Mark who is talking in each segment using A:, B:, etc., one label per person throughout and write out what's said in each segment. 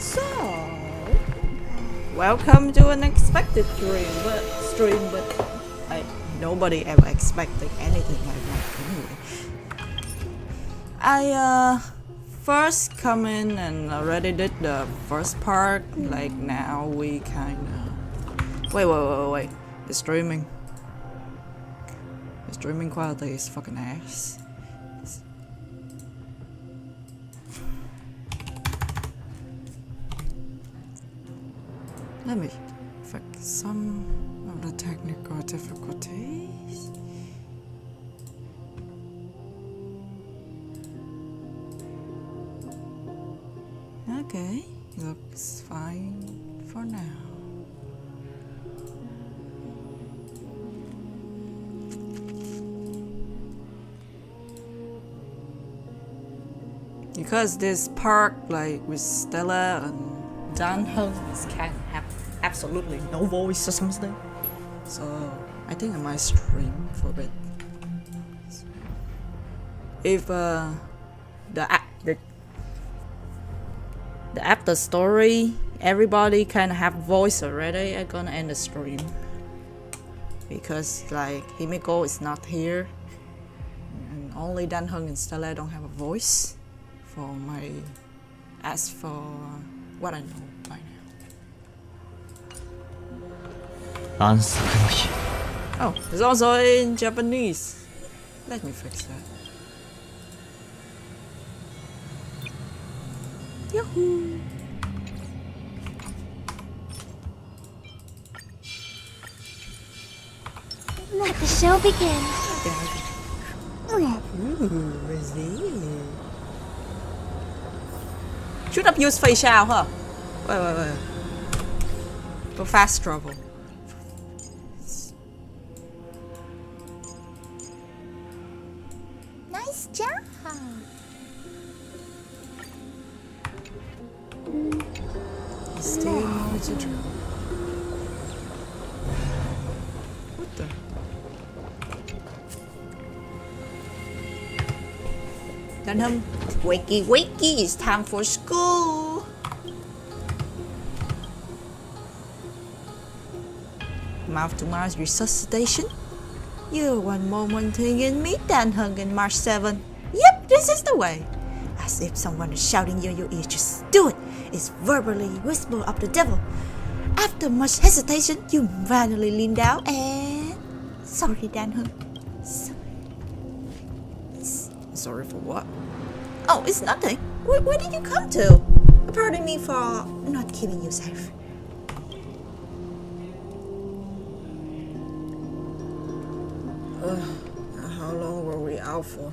A: So, welcome to an unexpected stream, but nobody ever expected anything like that anyway. I first come in and already did the first part. Like now we kinda wait. The streaming quality is fucking ass. Let me fix some of the technical difficulties. Okay, looks fine for now. Because this part, like with Stella and Dan Hung, can have absolutely no voice or something. So I think I might stream for a bit. If the after story, everybody kind of have voice already, I'm gonna end the stream. Because like Himiko is not here, and only Dan Hung and Stella don't have a voice for my, as for what I know by now. Oh, it's also in Japanese. Let me fix that. Yahoo!
B: Let the show begin.
A: Ooh, is it? Should have used face shower, huh? Wait. For fast travel.
B: Nice job.
A: Still more to do. What the? Dunham, wakey, it's time for school. Mouth to mouth resuscitation. You one moment in me, Dunham in March 7. Yep, this is the way. As if someone is shouting in your ear, just do it. It's verbally whisper of the devil. After much hesitation, you finally lean down and... Sorry, Dan. Sorry for what? Oh, it's nothing. Where did you come to? Pardon me for not keeping you safe. How long were we out for?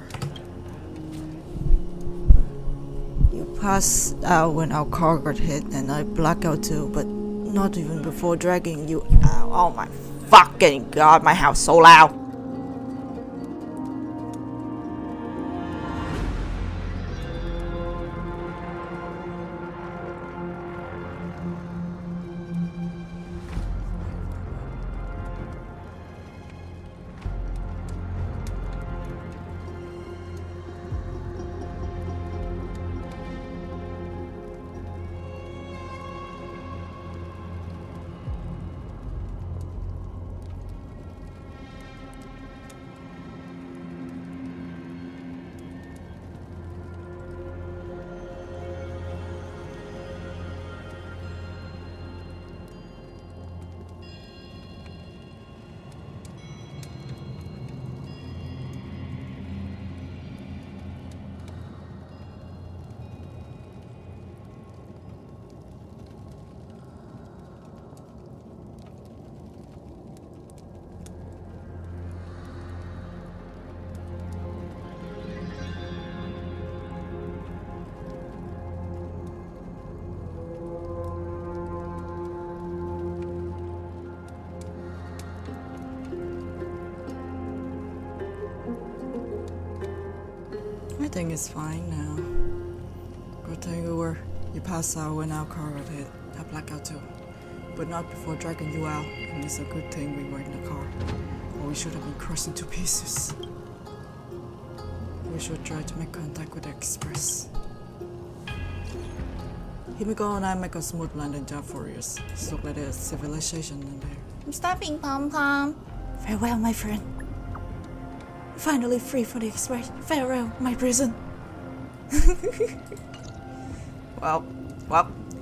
A: You passed out when our car got hit, and I blacked out too, but not even before dragging you out. Oh my fucking god, my house so loud.
C: Everything is fine now. Good thing you passed out when our car got hit. I blackout too. But not before dragging you out. And it's a good thing we were in the car. Or we should have been crushed into pieces. We should try to make contact with the express. Himiko and I make a smooth landing job for us. It looks like there's civilization in there.
A: I'm stopping, Pom-Pom. Farewell, my friend. Finally free for the express. Farewell, my prison. well,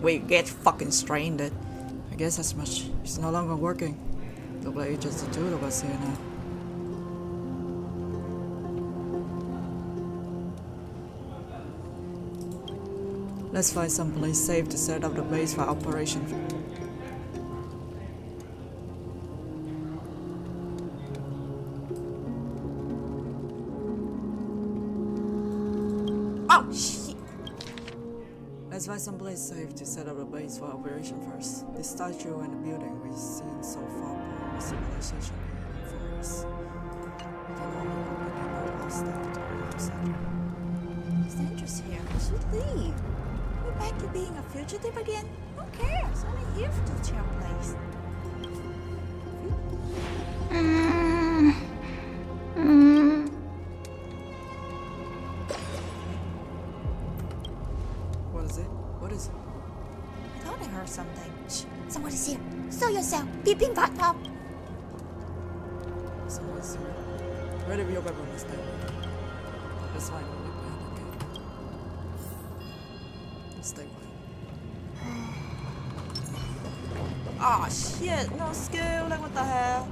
A: we get fucking stranded.
C: I guess as much. It's no longer working. Look like it's just the two of us here now. Let's find someplace safe to set up the base for operation.
A: Oh, shit.
C: Let's find someplace safe to set up the base for operation first. The statue and the building we've seen so far point the civilization being for us. We can only hope that they're not hostile to the outsider.
A: It's dangerous here. We should leave. We're back to being a fugitive again. Who cares? Only here to the child place.
C: What is it? What is it?
A: I thought I heard something.
B: Shh, someone is here. Show yourself. Peeping pop pop.
C: Someone's here. Ready with your weapon this time. Let's find what we plan, okay? Stay quiet.
A: Oh shit, no skill, like what the hell?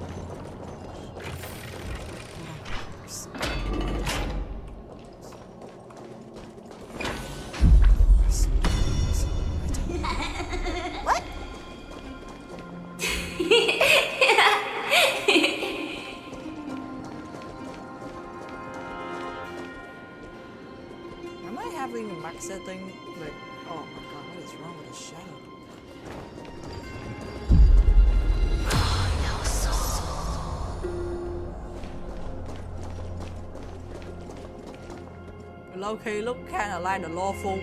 A: What?
C: Am I having a max setting? Like, oh my god, what is wrong with the shadow? Low key look kinda like the lawful.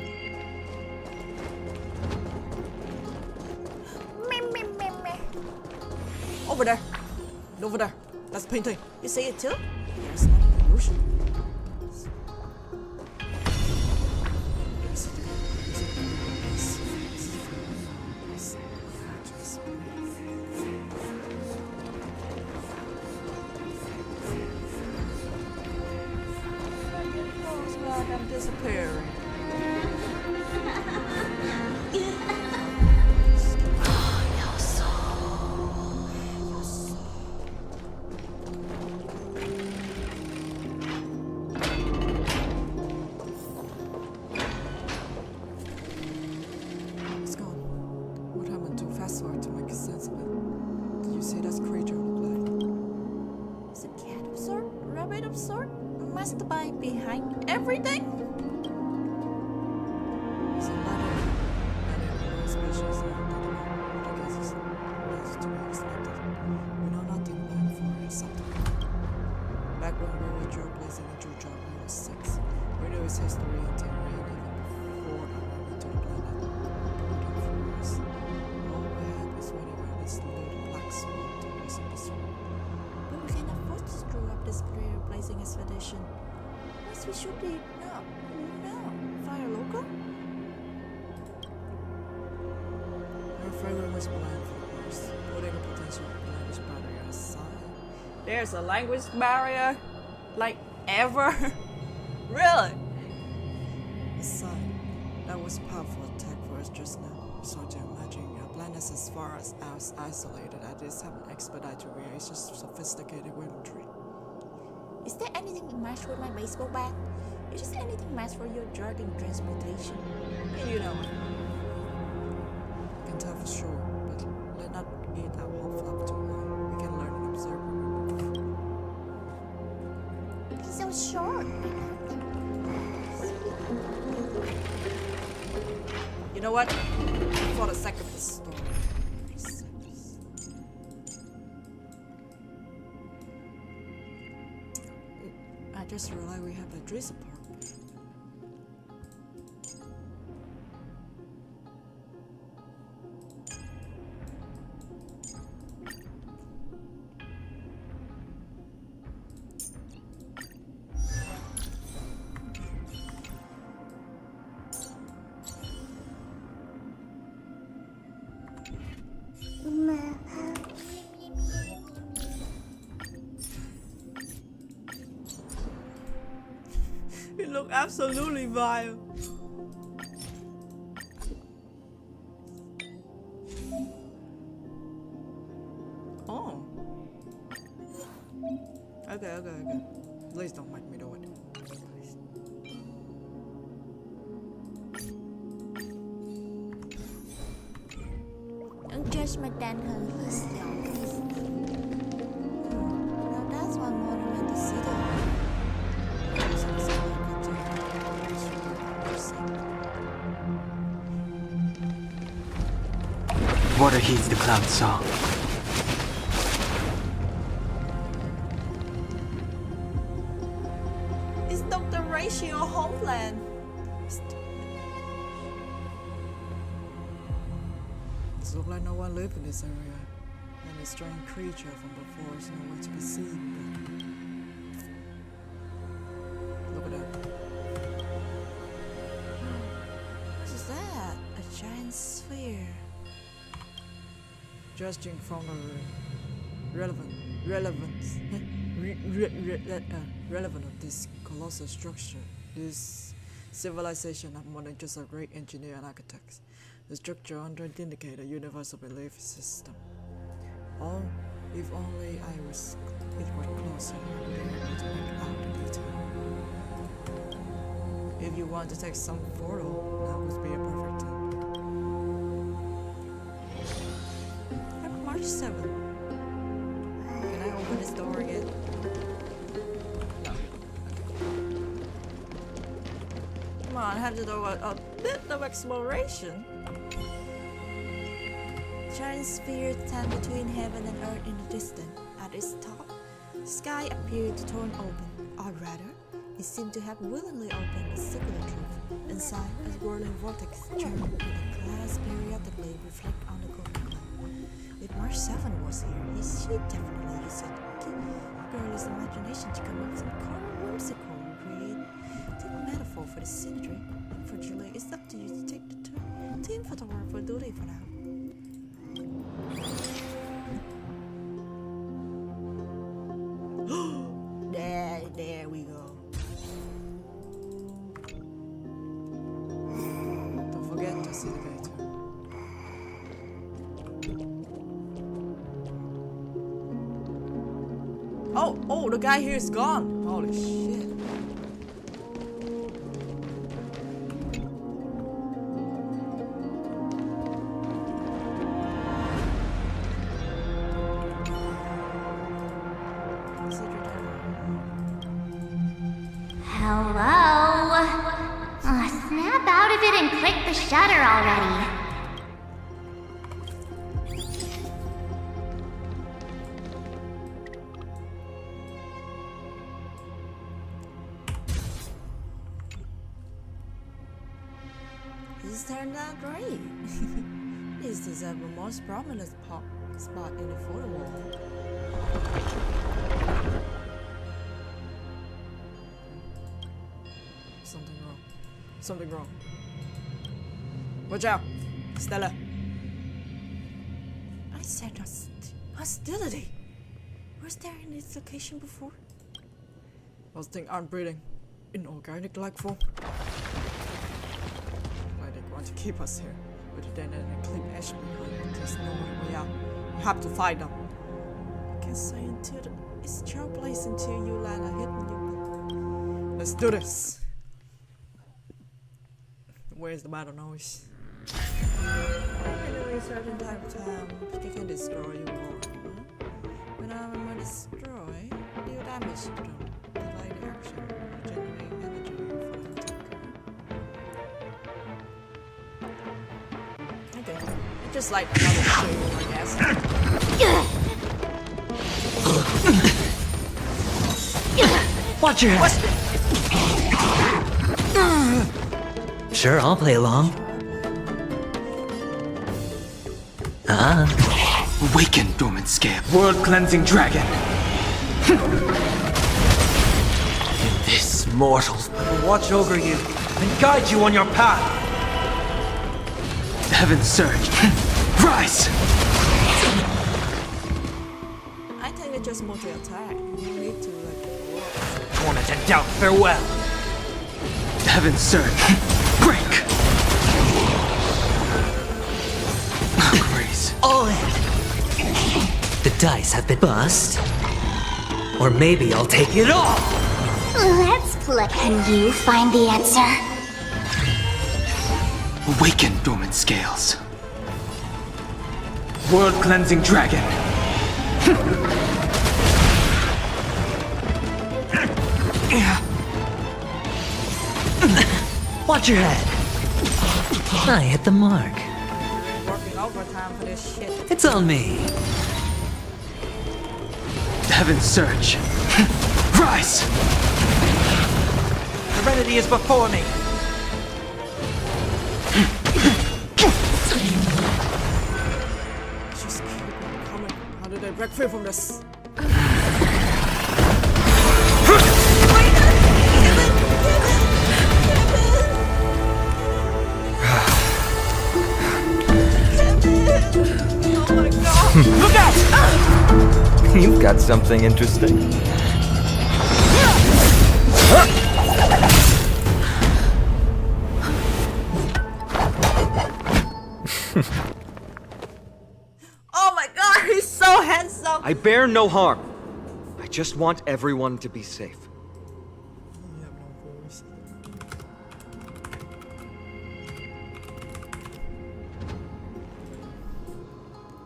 C: Over there! Over there! That's painting!
A: You see it too?
C: It's not an illusion. I'm disappearing. It's gone. What happened too fast for it to make sense of it? Do you see that creature look like?
A: Is it cat of sort? Rabbit of sort? Mastermind behind everything?
C: It's a lot of species now, but I guess it's to be expected. We know nothing about for something. Back when we were trailblazing in Juju, we were 6. We knew his history and theory even before our arrival to the planet. Waiting for us. All we had was waiting around this little black swan to listen to the
A: But we can afford to screw up this trailblazing expedition. What we should be now? Fire local?
C: I'm afraid we must plan for the worst, putting a potential language barrier aside.
A: There's a language barrier? Like ever? Really?
C: Aside, that was a powerful attack for us just now. So to imagine a planet as far as isolated as this have an expedited reaction sophisticated weaponry.
A: Is there anything to match with my baseball bat? Is there anything match for your drug and transportation? You know.
C: I can tell for sure, but let not get our hopes up too high. We can learn and observe.
B: He's so short.
C: You know what? For the sake of the story. I just realized we have the dress apart.
A: absolutely vile. Oh. Okay. Please don't make me do it.
B: Don't judge my Dan Hung. He's young.
A: Now that's one monument to see though.
D: Water heeds the cloud song.
A: It's Dr. Ratio Homeland.
C: It looks like no one lives in this area, and a strange creature from before is nowhere to be seen. Look at that.
A: What is that? A giant sphere.
C: Judging from the relevance of this colossal structure, this civilization have more than just a great engineer and architects. The structure under indicate a universal belief system. Oh, if only it was closer, I would be able to make out the detail. If you want to take some photo, now would be a perfect time.
A: March 7th. Can I open this door again? No. Come on, I have to do a bit of exploration. Giant sphere stand between heaven and earth in the distance. At its top, the sky appeared to turn open, or rather, it seemed to have willingly opened a circular trough. Inside, a whirling vortex churned, and the glass periodically reflect on the golden cloud. If March 7 was here, she definitely used it. Girl's imagination to come up with some whimsical, creative metaphor for the scenery. Unfortunately, it's up to you to take the team photographer duty for now. There we go.
C: Don't forget to see the gator.
A: Oh, the guy here is gone. Holy shit.
B: Hello? Snap out of it and click the shutter already.
A: This turned out great. This is the most prominent spot in the photo wall.
C: Something wrong. Watch out, Stella.
A: I said hostility. Was there in this location before?
C: Those things aren't breathing in organic life form. Why they want to keep us here? With then and clean ash behind. There's no way out. You have to fight them.
A: I can say it's trailblaser until you land a hidden you.
C: Let's do this. Where's the battle noise?
A: Anyway, certain type of time, they can destroy you all. When I'm destroy, deal damage to them. Delay the action, regenerate energy for the attacker. Okay, it's just like another shield, I guess.
D: Watch your head. Sure, I'll play along. Awaken, dormant scab. World-cleansing dragon. In this, mortals, I will watch over you and guide you on your path. Heaven surge. Rise!
A: I think it's just multi-attack. You need to like...
D: Torment and doubt, farewell. Heaven surge. Break! Oh, grace.
E: All in. The dice have been bust. Or maybe I'll take it all.
B: Let's play. Can you find the answer?
D: Awaken, dormant scales. World-cleansing dragon.
E: Watch your head. I hit the mark.
A: Working overtime for this shit.
E: It's on me.
D: Heaven surge. Rise! Serenity is before me.
A: Just keep on coming. How did I break free from this? Oh my god!
D: Look out! You've got something interesting.
A: Oh my god, he's so handsome!
F: I bear no harm. I just want everyone to be safe.
C: You have no voice.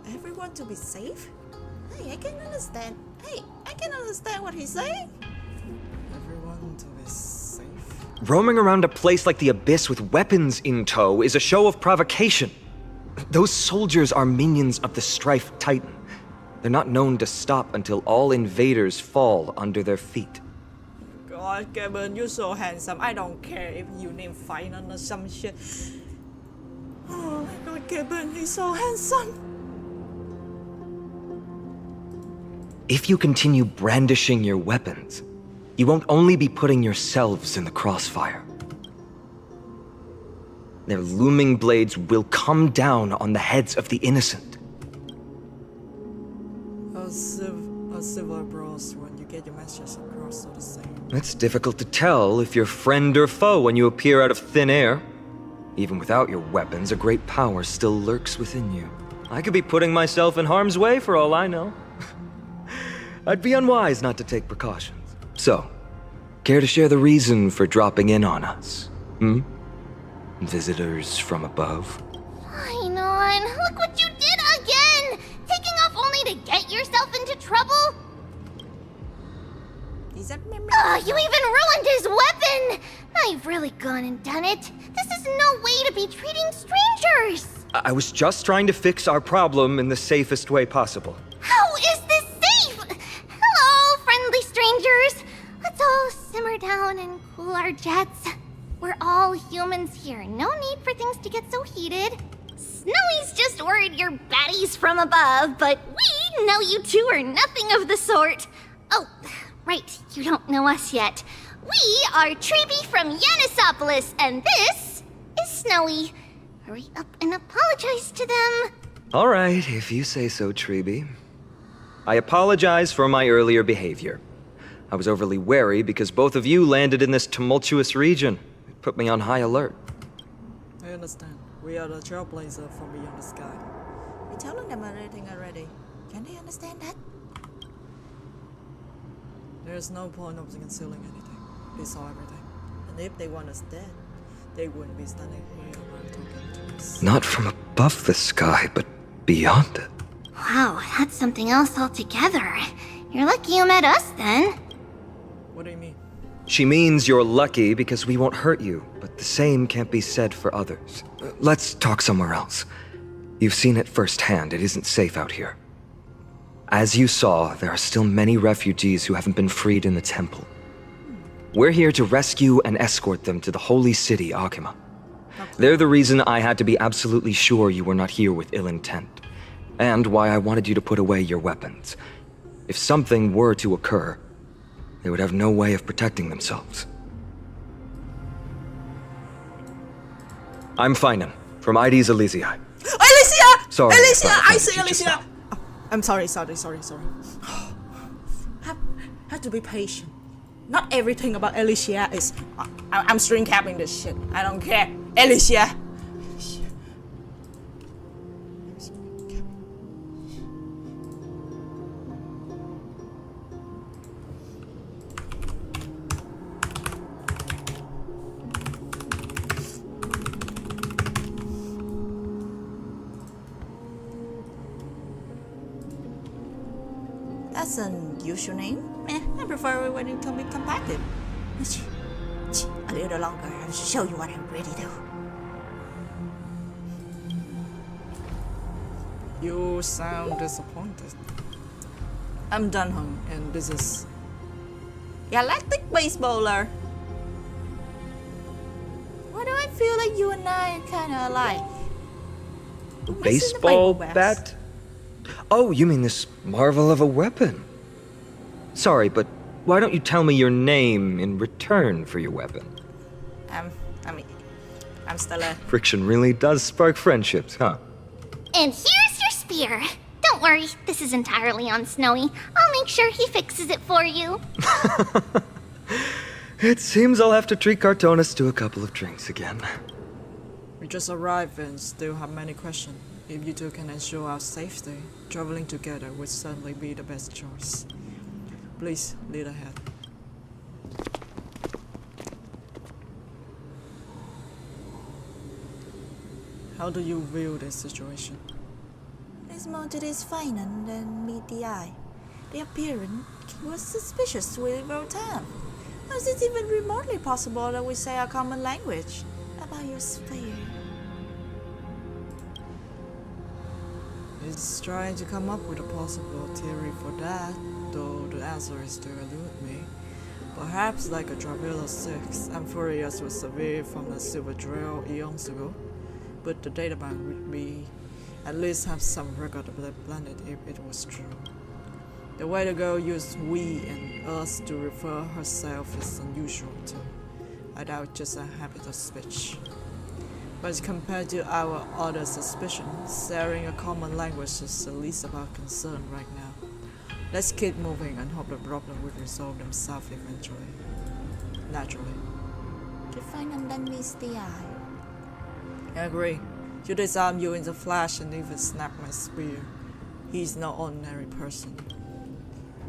A: Everyone to be safe? Hey, I can understand. Hey, I can understand what he's saying.
C: Everyone to be safe.
F: Roaming around a place like the Abyss with weapons in tow is a show of provocation. Those soldiers are minions of the Strife Titan. They're not known to stop until all invaders fall under their feet.
A: God, Gavin, you're so handsome. I don't care if you name Final or some shit. Oh my god, Gavin, he's so handsome.
F: If you continue brandishing your weapons, you won't only be putting yourselves in the crossfire. Their looming blades will come down on the heads of the innocent.
C: A civil bros when you get your messages across are the same.
F: It's difficult to tell if you're friend or foe when you appear out of thin air. Even without your weapons, a great power still lurks within you. I could be putting myself in harm's way for all I know. I'd be unwise not to take precautions. So, care to share the reason for dropping in on us? Visitors from above?
B: Fine on. Look what you did again! Taking off only to get yourself into trouble?
A: Is that memory?
B: You even ruined his weapon! Now you've really gone and done it. This is no way to be treating strangers!
F: I was just trying to fix our problem in the safest way possible.
B: How is this safe? Hello, friendly strangers. Let's all simmer down and cool our jets. We're all humans here. No need for things to get so heated. Snowy's just worried you're baddies from above, but we know you two are nothing of the sort. Oh, right, you don't know us yet. We are Treeby from Yanisopolis, and this is Snowy. Hurry up and apologize to them.
F: All right, if you say so, Treeby. I apologize for my earlier behavior. I was overly wary because both of you landed in this tumultuous region. It put me on high alert.
C: I understand. We are the trailblaser from beyond the sky.
A: We're telling them everything already. Can they understand that?
C: There's no point of concealing anything. They saw everything.
A: And if they want us dead,
C: They wouldn't be standing here while talking to us.
F: Not from above the sky, but beyond it.
B: Wow, that's something else altogether. You're lucky you met us then.
C: What do you mean?
F: She means you're lucky because we won't hurt you, but the same can't be said for others. Let's talk somewhere else. You've seen it firsthand, it isn't safe out here. As you saw, there are still many refugees who haven't been freed in the temple. We're here to rescue and escort them to the holy city, Akima. They're the reason I had to be absolutely sure you were not here with ill intent, and why I wanted you to put away your weapons. If something were to occur, they would have no way of protecting themselves. I'm Finan, from ID's Elysiae.
A: Alicia!
F: Sorry,
A: Alicia!
F: but
A: I say
F: you just
A: Alicia!
F: now.
A: Oh, I'm sorry. Have to be patient. Not everything about Alicia is. I'm string capping this shit. I don't care. Alicia! That's an unusual name. I prefer it when it can be compacted. A little longer, I'll show you what I'm ready to.
C: You sound disappointed. I'm Danhong, and this is...
A: Galactic baseballer. Why do I feel like you and I are kinda alike? We're missing the
F: Baseball
A: baseball
F: bat? Oh, you mean this marvel of a weapon? Sorry, but why don't you tell me your name in return for your weapon?
A: I'm Stella.
F: Friction really does spark friendships, huh?
B: And here's your spear. Don't worry, this is entirely on Snowy. I'll make sure he fixes it for you.
F: It seems I'll have to treat Cartonis to a couple of drinks again.
C: We just arrived and still have many questions. If you two can ensure our safety, traveling together would certainly be the best choice. Please, lead ahead. How do you view this situation?
A: This mounted is finer than meet the eye. The appearance was suspicious with our time. How is it even remotely possible that we say a common language? About your sphere.
C: It's trying to come up with a possible theory for that, though the answer is to elude me. Perhaps like a Traveler 6, Amphibious was surveyed from the Silver Trail eons ago, but the databank would be at least have some record of that planet if it was true. The way the girl used we and us to refer herself is unusual too. I doubt just a habit of speech. But compared to our other suspicions, sharing a common language is the least of our concern right now. Let's keep moving and hope the problem will resolve themselves eventually. Naturally.
A: To find and then meets the eye.
C: I agree. You disarm you in the flash and even snap my spear. He's no ordinary person.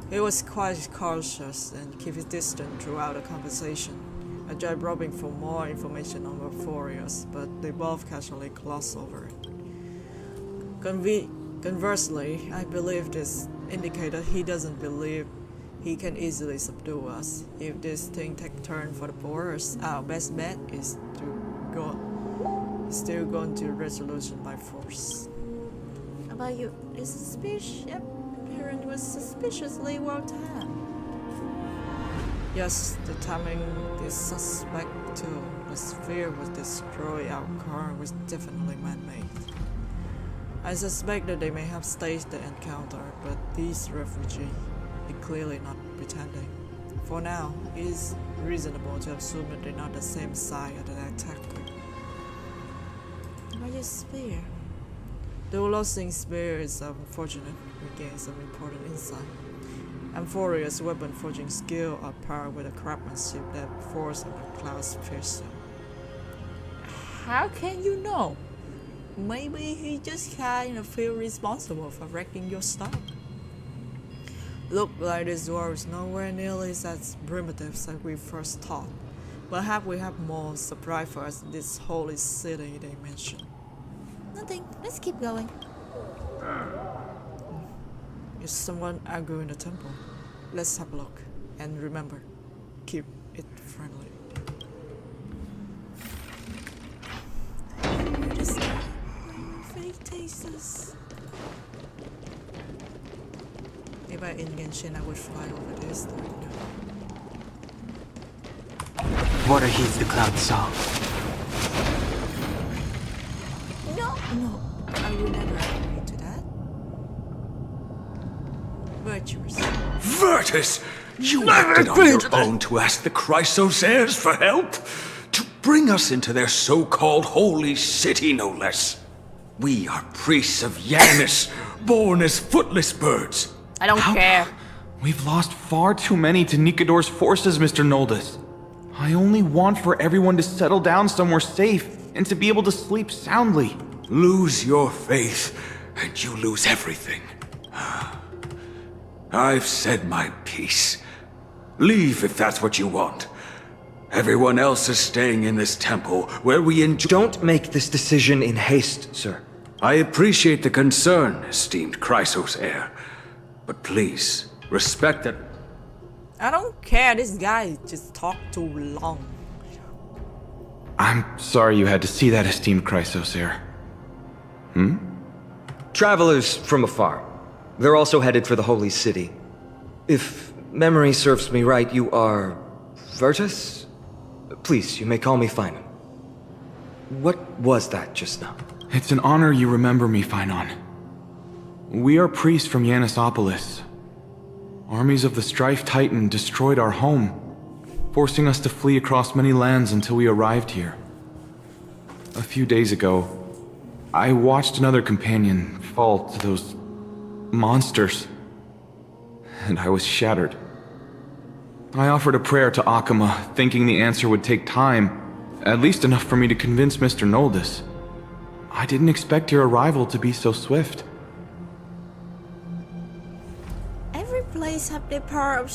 C: He was quite cautious and kept his distance throughout the conversation. I tried probing for more information on Euphorius, but they both casually glossed over it. Conversely, I believe this indicated he doesn't believe he can easily subdue us. If this thing takes turn for the worse, our best bet is still going to resolution by force.
A: About you, this suspicious appearance was suspiciously well timed.
C: Yes, the timing is suspect too. The sphere was destroyed, our car was definitely man-made. I suspect that they may have staged the encounter, but these refugees are clearly not pretending. For now, it is reasonable to assume that they're not the same side that attacked them.
A: About your spear.
C: Though losing spear is unfortunate, we gain some important insight. Amphoria's weapon forging skill are paired with a craftsmanship that force of a class piercing.
A: How can you know? Maybe he just kind of feel responsible for wrecking your stuff.
C: Look like this world is nowhere nearly as primitive as we first thought. Perhaps we have more surprise for us in this holy city they mentioned.
A: Nothing. Let's keep going.
C: Is someone arguing in the temple? Let's have a look. And remember, keep it friendly.
A: Fake tastes. If I in Genshin, I would fly over this right now.
E: What are heeds the cloud saw?
A: No, I will never agree to that. Virtuous.
G: Virtus! You acted on your own to ask the Chrysosairs for help? To bring us into their so-called holy city, no less. We are priests of Janus, born as footless birds.
A: I don't care.
H: We've lost far too many to Nikador's forces, Mr. Noldus. I only want for everyone to settle down somewhere safe and to be able to sleep soundly.
G: Lose your faith, and you lose everything. I've said my piece. Leave if that's what you want. Everyone else is staying in this temple where we enjoy.
F: Don't make this decision in haste, sir.
G: I appreciate the concern, esteemed Chrysos heir. But please, respect that.
C: I don't care. This guy just talked too long.
H: I'm sorry you had to see that, esteemed Chrysos heir.
F: Travelers from afar. They're also headed for the Holy City. If memory serves me right, you are... Virtus? Please, you may call me Finon. What was that just now?
H: It's an honor you remember me, Finon. We are priests from Yanisopolis. Armies of the Strife Titan destroyed our home, forcing us to flee across many lands until we arrived here. A few days ago, I watched another companion fall to those monsters, and I was shattered. I offered a prayer to Akama, thinking the answer would take time, at least enough for me to convince Mr. Noldus. I didn't expect your arrival to be so swift.
A: Every place have their fair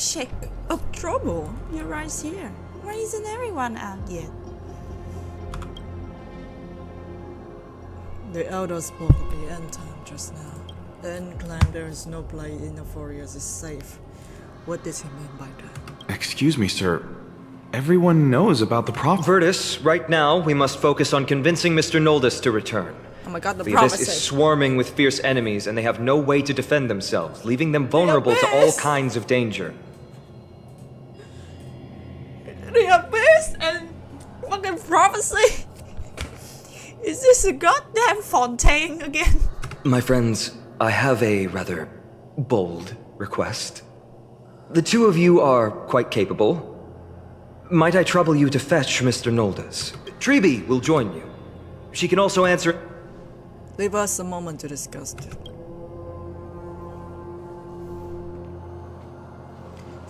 A: share of trouble. You're right here. Why isn't everyone out yet?
C: The elders spoke of the end time just now. Then claimed there is no place in the forest is safe. What did he mean by that?
H: Excuse me, sir. Everyone knows about the prophet.
F: Virtus, right now, we must focus on convincing Mr. Noldus to return.
C: Oh my god, the
F: The abyss is
C: prophecy.
F: swarming with fierce enemies, and they have no way to defend themselves, leaving them vulnerable to all
C: abyss!
F: kinds of danger.
C: The abyss and fucking prophecy. Is this a goddamn Fontaine again?
F: My friends, I have a rather bold request. The two of you are quite capable. Might I trouble you to fetch Mr. Noldus? Treeby will join you. She can also answer...
C: Leave us a moment to discuss it.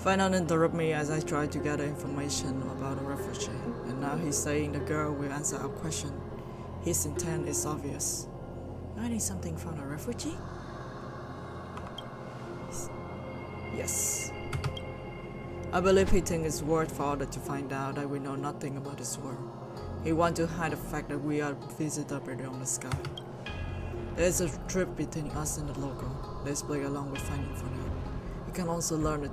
C: Finon interrupt me as I try to gather information about a refugee, and now he's saying the girl will answer our question. His intent is obvious. Hiding something from a refugee? Yes. I believe he thinks it's worth for others to find out that we know nothing about this world. He wants to hide the fact that we are visitors beyond the sky. There's a trip between us and the local. Let's play along with Finon for now. He can also learn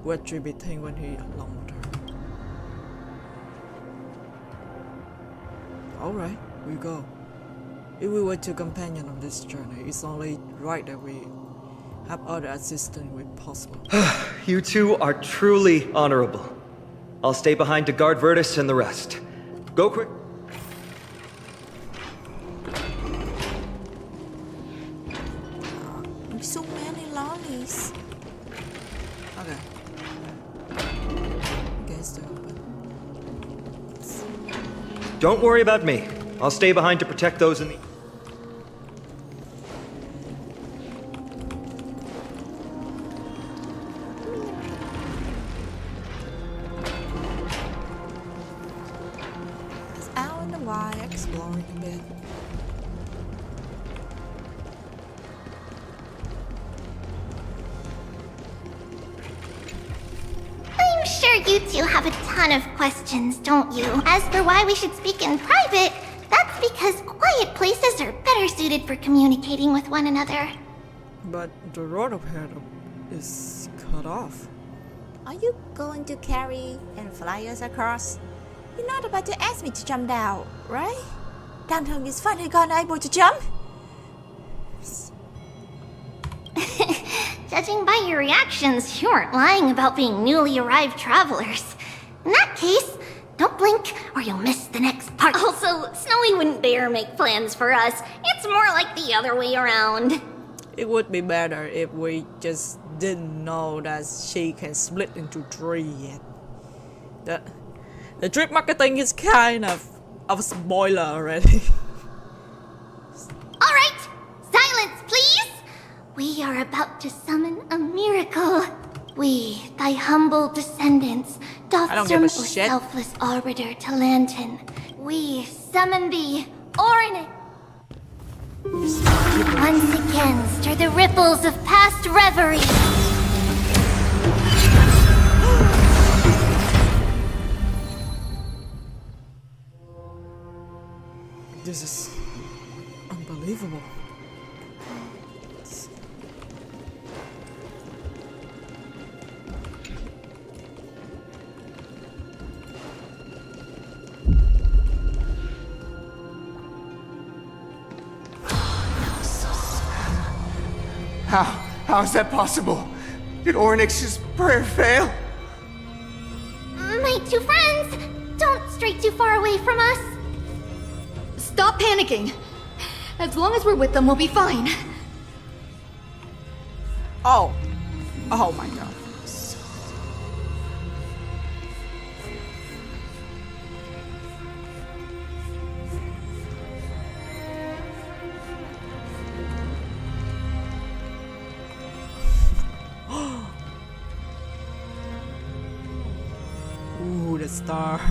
C: what Treeby thinks when he along with her. Alright, we go. If we were two companions on this journey, it's only right that we have other assistance if possible.
F: You two are truly honorable. I'll stay behind to guard Virtus and the rest. Go quick.
A: There's so many lollies.
C: Okay. Against the open.
F: Don't worry about me. I'll stay behind to protect those in the...
A: It's out in the wild, exploring a bit.
B: I'm sure you two have a ton of questions, don't you? As for why we should speak in private, that's because quiet places are better suited for communicating with one another.
C: But the road up here is cut off.
A: Are you going to carry and fly us across? You're not about to ask me to jump down, right? Danheng is finally gone able to jump.
B: Judging by your reactions, you aren't lying about being newly arrived travelers. In that case, don't blink or you'll miss the next part. Also, Snowy wouldn't dare make plans for us. It's more like the other way around.
C: It would be better if we just didn't know that she can split into three yet. The trip marketing is kind of a spoiler already.
B: Alright, silence please! We are about to summon a miracle. We, thy humble descendants, doth
A: I don't give a
B: summon, O
A: shit.
B: selfless arbiter to Lantern. We summon thee, Ornate. Once again, stir the ripples of past reverie.
C: This is unbelievable.
I: How is that possible? Did Ornyx's prayer fail?
B: My two friends, don't stray too far away from us.
J: Stop panicking. As long as we're with them, we'll be fine.
A: Oh. Oh my god. Ooh, the star.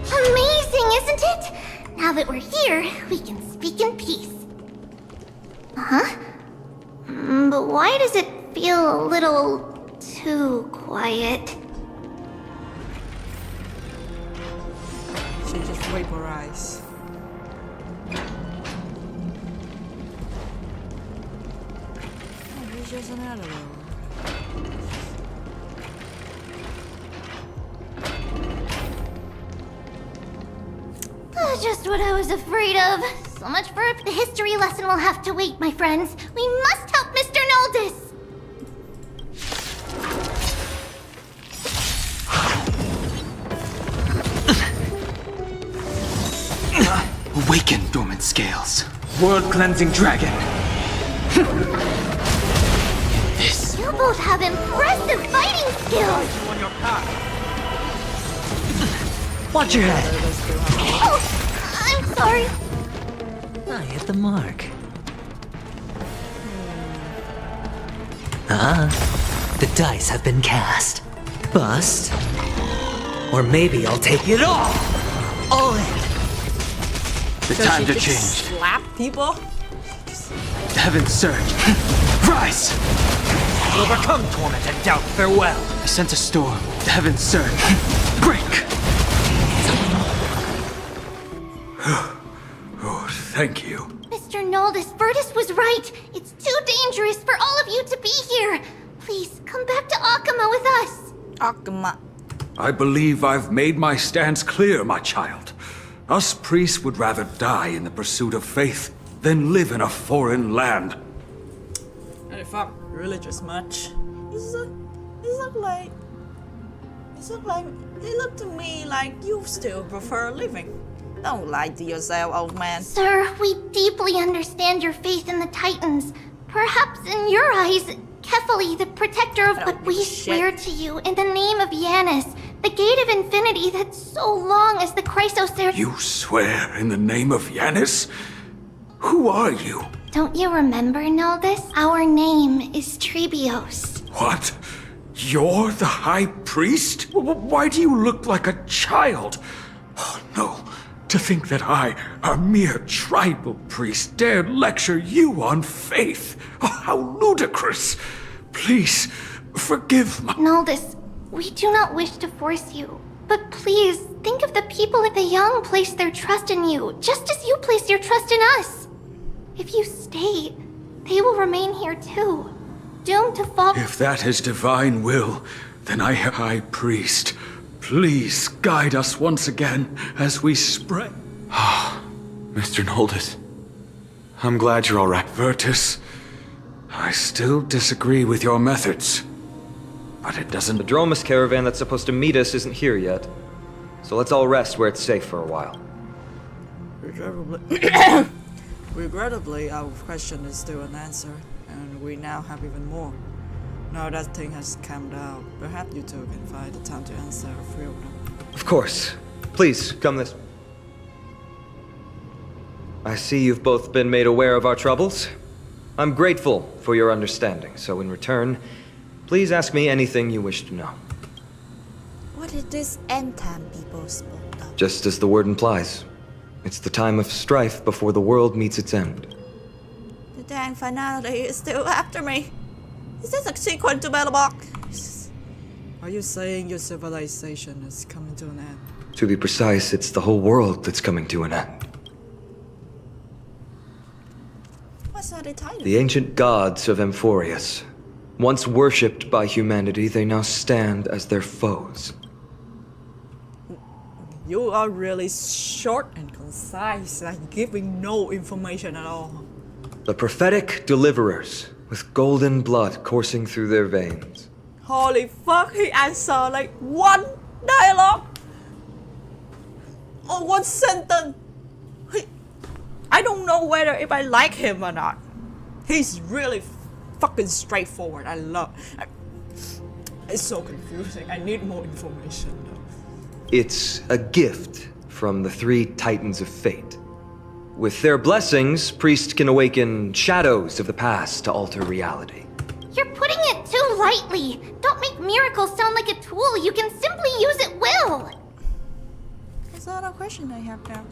B: Amazing, isn't it? Now that we're here, we can speak in peace. Huh? But why does it feel a little too quiet?
A: She just vaporized. Oh, there's just another one.
B: Just what I was afraid of. So much for the history lesson will have to wait, my friends. We must help Mr. Noldis!
G: Awaken, dormant scales. World-cleansing dragon. This.
B: You both have impressive fighting skills!
D: On your path.
E: Watch your head.
B: Oh, I'm sorry.
E: I hit the mark. The dice have been cast. Bust. Or maybe I'll take it all in.
G: The
A: Does
G: time
A: she
G: to
A: just
G: change.
A: slap people?
G: Heaven surge. Rise!
D: Overcome torment and doubt. Farewell.
G: I sense a storm. Heaven surge. Break! Oh, thank you.
B: Mr. Noldis, Virtus was right. It's too dangerous for all of you to be here. Please, come back to Akama with us.
A: Akama.
G: I believe I've made my stance clear, my child. Us priests would rather die in the pursuit of faith than live in a foreign land.
A: Hey, fuck religious much. It look to me like you still prefer living. Don't lie to yourself, old man.
B: Sir, we deeply understand your faith in the Titans. Perhaps in your eyes, Kefali, the protector of
A: I don't
B: what
A: give a
B: we
A: shit.
B: swear to you in the name of Yanis, the gate of infinity that's so long as the Chrysocer.
G: You swear in the name of Yanis? Who are you?
B: Don't you remember, Noldis? Our name is Trebios.
G: What? You're the High Priest? Why do you look like a child? Oh, no. To think that I, a mere tribal priest, dared lecture you on faith. Oh, how ludicrous. Please, forgive my...
B: Noldis, we do not wish to force you, but please think of the people at the young place their trust in you, just as you place your trust in us. If you stay, they will remain here too, doomed to fall.
G: If that is divine will, then I, High Priest, please guide us once again as we spread...
H: Mr. Noldis, I'm glad you're all right.
G: Virtus, I still disagree with your methods. But it doesn't...
F: The Dromus caravan that's supposed to meet us isn't here yet. So let's all rest where it's safe for a while.
C: Regrettably, our question is still unanswered, and we now have even more. Now that thing has calmed down, perhaps you two can find the time to answer a few of them.
F: Of course. Please, come this. I see you've both been made aware of our troubles. I'm grateful for your understanding, so in return, please ask me anything you wish to know.
A: What is this end time people spoke of?
F: Just as the word implies. It's the time of strife before the world meets its end.
A: The dang finality is still after me. Is this a sequel to Battleblock?
C: Are you saying your civilization is coming to an end?
F: To be precise, it's the whole world that's coming to an end.
A: What's that title?
F: The ancient gods of Amphorius. Once worshipped by humanity, they now stand as their foes.
C: You are really short and concise, like giving no information at all.
F: The prophetic deliverers, with golden blood coursing through their veins.
C: Holy fuck, he answered like one dialogue or one sentence. I don't know whether if I like him or not. He's really fucking straightforward. It's so confusing. I need more information.
F: It's a gift from the three titans of fate. With their blessings, priests can awaken shadows of the past to alter reality.
B: You're putting it too lightly. Don't make miracles sound like a tool you can simply use at will.
A: That's not a question I have now.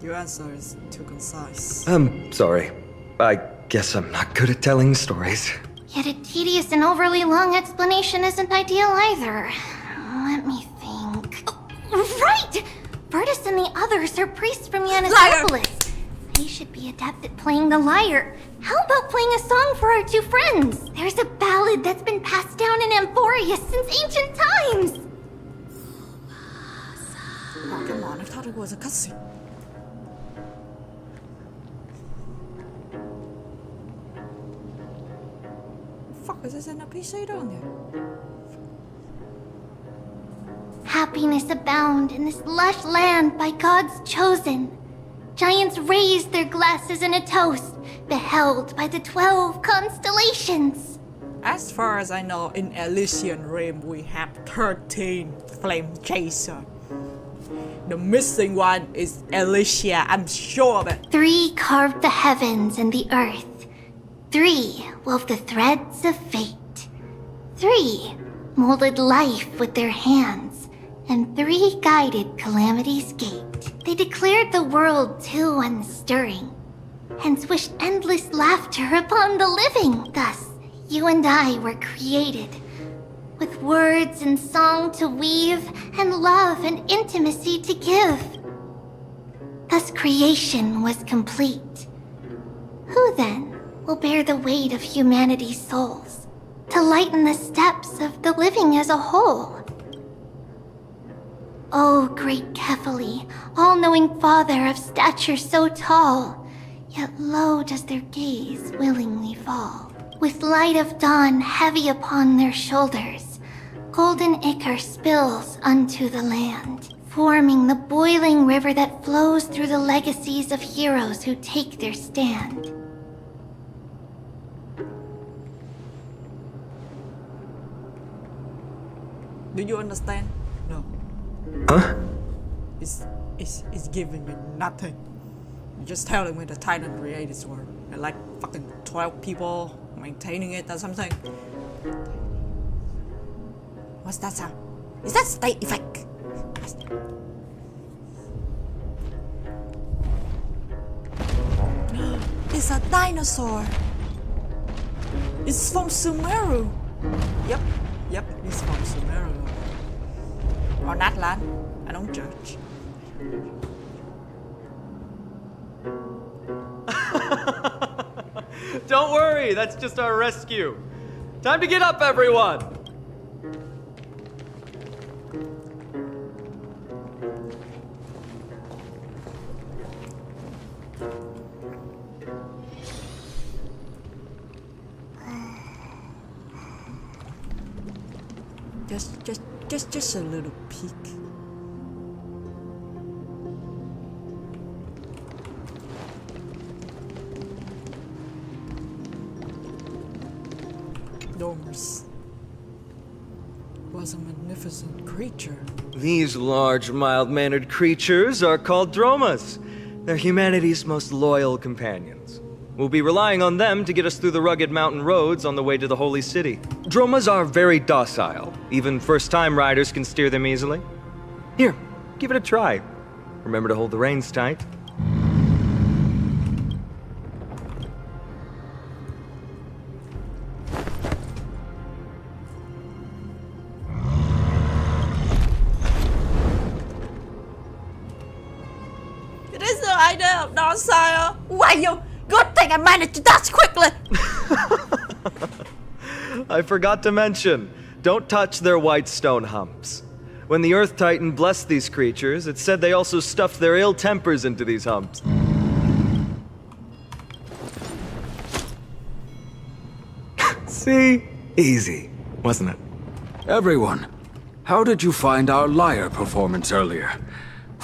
C: Your answer is too concise.
F: I'm sorry. I guess I'm not good at telling stories.
B: Yet a tedious and overly long explanation isn't ideal either. Let me think. Oh, right! Virtus and the others are priests from Yanisopolis. They should be adept at playing the lyre. How about playing a song for our two friends? There's a ballad that's been passed down in Amphorius since ancient times.
C: Oh, come on, I thought it was a cutscene. Fuck, is this an NPC down there?
B: Happiness abound in this lush land by God's chosen. Giants raised their glasses in a toast, beheld by the 12 constellations.
C: As far as I know, in Elysian Realm we have 13 flame chaser. The missing one is Elysia, I'm sure of it.
B: 3 carved the heavens and the earth. 3 wove the threads of fate. 3 molded life with their hands. And 3 guided Calamity's gate. They declared the world too unstirring, hence wished endless laughter upon the living. Thus, you and I were created, with words and song to weave, and love and intimacy to give. Thus creation was complete. Who then will bear the weight of humanity's souls, to lighten the steps of the living as a whole? O great Kephali, all-knowing father of stature so tall, yet low does their gaze willingly fall. With light of dawn heavy upon their shoulders, golden ichor spills unto the land, forming the boiling river that flows through the legacies of heroes who take their stand.
C: Do you understand? No.
F: Huh?
C: It's giving me nothing. You're just telling me the Titan created this world. And like fucking 12 people maintaining it or something. What's that sound? Is that state effect? It's a dinosaur. It's from Sumeru. Yep, it's from Sumeru. Or not land. I don't judge.
K: Don't worry, that's just our rescue. Time to get up, everyone!
C: Just a little peek. Dormers was a magnificent creature.
F: These large, mild-mannered creatures are called dromas. They're humanity's most loyal companions. We'll be relying on them to get us through the rugged mountain roads on the way to the Holy City. Dromas are very docile. Even first-time riders can steer them easily. Here, give it a try. Remember to hold the reins tight.
A: It is the idea of docile. Why you? Good thing I managed to dodge quickly.
F: I forgot to mention, don't touch their white stone humps. When the Earth Titan blessed these creatures, it said they also stuffed their ill tempers into these humps. See? Easy, wasn't it?
G: Everyone, how did you find our lyre performance earlier?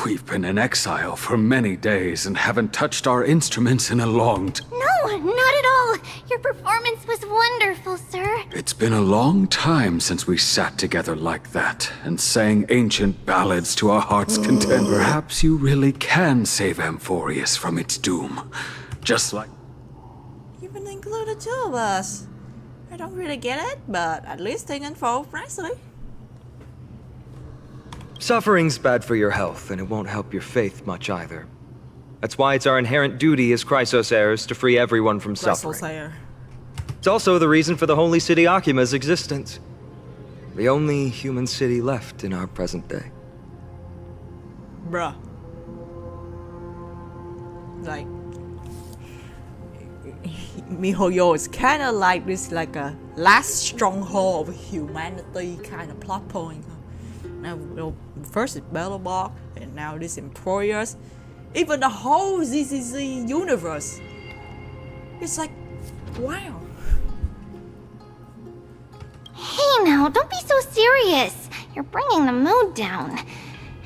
G: We've been in exile for many days and haven't touched our instruments in a long time.
B: No, not at all. Your performance was wonderful, sir.
G: It's been a long time since we sat together like that and sang ancient ballads to our heart's content. Perhaps you really can save Amphorius from its doom. Just like...
A: Even include the two of us. I don't really get it, but at least thinking for nicely.
F: Suffering's bad for your health, and it won't help your faith much either. That's why it's our inherent duty as Chrysos heirs to free everyone from suffering. It's also the reason for the Holy City Akima's existence. The only human city left in our present day.
A: Bruh. Like, MiHoYo is kind of like this, like a last stronghold of humanity kind of plot point. Now, first it's Battlebog, and now this Employers. Even the whole ZZZ universe. It's like, wow.
B: Hey now, don't be so serious. You're bringing the mood down.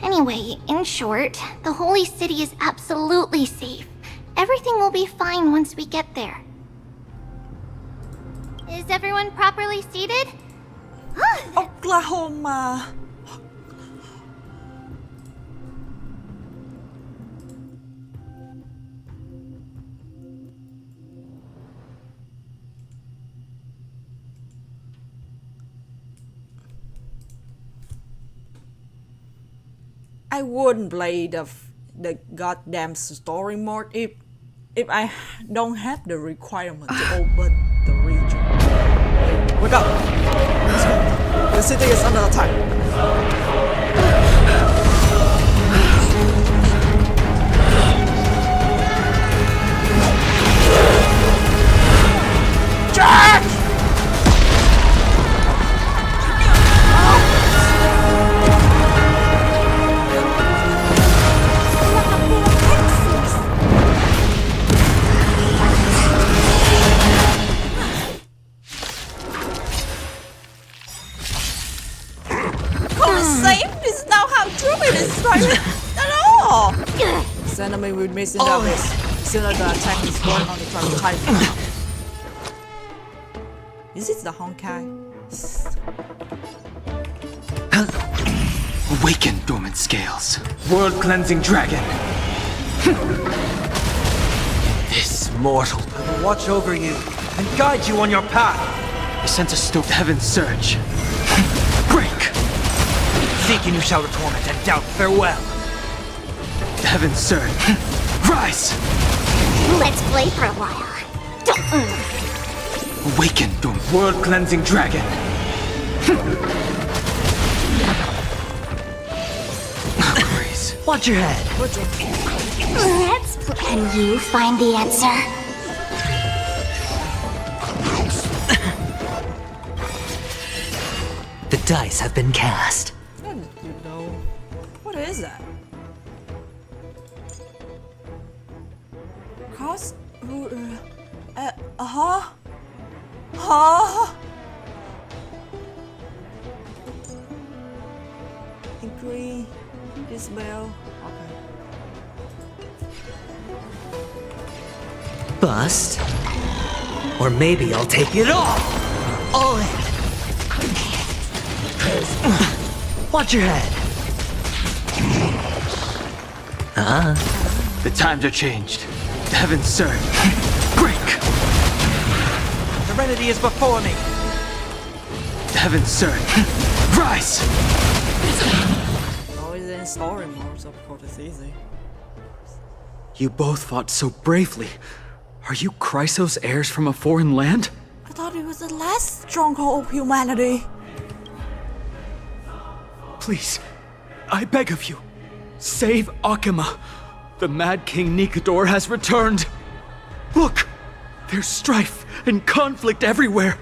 B: Anyway, in short, the Holy City is absolutely safe. Everything will be fine once we get there. Is everyone properly seated?
A: Oklahoma. I wouldn't play the goddamn story mode if I don't have the requirement to open the region. Wake up! Let's go. The city is under attack. Charge! This enemy will miss in others. Sooner the attack is going on the Tribal Titan. Is it the Honkai?
D: Awaken, dormant scales. World-cleansing dragon. This mortal will watch over you and guide you on your path. I sent a stoked heaven surge. Break! Seek and you shall torment and doubt farewell. Heaven surge. Rise!
B: Let's play for a while. Don't
D: Awaken, dormant world-cleansing dragon.
E: Watch your head.
B: Let's play. Can you find the answer?
E: The dice have been cast.
A: You know, what is that? Cost? Agree. This bell. Okay.
E: Bust. Or maybe I'll take it all. All in. Watch your head.
D: The times are changed. The heavens surge. Break! Serenity is before me. The heavens surge. Rise!
C: Always in story mode, so of course it's easy.
K: You both fought so bravely. Are you Chrysos heirs from a foreign land?
A: I thought it was the last stronghold of humanity.
K: Please, I beg of you, save Akima. The Mad King Nikador has returned. Look, there's strife and conflict everywhere.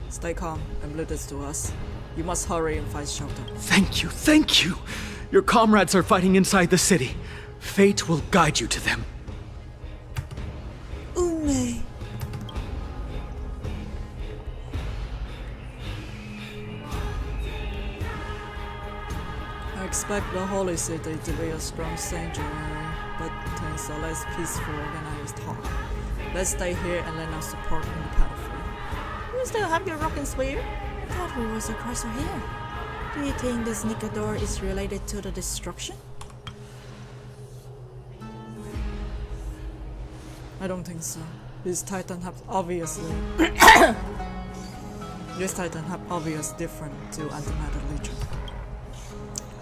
C: Stay calm and leave this to us. You must hurry and find shelter.
K: Thank you, thank you. Your comrades are fighting inside the city. Fate will guide you to them.
A: Ume.
C: I expect the Holy City to be a strong sanctuary, but things are less peaceful than I was taught. Let's stay here and lend our support in the battlefield.
A: You still have your rocking spear? I thought we was across here. Do you think this Nikador is related to the destruction?
C: I don't think so. This Titan have obviously This Titan have obvious different to Antimatter Legion.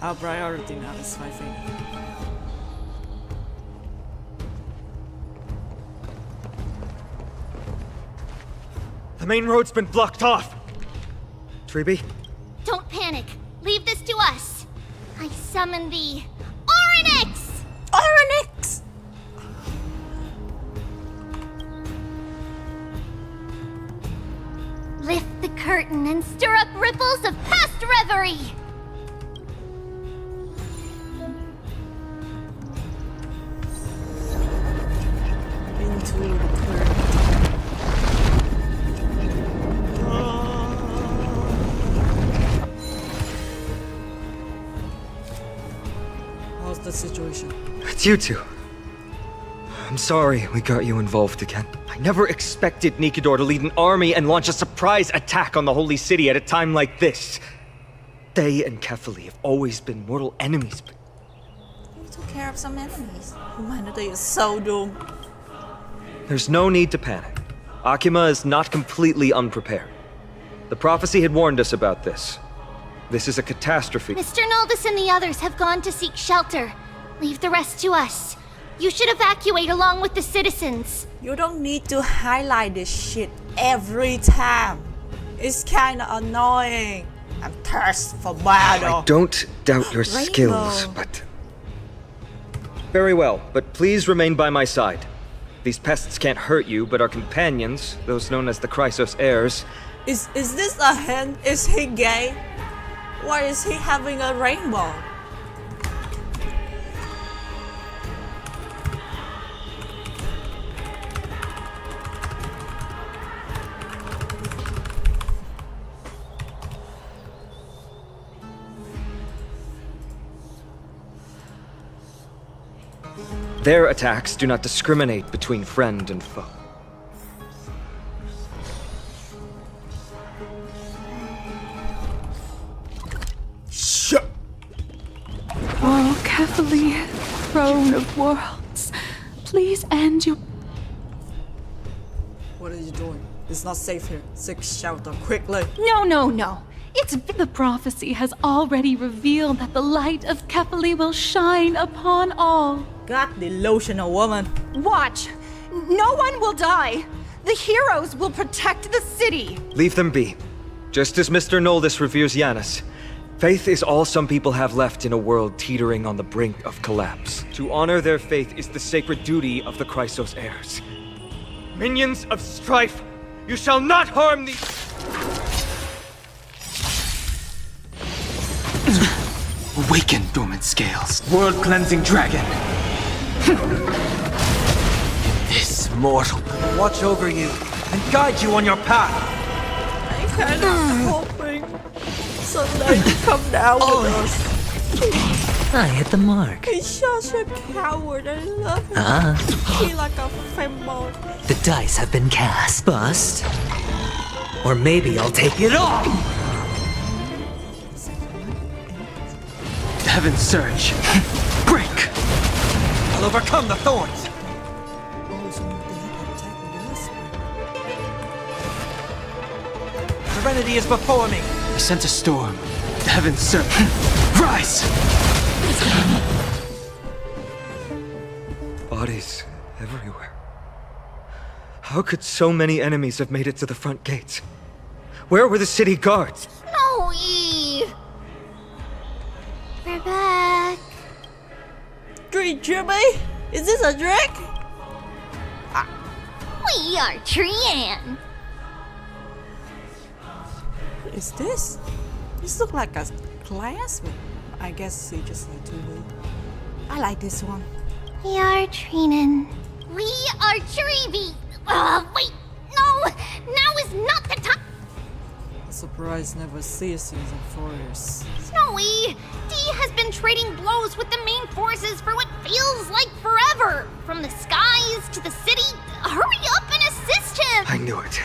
C: Our priority now is fighting.
D: The main road's been blocked off. Treeby?
B: Don't panic. Leave this to us. I summon the Oryx!
A: Oryx!
B: Lift the curtain and stir up ripples of past reverie.
C: Into the current. How's the situation?
F: It's you two. I'm sorry we got you involved again.
D: I never expected Nikador to lead an army and launch a surprise attack on the Holy City at a time like this. They and Kefali have always been mortal enemies, but
A: We took care of some enemies. Humanity is so doomed.
F: there's no need to panic. Akima is not completely unprepared. The prophecy had warned us about this. This is a catastrophe.
B: Mr. Noldus and the others have gone to seek shelter. Leave the rest to us. You should evacuate along with the citizens.
A: You don't need to highlight this shit every time. It's kinda annoying. I'm thirsty for battle.
F: I don't doubt your skills,
A: Rainbow.
F: but... Very well, but please remain by my side. These pests can't hurt you, but our companions, those known as the Chrysos heirs...
A: Is this a hint? Is he gay? Why is he having a rainbow?
F: Their attacks do not discriminate between friend and foe.
J: Oh, Kefali, throne of worlds, please end your...
C: What are you doing? It's not safe here. Seek shelter quickly.
J: No. The prophecy has already revealed that the light of Kefali will shine upon all.
A: God, delusional woman.
J: Watch! No one will die! The heroes will protect the city!
F: Leave them be. Just as Mr. Noldus reveres Yanis, faith is all some people have left in a world teetering on the brink of collapse. To honor their faith is the sacred duty of the Chrysos heirs.
D: Minions of strife, you shall not harm the... Awaken, dormant scales. World-cleansing dragon. This mortal will watch over you and guide you on your path.
A: I kind of hoping someday to come down with us.
E: I hit the mark.
A: He's such a coward. I love him. He's like a femboy.
E: The dice have been cast. Bust. Or maybe I'll take it all!
D: The heavens surge. Break! I'll overcome the thorns!
C: Oh, so they have attacked us?
D: Serenity is before me! I sense a storm. The heavens surge. Rise!
F: Bodies everywhere. How could so many enemies have made it to the front gates? Where were the city guards?
B: Snowy! We're back.
A: Dream Jimmy? Is this a trick?
B: We are Trian.
C: What is this? This looks like a class, but I guess they just like to move. I like this one.
B: We are Trinan. We are Treevy. Wait, no! Now is not the time.
C: I'm surprised never ceases in 4 years.
B: Snowy! Dee has been trading blows with the main forces for what feels like forever. From the skies to the city. Hurry up and assist him!
F: I knew it.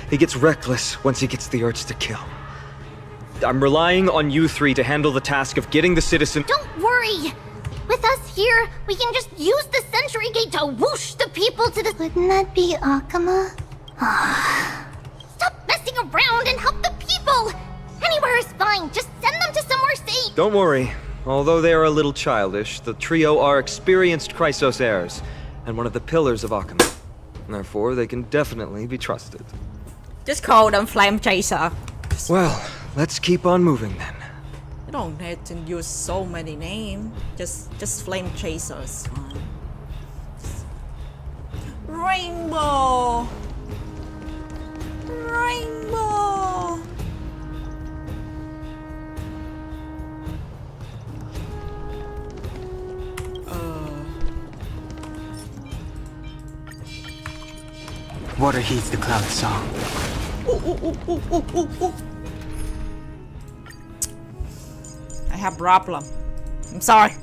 F: He gets reckless once he gets the urge to kill. I'm relying on you three to handle the task of getting the citizen.
B: Don't worry! With us here, we can just use the Sentry Gate to whoosh the people to the... Wouldn't that be Akama? Stop messing around and help the people! Anywhere is fine, just send them to somewhere safe!
F: Don't worry. Although they are a little childish, the trio are experienced Chrysos heirs, and one of the pillars of Akama. Therefore, they can definitely be trusted.
A: Just call them Flame Chaser.
F: Well, let's keep on moving then.
A: You don't need to use so many names. Just Flame Chasers. Rainbow! Rainbow!
D: Water heeds the cloud song.
A: I have problem. I'm sorry.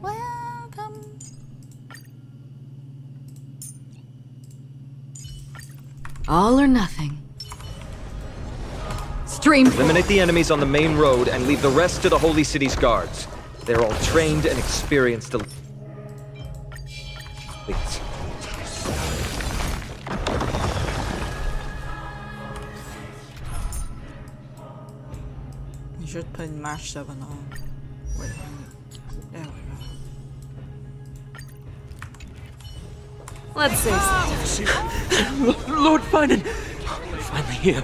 A: Welcome.
J: All or nothing. Stream.
F: Eliminate the enemies on the main road and leave the rest to the Holy City's guards. They're all trained and experienced elites.
C: You should put March 7 on. Wait a minute. There we go.
J: Let's see.
K: Lord Finan! We're finally here.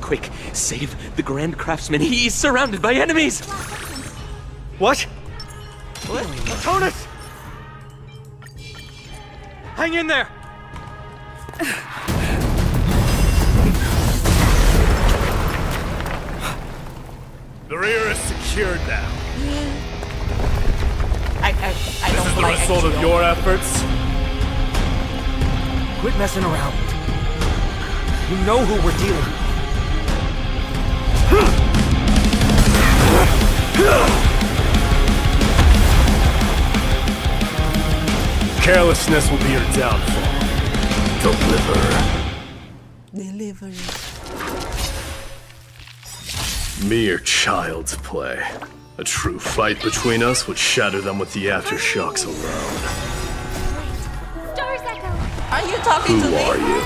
K: Quick, save the Grand Craftsman. He's surrounded by enemies!
F: What? What? Tonus! Hang in there!
L: The rear is secured now.
A: I
L: This
A: don't
L: is the
A: like
L: result of your efforts.
F: Quit messing around. You know who we're dealing with.
L: Carelessness will be your downfall.
C: Delivery.
L: Mere child's play. A true fight between us would shatter them with the aftershocks alone.
B: Stars Echo!
A: Are you talking to
L: Who
A: me?
L: are you?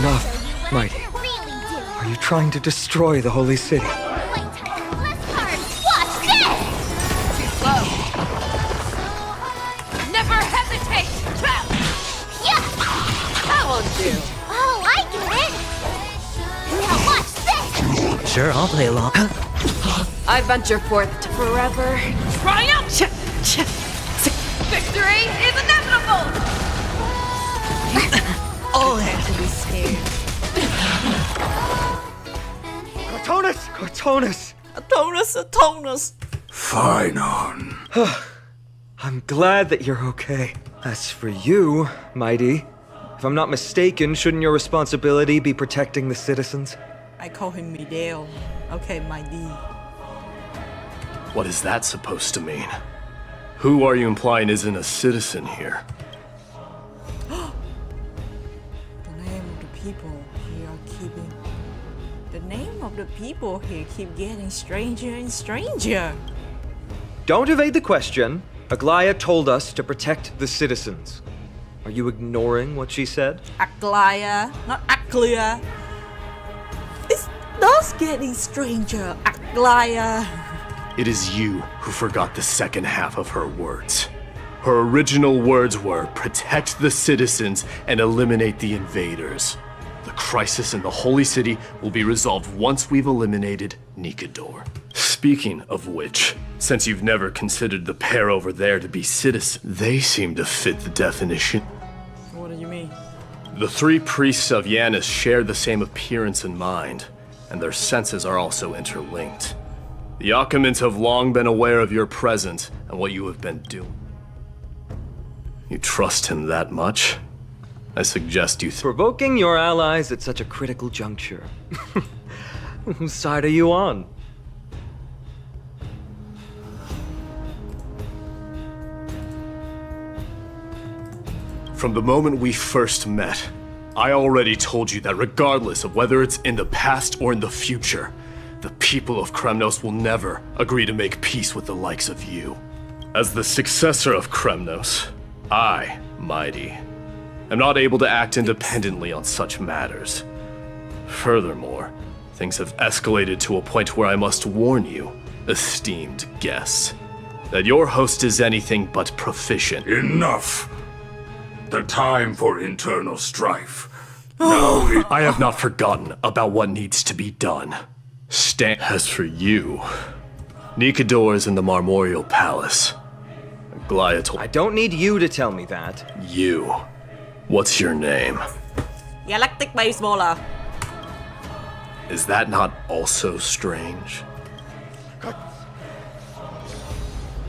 F: Enough, Mighty.
B: Really do.
F: Are you trying to destroy the Holy City?
B: Less cards. Watch this!
J: Too slow. Never hesitate!
B: Yeah!
J: That will do.
B: Oh, I get it! Now watch this!
E: Sure, I'll play along.
J: I venture forth to forever triumph! Victory is inevitable!
E: All in.
A: Be scared.
F: Cortonus! Cortonus!
A: Atonus!
G: Fine on.
F: I'm glad that you're okay. As for you, Mighty, if I'm not mistaken, shouldn't your responsibility be protecting the citizens?
C: I call him Midale. Okay, my D.
L: What is that supposed to mean? Who are you implying isn't a citizen here?
A: people here are keeping... The name of the people here keep getting stranger and stranger.
F: Don't evade the question. Aglaya told us to protect the citizens. Are you ignoring what she said?
A: Aglaya, not Aglia. It's not getting stranger, Aglaya.
L: It is you who forgot the second half of her words. Her original words were, protect the citizens and eliminate the invaders. The crisis in the Holy City will be resolved once we've eliminated Nikador. Speaking of which, since you've never considered the pair over there to be citizens, they seem to fit the definition.
C: What do you mean?
L: The three priests of Yanis share the same appearance and mind, and their senses are also interlinked. The Akamans have long been aware of your presence and what you have been doing. You trust him that much? I suggest you
F: Provoking your allies at such a critical juncture. Whose side are you on?
L: From the moment we first met, I already told you that regardless of whether it's in the past or in the future, the people of Kremnos will never agree to make peace with the likes of you. As the successor of Kremnos, I, Mighty, am not able to act independently on such matters. Furthermore, things have escalated to a point where I must warn you, esteemed guests, that your host is anything but proficient.
G: Enough! The time for internal strife. Now
L: I have not forgotten about what needs to be done. As for you, Nikador is in the Marmorial Palace. Aglaya
F: I don't need you to tell me that.
L: You. What's your name?
A: Galactic Baseballer.
L: Is that not also strange?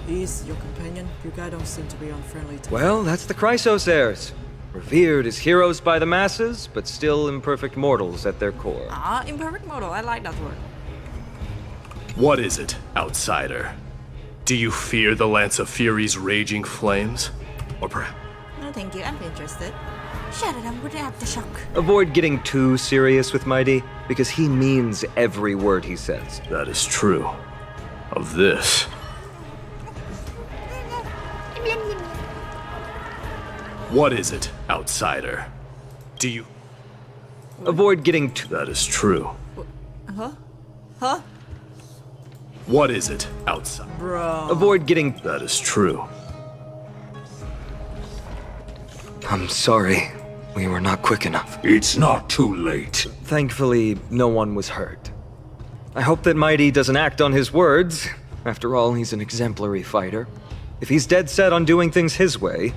C: He's your companion? You guys don't seem to be on friendly terms.
F: Well, that's the Chrysos heirs. Revered as heroes by the masses, but still imperfect mortals at their core.
A: Ah, imperfect model. I like that word.
L: What is it, outsider? Do you fear the Lance of Fury's raging flames? Or perhaps...
A: No, thank you. I'm interested. Shut it, I'm gonna have the shock.
F: Avoid getting too serious with Mighty, because he means every word he says.
L: That is true. Of this... What is it, outsider? Do you...
F: Avoid getting too...
L: That is true.
A: Huh? Huh?
L: What is it, outside?
A: Bro.
F: Avoid getting...
L: That is true.
F: I'm sorry. We were not quick enough.
G: it's not too late.
F: Thankfully, no one was hurt. I hope that Mighty doesn't act on his words. After all, he's an exemplary fighter. If he's dead set on doing things his way,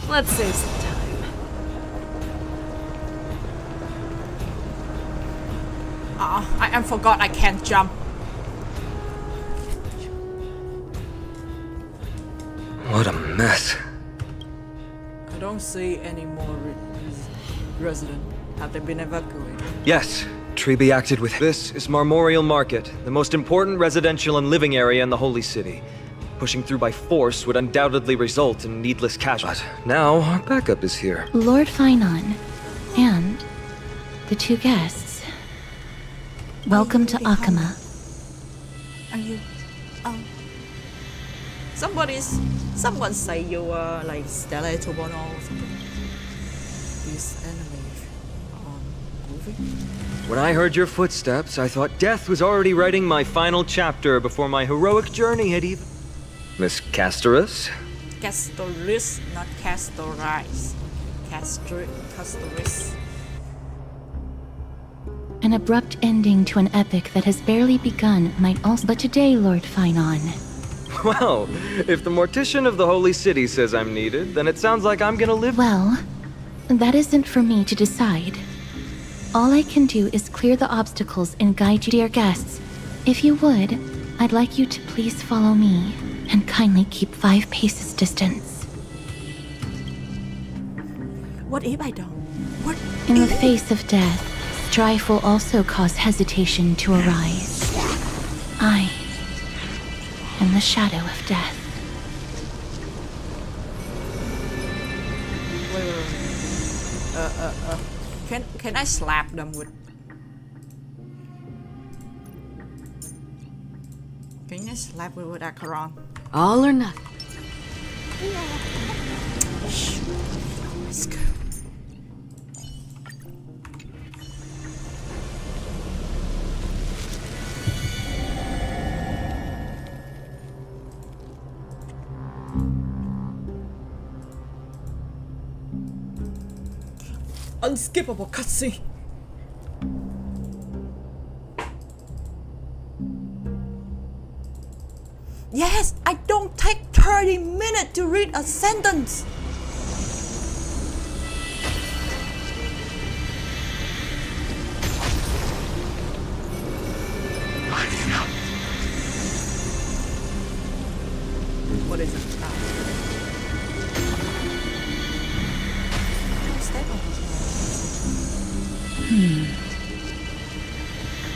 J: Let's save some time.
A: I forgot I can't jump.
F: What a mess.
C: I don't see any more residents. Have they been evacuated?
F: Yes, Treby acted with... This is Marmorial Market, the most important residential and living area in the Holy City. Pushing through by force would undoubtedly result in needless casualties. But now, our backup is here.
B: Lord Finon and the two guests. Welcome to Akama.
A: Are you... Someone say you are like Stella Tobono or something.
C: These enemies moving?
F: When I heard your footsteps, I thought death was already writing my final chapter before my heroic journey had even... Miss Castorus?
A: Castoris, not Castorize. Castoris.
B: An abrupt ending to an epic that has barely begun might also... But today, Lord Finon,
F: Well, if the Mortician of the Holy City says I'm needed, then it sounds like I'm gonna live...
B: well, that isn't for me to decide. All I can do is clear the obstacles and guide you, dear guests. If you would, I'd like you to please follow me, and kindly keep 5 paces distance.
A: What if I don't? What
B: In the face of death, strife will also cause hesitation to arise. I am the shadow of death.
A: Can I slap them with? Can I slap with Acheron?
J: All or nothing.
A: Let's go. Unskippable cutscene. Yes, I don't take 30 minutes to read a sentence. What is it?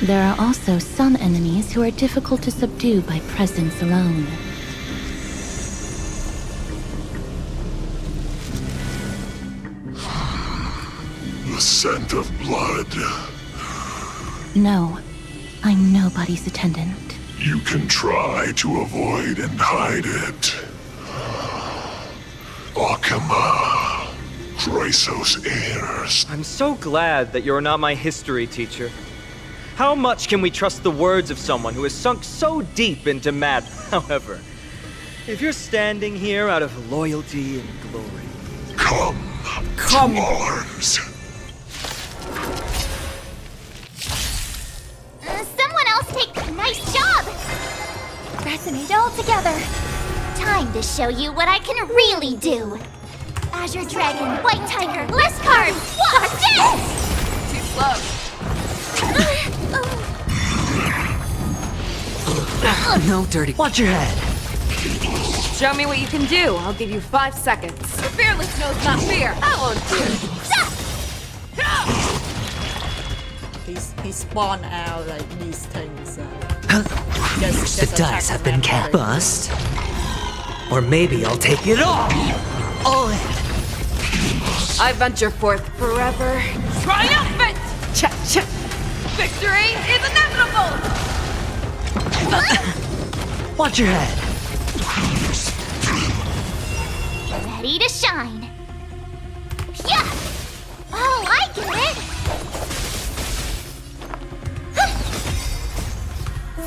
B: There are also some enemies who are difficult to subdue by presence alone.
M: The scent of blood.
B: No, I'm nobody's attendant.
M: You can try to avoid and hide it. Akama, Chrysos heirs.
D: I'm so glad that you're not my history teacher. How much can we trust the words of someone who has sunk so deep into mad? However, if you're standing here out of loyalty and glory...
M: Come to arms.
B: Someone else take... Nice job! Resonate all together. Time to show you what I can really do. Azure Dragon, White Tiger, list card! Watch this!
J: Too slow.
E: No dirty. Watch your head.
J: Show me what you can do. I'll give you 5 seconds. Fearless knows not fear. I won't do.
A: He spawned out like these things.
E: The dice have been cast. Bust. Or maybe I'll take it all. All in.
J: I venture forth forever. Triumphant!
E: Check, check.
J: Victory is inevitable!
E: Watch your head.
B: Ready to shine. Yeah! Oh, I get it!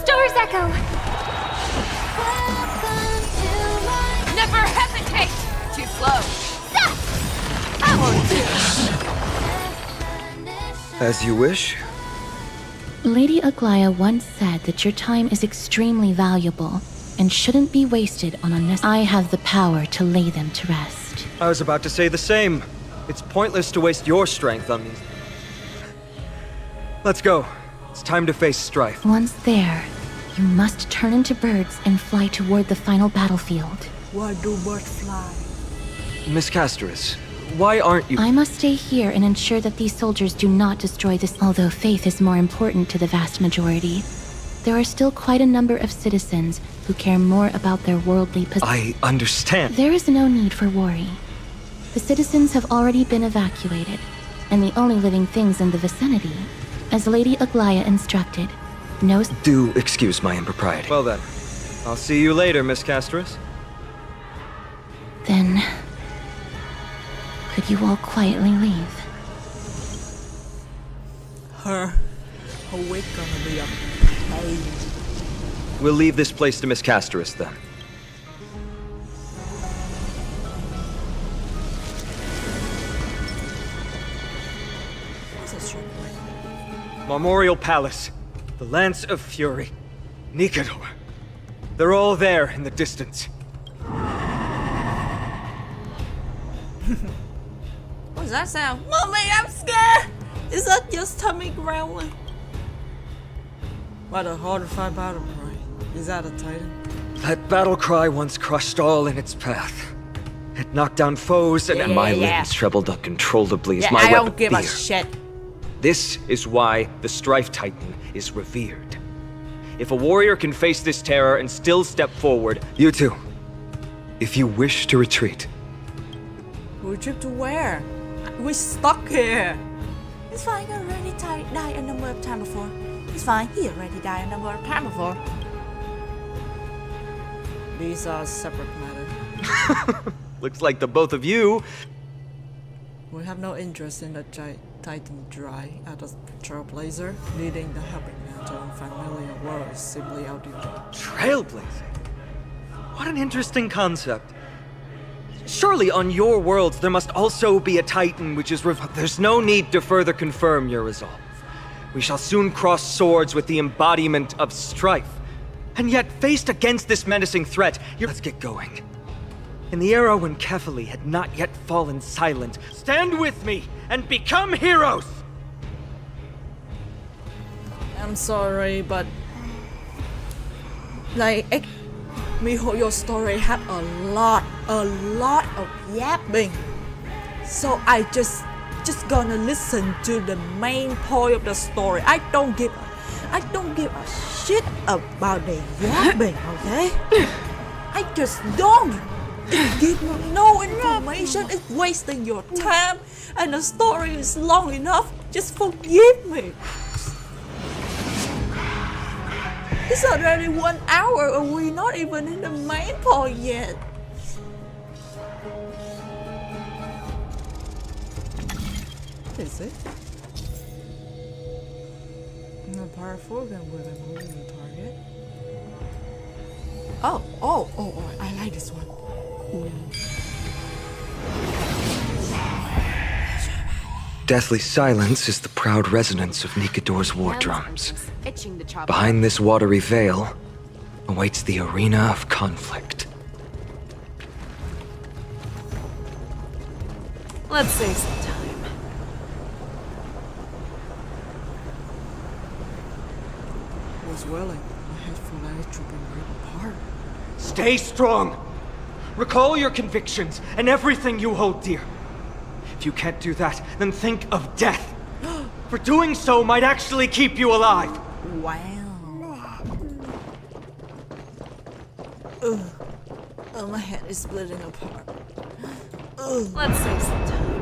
B: Stars Echo!
J: Never hesitate! Too slow. I won't do.
F: As you wish.
B: Lady Aglaya once said that your time is extremely valuable and shouldn't be wasted on unnecessary. I have the power to lay them to rest.
D: I was about to say the same. It's pointless to waste your strength on these. Let's go. It's time to face strife.
B: Once there, you must turn into birds and fly toward the final battlefield.
A: Why do birds fly?
D: Miss Castoris, why aren't you...
B: I must stay here and ensure that these soldiers do not destroy this. Although faith is more important to the vast majority, there are still quite a number of citizens who care more about their worldly possessions.
F: I understand.
B: There is no need for worry. The citizens have already been evacuated, and the only living things in the vicinity, as Lady Aglaya instructed, no...
F: Do excuse my impropriety.
D: Well then, I'll see you later, Miss Castoris.
B: Then... could you all quietly leave?
A: Her wig gonna be a pain.
D: We'll leave this place to Miss Castoris then.
A: What's this short way?
D: Memorial Palace, the Lance of Fury, Nikador. They're all there in the distance.
A: What's that sound? Mommy, I'm scared! Is that your stomach growling? What a horrified battle cry. Is that a titan?
F: That battle cry once crushed all in its path. It knocked down foes and my limbs trembled uncontrollably as my
A: I
F: weapon
A: don't give a
F: fear.
A: shit.
D: This is why the Strife Titan is revered. If a warrior can face this terror and still step forward...
F: You too. If you wish to retreat.
A: Retreat to where? We stuck here. It's fine. He already died a number of times before. It's fine. He already died a number of times before. These are separate matter.
D: Looks like the both of you.
C: We have no interest in the Titan dry as a trailblazer. Leading the helping man to unfamiliar world is simply outdated.
D: Trailblazer? What an interesting concept. Surely on your worlds there must also be a Titan which is there's no need to further confirm your resolve. We shall soon cross swords with the embodiment of strife. And yet, faced against this menacing threat, let's get going. In the era when Kefali had not yet fallen silent, stand with me and become heroes!
C: I'm sorry, but like your story had a lot of yapping. So I just gonna listen to the main point of the story. I don't give a shit about the yapping, okay? I just don't. It gives me no information. It's wasting your time, and the story is long enough. Just forgive me. It's already 1 hour, and we're not even in the main point yet. Is it? No powerful than with a moving target. Oh, I like this one.
F: Deathly silence is the proud resonance of Nikador's war drums. Behind this watery veil awaits the arena of conflict.
J: Let's save some time.
C: Was willing. My head full of trooping right apart.
D: Stay strong! Recall your convictions and everything you hold dear. If you can't do that, then think of death. For doing so might actually keep you alive.
C: Wow. Oh, my head is splitting apart.
J: Let's save some time.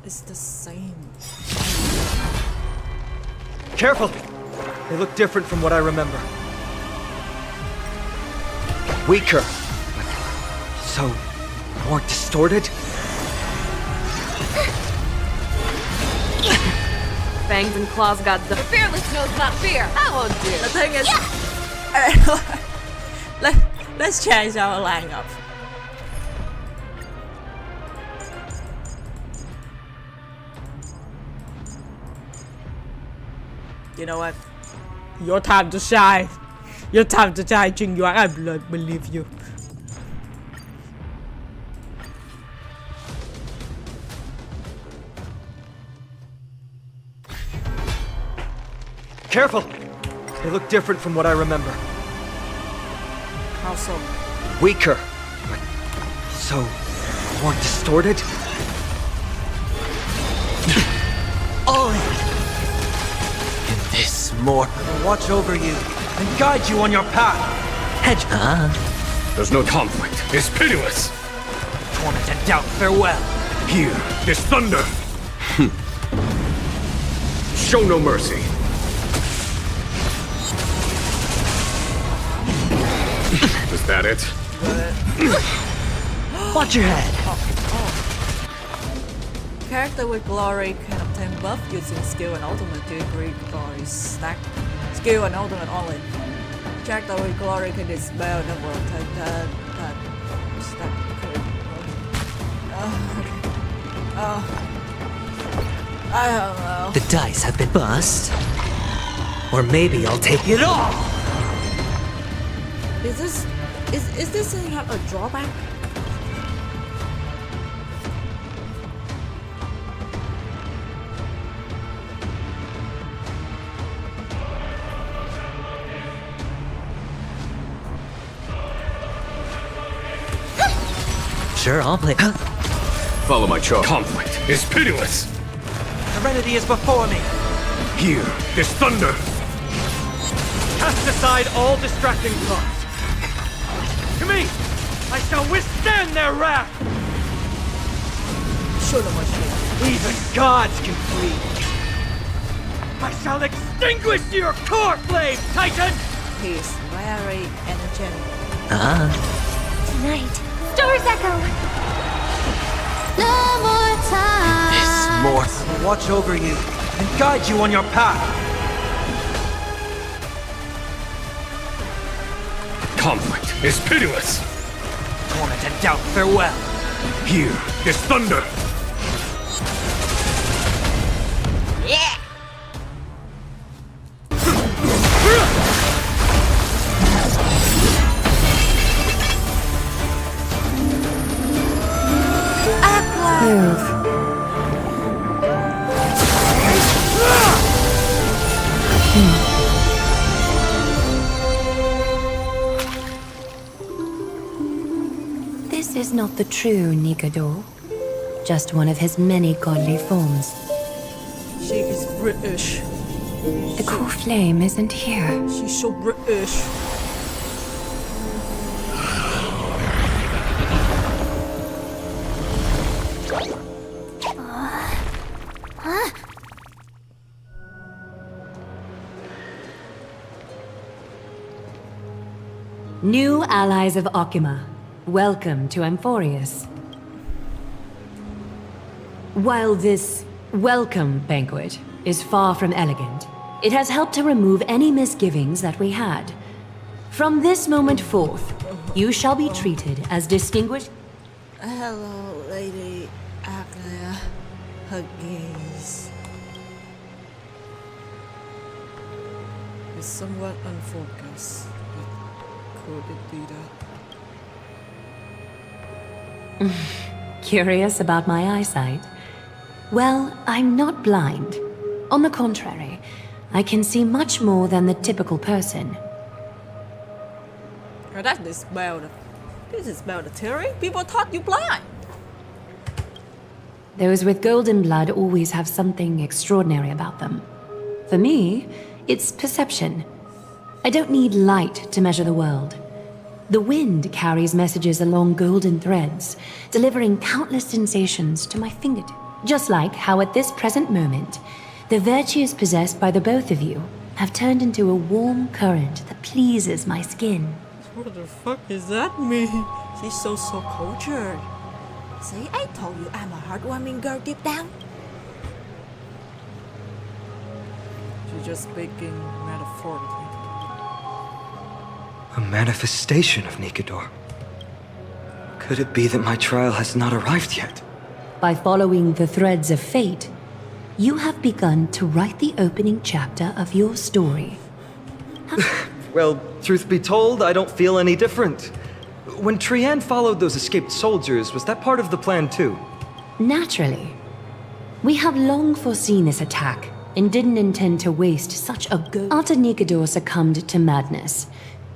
C: It's the same.
D: Careful! They look different from what I remember. Weaker, but so more distorted.
J: Fangs and claws got the fearless knows not fear. I won't do.
C: The thing is, let's change our lineup. You know what? Your time to shine. Your time to shine, Jing Yuan. I believe you.
D: Careful! They look different from what I remember.
C: How so?
D: Weaker, but so more distorted.
E: All in. This more
D: I'll watch over you and guide you on your path.
E: hedge.
L: There's no conflict. It's pitiless.
D: Torment and doubt, farewell.
L: Here, this thunder. Show no mercy. Is that it?
E: Watch your head.
C: Character with glory can obtain buff using skill and ultimate to increase glory stack. Skill and ultimate only. Character with glory can dispel number of stack. I don't know.
E: The dice have been bust. Or maybe I'll take it all.
C: Is this thing have a drawback?
E: Sure, I'll play.
G: Follow my charge. Conflict is pitiless.
D: Serenity is before me.
G: Hear this thunder.
D: Cast aside all distracting thoughts. To me, I shall withstand their wrath.
C: Show them what you
D: Even gods can flee. I shall extinguish your core flame, Titan!
A: He's very energetic.
B: Tonight, stars echo. No more time.
D: This mortal will watch over you and guide you on your path.
G: Conflict is pitiless.
D: Torment and doubt, farewell.
G: Hear this thunder.
B: Yeah.
N: This is not the true Nikador, just one of his many godly forms.
C: She is British.
N: The core flame isn't here.
C: She's so British.
N: New allies of Okima, welcome to Amphorius. While this welcome banquet is far from elegant, it has helped to remove any misgivings that we had. From this moment forth, you shall be treated as distinguished.
A: Hello, Lady Aglia. Her gaze
C: It's somewhat unfocused, but could it be that?
N: Curious about my eyesight? Well, I'm not blind. On the contrary, I can see much more than the typical person.
C: Oh, that is about this is about the theory. People thought you blind.
N: Those with golden blood always have something extraordinary about them. For me, it's perception. I don't need light to measure the world. The wind carries messages along golden threads, delivering countless sensations to my fingertips. Just like how at this present moment, the virtues possessed by the both of you have turned into a warm current that pleases my skin.
C: What the fuck does that mean?
A: She's so cultured. See, I told you I'm a heartwarming girl deep down.
C: She's just speaking metaphorically.
F: A manifestation of Nikador. Could it be that my trial has not arrived yet?
N: By following the threads of fate, you have begun to write the opening chapter of your story.
F: Well, truth be told, I don't feel any different. When Trian followed those escaped soldiers, was that part of the plan too?
N: Naturally. We have long foreseen this attack and didn't intend to waste such a go. After Nikador succumbed to madness,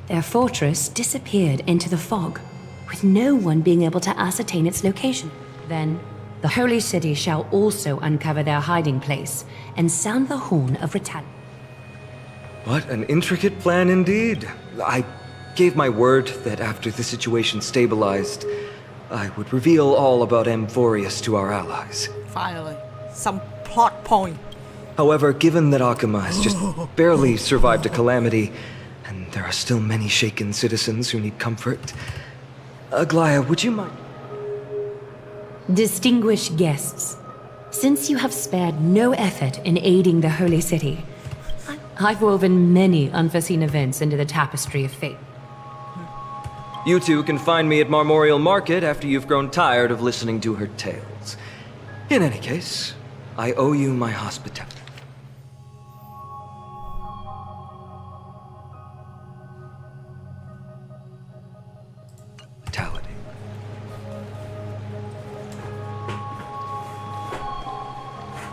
N: their fortress disappeared into the fog, with no one being able to ascertain its location. Then, the Holy City shall also uncover their hiding place and sound the horn of retaliation.
F: What an intricate plan indeed. I gave my word that after the situation stabilized, I would reveal all about Amphorius to our allies.
C: Finally, some plot point.
F: However, given that Akuma has just barely survived a calamity, and there are still many shaken citizens who need comfort, Aglaia, would you mind?
N: Distinguished guests, since you have spared no effort in aiding the Holy City, I've woven many unforeseen events into the tapestry of fate.
F: You two can find me at Marmorial Market after you've grown tired of listening to her tales. In any case, I owe you my hospitality.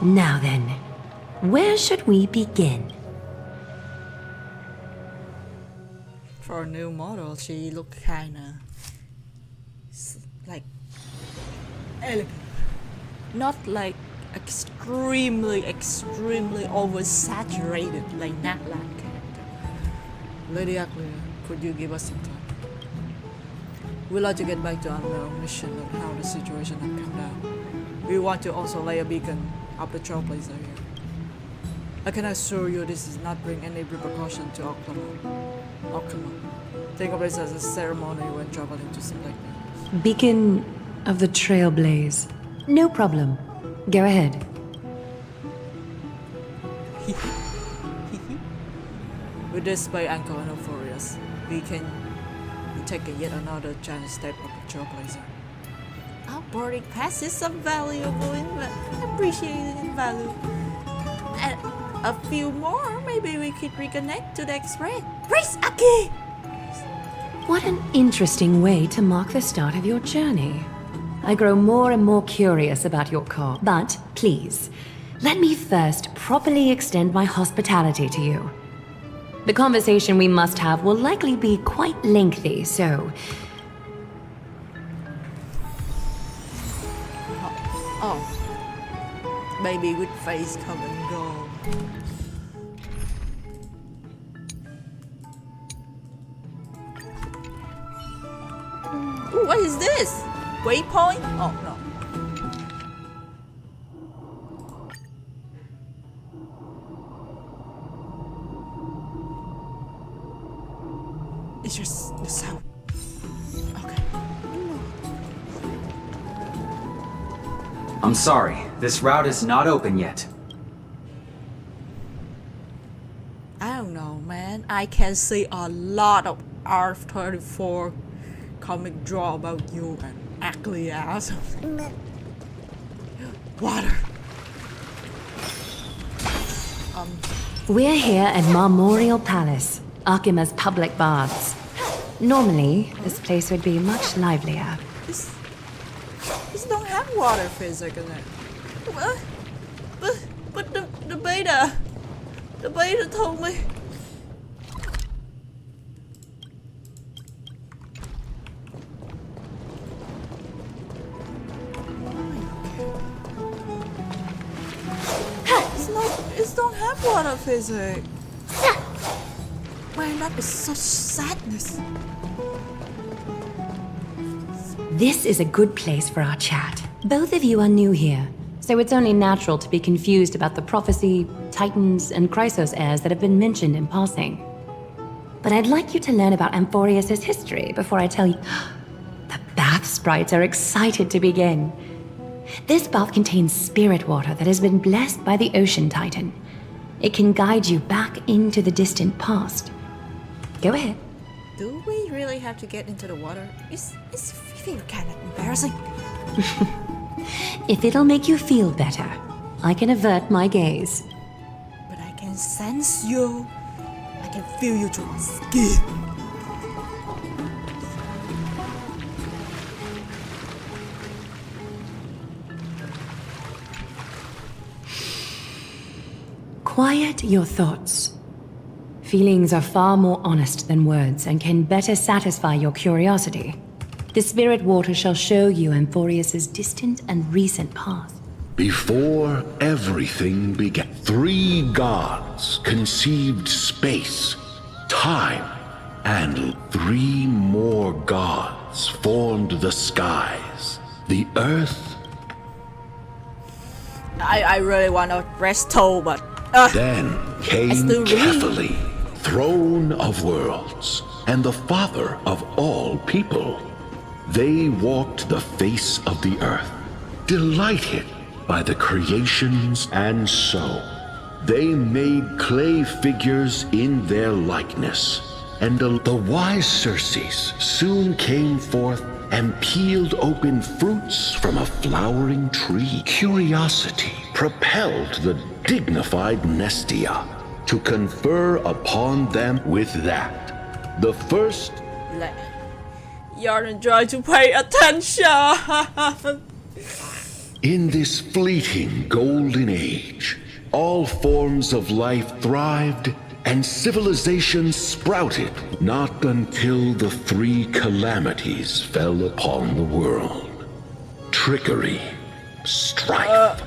N: Now then, where should we begin?
C: For a new model, she looked kinda like
A: elegant. Not like extremely oversaturated like Natlan character. Lady Ackley, could you give us some time? We'd like to get back to our mission and how the situation had come down. We want to also lay a beacon up the trailblazer here. I can assure you this does not bring any repercussion to Okama. Think of this as a ceremony when traveling to some like that.
N: Beacon of the Trailblaze. No problem. Go ahead.
A: With this by Uncle and Euphorious, we can take yet another giant step of the trailblazer. Our boarding pass is a valuable appreciated in value. And a few more, maybe we could reconnect to the express. Prince Aki!
N: What an interesting way to mark the start of your journey. I grow more and more curious about your car, but please, let me first properly extend my hospitality to you. The conversation we must have will likely be quite lengthy, so...
A: Oh. Baby with face come and go. Ooh, what is this? Waypoint? Oh, no. It's just the sound. Okay.
O: I'm sorry, this route is not open yet.
A: I don't know, man. I can see a lot of R34 comic draw about you and Ackley ass. Water.
N: We're here at Marmorial Palace, Akima's public baths. Normally, this place would be much livelier.
A: This don't have water physics in it. What? But the beta told me. It don't have water physics. Man, that is such sadness.
N: This is a good place for our chat. Both of you are new here, so it's only natural to be confused about the prophecy, titans, and Chrysos heirs that have been mentioned in passing. But I'd like you to learn about Amphorius' history before I tell you. The bath sprites are excited to begin. This bath contains spirit water that has been blessed by the ocean titan. It can guide you back into the distant past. Go ahead.
A: Do we really have to get into the water? It's kind of embarrassing.
N: If it'll make you feel better, I can avert my gaze.
A: But I can sense you. I can feel you through my skin.
N: Quiet your thoughts. Feelings are far more honest than words and can better satisfy your curiosity. The spirit water shall show you Amphorius' distant and recent past.
M: Before everything began, 3 gods conceived space, time, and 3 more gods formed the skies, the earth.
A: I really want to rest toe, but
M: then came Kefali, throne of worlds, and the father of all people. They walked the face of the earth, delighted by the creations, and so they made clay figures in their likeness. And the wise Circes soon came forth and peeled open fruits from a flowering tree. Curiosity propelled the dignified Nestia to confer upon them with that. The first...
A: You're trying to pay attention!
M: In this fleeting golden age, all forms of life thrived and civilization sprouted, not until the 3 calamities fell upon the world. trickery, strife,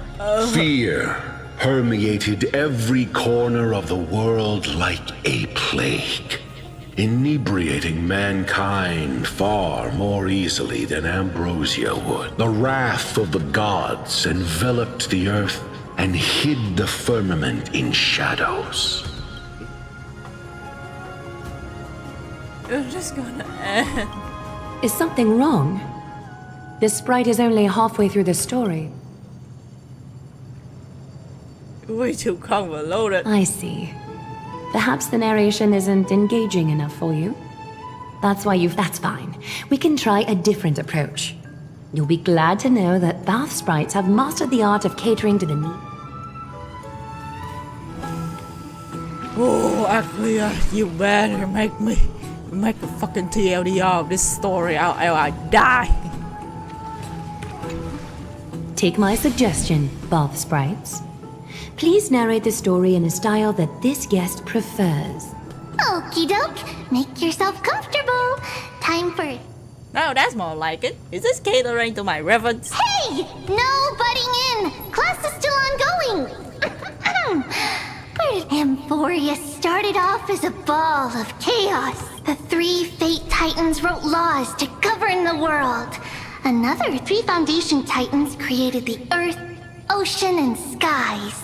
M: fear permeated every corner of the world like a plague, inebriating mankind far more easily than ambrosia would. The wrath of the gods enveloped the earth and hid the firmament in shadows.
A: You're just gonna end.
N: Is something wrong? The sprite is only halfway through the story.
A: Way too convoluted.
N: I see. Perhaps the narration isn't engaging enough for you. That's fine. We can try a different approach. You'll be glad to know that bath sprites have mastered the art of catering to the need.
A: Oh, Aclia, you better make a fucking TLDR of this story or I die.
N: Take my suggestion, bath sprites. Please narrate the story in a style that this guest prefers.
B: Okie doke. Make yourself comfortable. Time for...
A: No, that's more like it. Is this catering to my reverence?
B: Hey! No butting in! Class is still ongoing! Amphorius started off as a ball of chaos. The 3 Fate Titans wrote laws to govern the world. Another 3 Foundation Titans created the earth, ocean, and skies.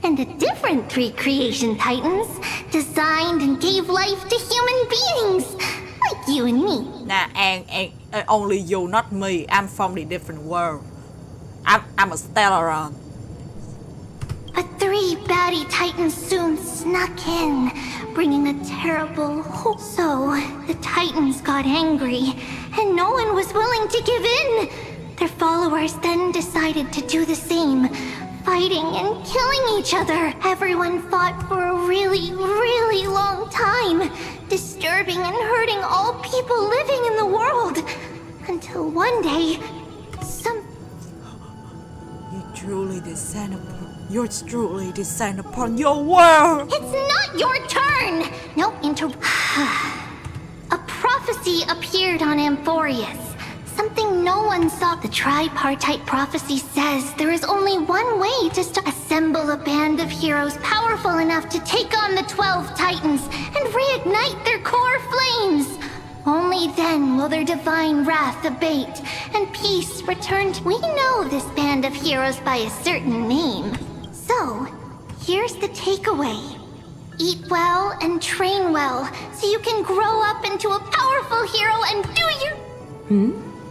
B: And a different 3 Creation Titans designed and gave life to human beings, like you and me.
A: Nah, and only you, not me. I'm from the different world. I'm a Stellaron.
B: But 3 baddie Titans soon snuck in, bringing a terrible hope. So, the Titans got angry, and no one was willing to give in. Their followers then decided to do the same, fighting and killing each other. Everyone fought for a really, really long time, disturbing and hurting all people living in the world. Until one day,
A: You're truly descend upon your world!
B: It's not your turn! No A prophecy appeared on Amphorius. Something no one saw. The tripartite prophecy says there is only one way to assemble a band of heroes powerful enough to take on the 12 Titans and reignite their core flames. Only then will their divine wrath abate and peace return. We know this band of heroes by a certain name. So, here's the takeaway. Eat well and train well so you can grow up into a powerful hero and do your...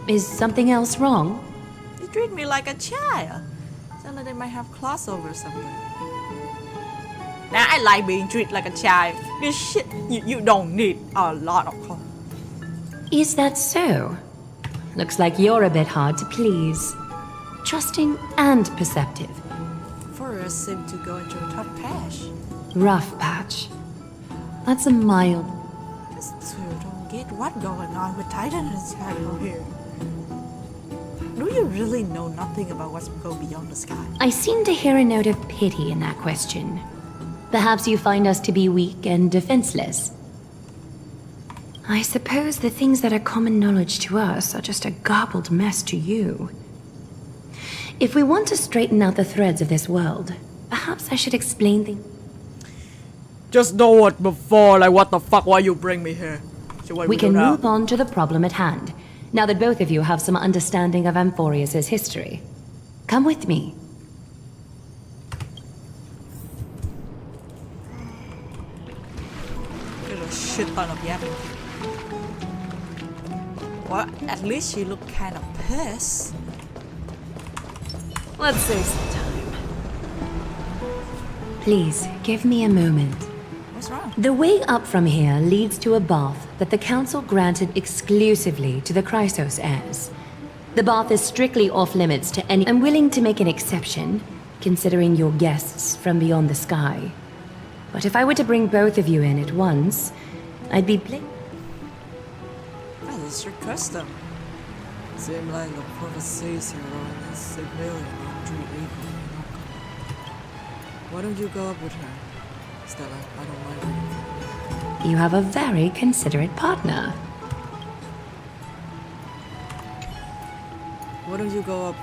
N: Is something else wrong?
A: You treat me like a child. Sounds like they might have crossover or something. Now I like being treated like a child. This shit, you don't need a lot of clothes.
N: Is that so? Looks like you're a bit hard to please. Trusting and perceptive.
A: Forrest seemed to go into a tough patch.
N: Rough patch. That's a mild...
A: These two don't get what's going on with Titan and Shadow here. Do you really know nothing about what's go beyond the sky?
N: I seem to hear a note of pity in that question. Perhaps you find us to be weak and defenseless. I suppose the things that are common knowledge to us are just a garbled mess to you. If we want to straighten out the threads of this world, perhaps I should explain things.
A: Just know it before, like what the fuck, why you bring me here? So
N: we can move on to the problem at hand, now that both of you have some understanding of Amphorius' history. Come with me.
A: There's a shit ton of yapping. Well, at least she looked kind of pissed. Let's save some time.
N: Please, give me a moment.
A: What's wrong?
N: The way up from here leads to a bath that the Council granted exclusively to the Chrysos heirs. The bath is strictly off-limits to any... I'm willing to make an exception, considering your guests from beyond the sky. But if I were to bring both of you in at once, I'd be
A: That is your custom. Seems like the prophecies here are civilian and treat equally. Why don't you go up with her? Stella, I don't mind anything.
N: You have a very considerate partner.
C: Why don't you go up?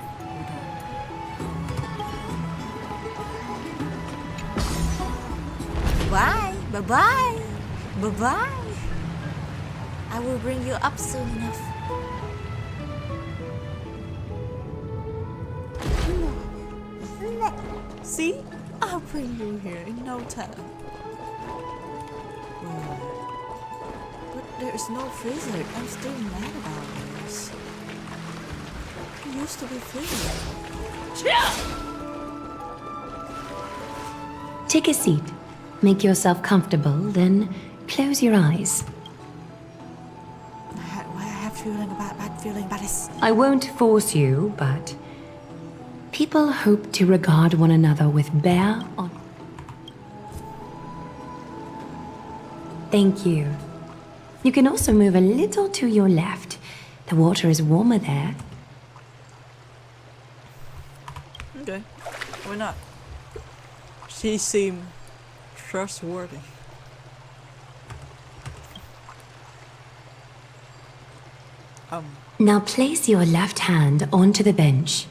A: Bye. Bye-bye. Bye-bye. I will bring you up soon enough. See? I'll bring you here in no time. But there is no freezer. I'm still mad about this. It used to be freezer.
N: Take a seat. Make yourself comfortable, then close your eyes.
A: I have bad feeling about this.
N: I won't force you, but people hope to regard one another with bare honor. Thank you. You can also move a little to your left. The water is warmer there.
C: Okay, why not? She seemed trustworthy.
N: Now place your left hand onto the bench.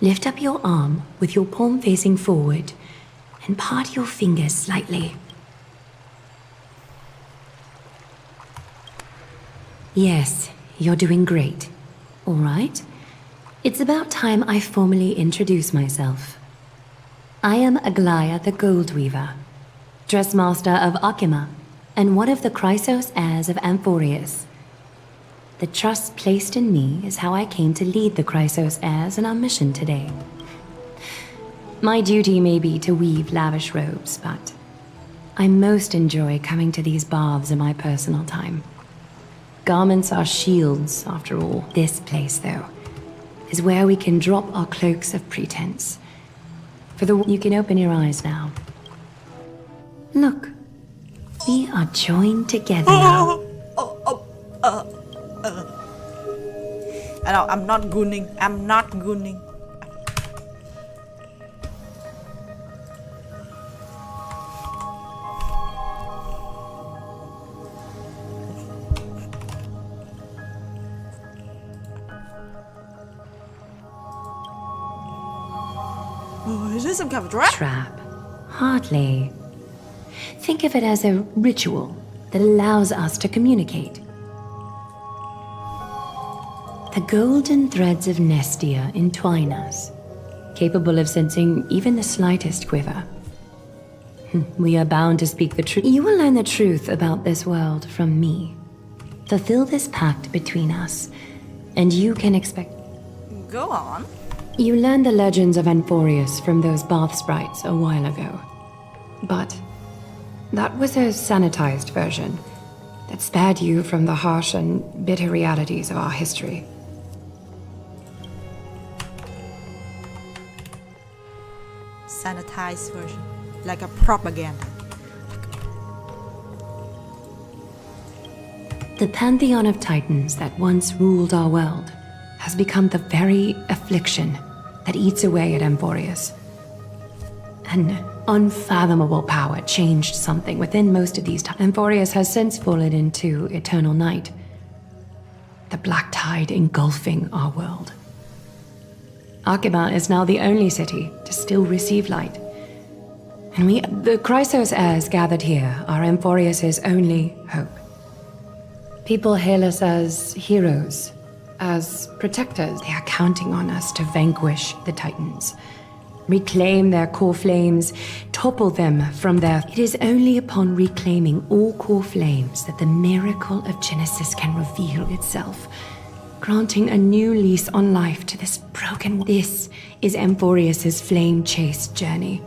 N: Lift up your arm with your palm facing forward and part your fingers slightly. Yes, you're doing great. All right. It's about time I formally introduce myself. I am Aglaya the Gold Weaver, Dressmaster of Akima, and one of the Chrysos heirs of Amphorius. The trust placed in me is how I came to lead the Chrysos heirs in our mission today. My duty may be to weave lavish robes, but I most enjoy coming to these baths in my personal time. Garments are shields, after all. This place, though, is where we can drop our cloaks of pretense. You can open your eyes now. Look, we are joined together now.
A: No, I'm not gooning. I'm not gooning. Oh, is this some kind of trap?
N: Trap? Hardly. Think of it as a ritual that allows us to communicate. The golden threads of Nestia entwine us, capable of sensing even the slightest quiver. We are bound to speak the truth. You will learn the truth about this world from me. Fulfill this pact between us, and you can expect...
A: Go on.
N: You learned the legends of Amphorius from those bath sprites a while ago. But that was a sanitized version that spared you from the harsh and bitter realities of our history.
A: Sanitized version. Like a propaganda.
N: The pantheon of titans that once ruled our world has become the very affliction that eats away at Amphorius. An unfathomable power changed something within most of these titans. Amphorius has since fallen into eternal night, the black tide engulfing our world. Akima is now the only city to still receive light. And the Chrysos heirs gathered here are Amphorius' only hope. People hail us as heroes, as protectors. They are counting on us to vanquish the Titans, reclaim their core flames, topple them from their... It is only upon reclaiming all core flames that the miracle of Genesis can reveal itself, granting a new lease on life to this broken world. This is Amphorius' flame-chased journey.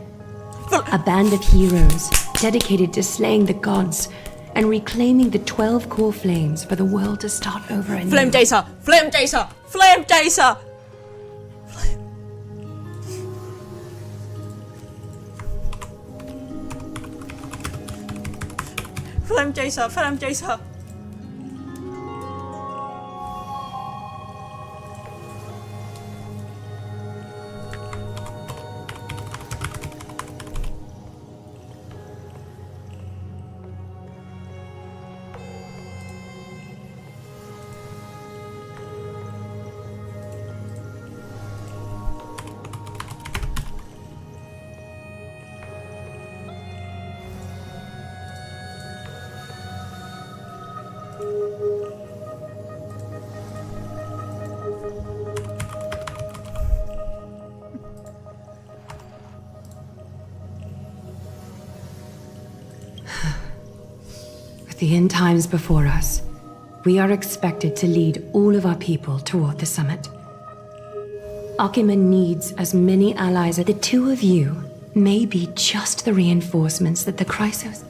N: A band of heroes dedicated to slaying the gods and reclaiming the 12 core flames for the world to start over anew.
A: Flame chaser! Flame chaser! Flame chaser! Flame chaser! Flame chaser!
N: With the end times before us, we are expected to lead all of our people toward the summit. Akima needs as many allies as the two of you may be just the reinforcements that the crisis...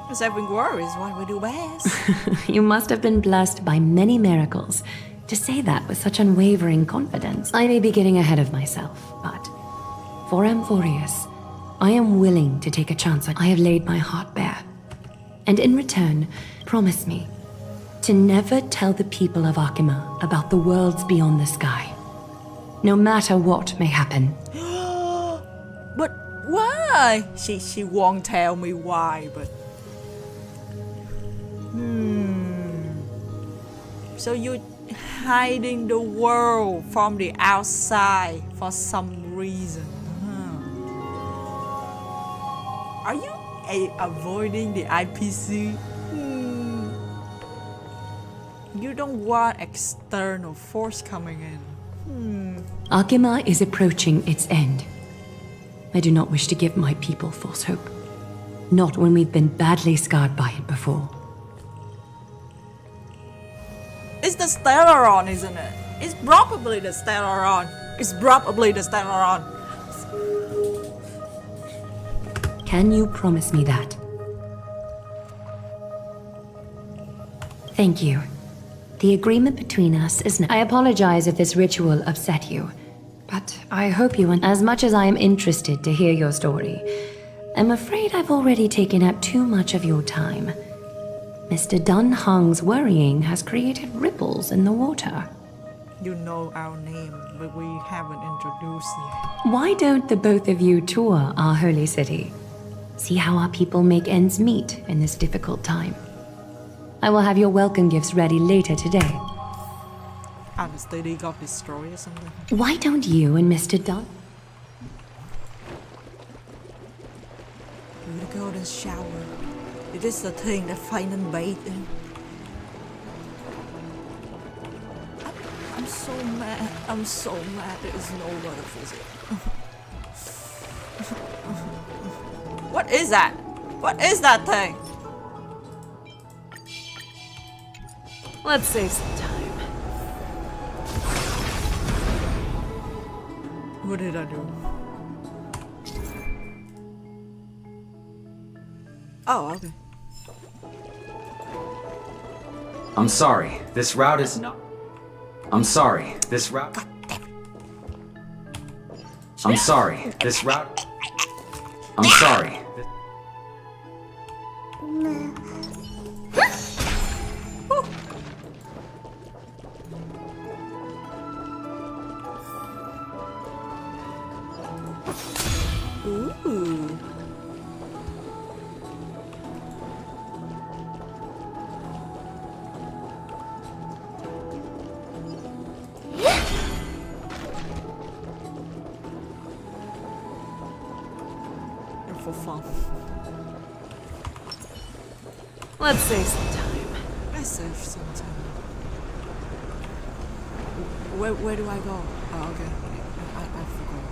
A: Because having worries why we do best.
N: You must have been blessed by many miracles to say that with such unwavering confidence. I may be getting ahead of myself, but for Amphorius, I am willing to take a chance. I have laid my heart bare. And in return, promise me to never tell the people of Akima about the worlds beyond the sky, no matter what may happen.
A: But why? She won't tell me why, but... So you're hiding the world from the outside for some reason. Are you avoiding the IPC? You don't want external force coming in.
N: Akima is approaching its end. I do not wish to give my people false hope. Not when we've been badly scarred by it before.
A: It's the Stellaron, isn't it? It's probably the Stellaron. It's probably the Stellaron.
N: Can you promise me that? Thank you. The agreement between us is I apologize if this ritual upset you, but I hope you, as much as I am interested to hear your story, I'm afraid I've already taken up too much of your time. Mr. Dun Hong's worrying has created ripples in the water.
A: You know our name, but we haven't introduced yet.
N: Why don't the both of you tour our holy city? See how our people make ends meet in this difficult time. I will have your welcome gifts ready later today.
A: Honestly, they got destroyed or something.
N: Why don't you and Mr. Dun...
A: Do the golden shower. It is the thing that find and bathe in. I'm so mad. I'm so mad there is no water physics. What is that? What is that thing?
J: Let's save some time.
A: What did I do? Oh, okay.
O: I'm sorry. This route is not... I'm sorry. This route... I'm sorry. This route... I'm sorry.
A: Ooh. And for fun.
J: Let's save some time.
A: Let's save some time. Where do I go? Oh, okay. I forgot.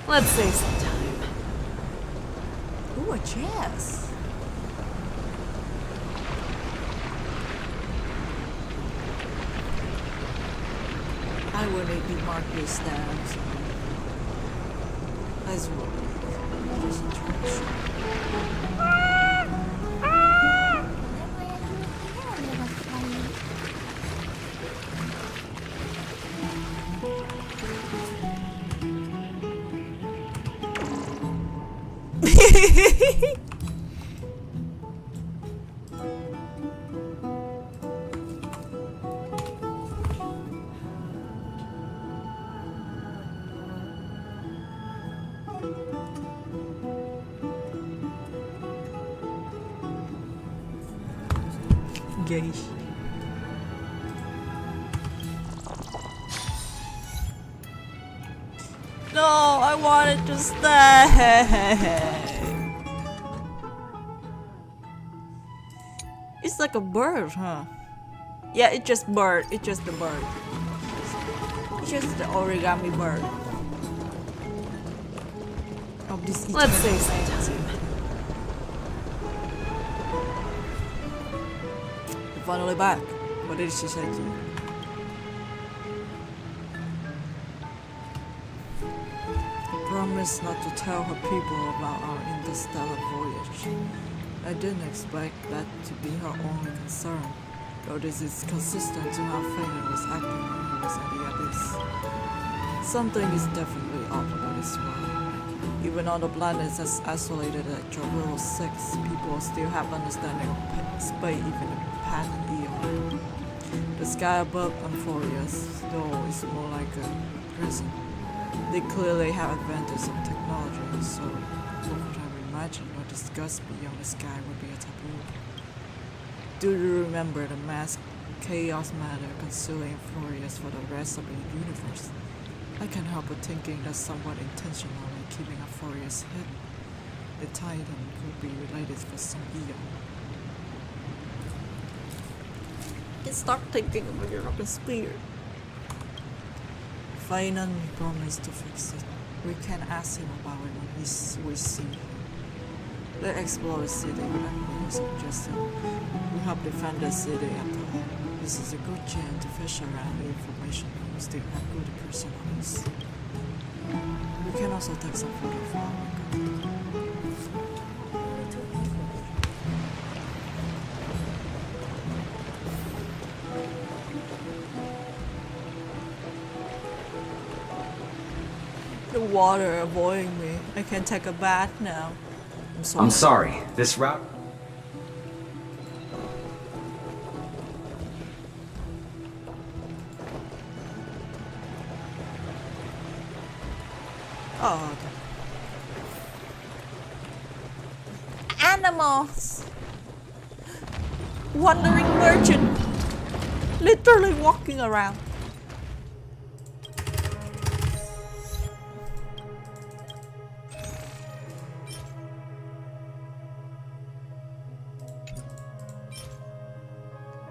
J: Let's save some time.
A: Ooh, a chest. I will need to mark your stabs. Let's roll. Engage. No, I wanted to stay. It's like a bird, huh? Yeah, it's just bird. It's just the bird. It's just the origami bird. Of this
N: Let's say
A: eternal
N: some
A: fantasy. You're finally back. What did she say to you? Promised not to tell her people about our interstellar voyage. I didn't expect that to be her only concern, though this is consistent to how Phanon was acting when he was at the Abyss. Something is definitely off about this world. Even on the planets as isolated as Jovero 6, people still have understanding of space, even in Pan and Eon. The sky above Amphorius, though, is more like a prison. They clearly have advantage of technology, so what would I imagine or discuss beyond the sky would be a taboo. Do you remember the mass chaos matter concealing Amphorius for the rest of the universe? I can't help but thinking that's somewhat intentional in keeping Amphorius hidden. The Titan could be related for some eon. Start thinking about your open spear. Phanon promised to fix it. We can ask him about it when we see him. Let's explore the city like you suggested. We help defend the city after all. This is a good chance to fish around the information we still have good personalities. We can also take some photo for our record. The water avoiding me. I can take a bath now.
O: I'm sorry. This route.
A: Oh. Animals. Wandering merchant. Literally walking around.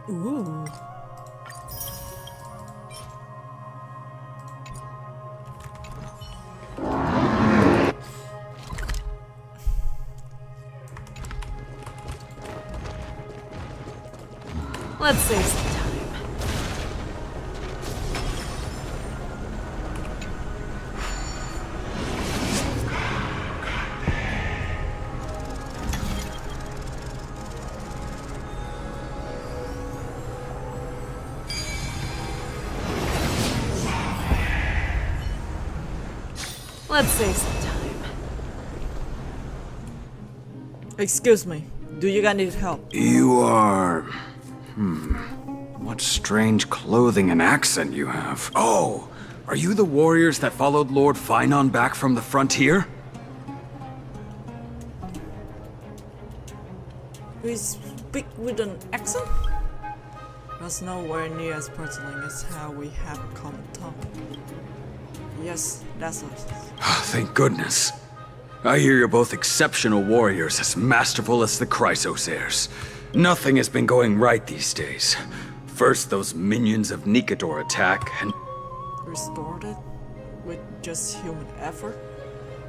A: Ooh.
N: Let's save some time. Let's save some time.
A: Excuse me. Do you guys need help?
G: You are... What strange clothing and accent you have. Oh, are you the warriors that followed Lord Phanon back from the frontier?
A: We speak with an accent? That's nowhere near as puzzling as how we have a common tongue. Yes, that's us.
G: Thank goodness. I hear you're both exceptional warriors, as masterful as the Chrysos heirs. Nothing has been going right these days. First, those minions of Nicator attack, and...
A: Restored it? With just human effort?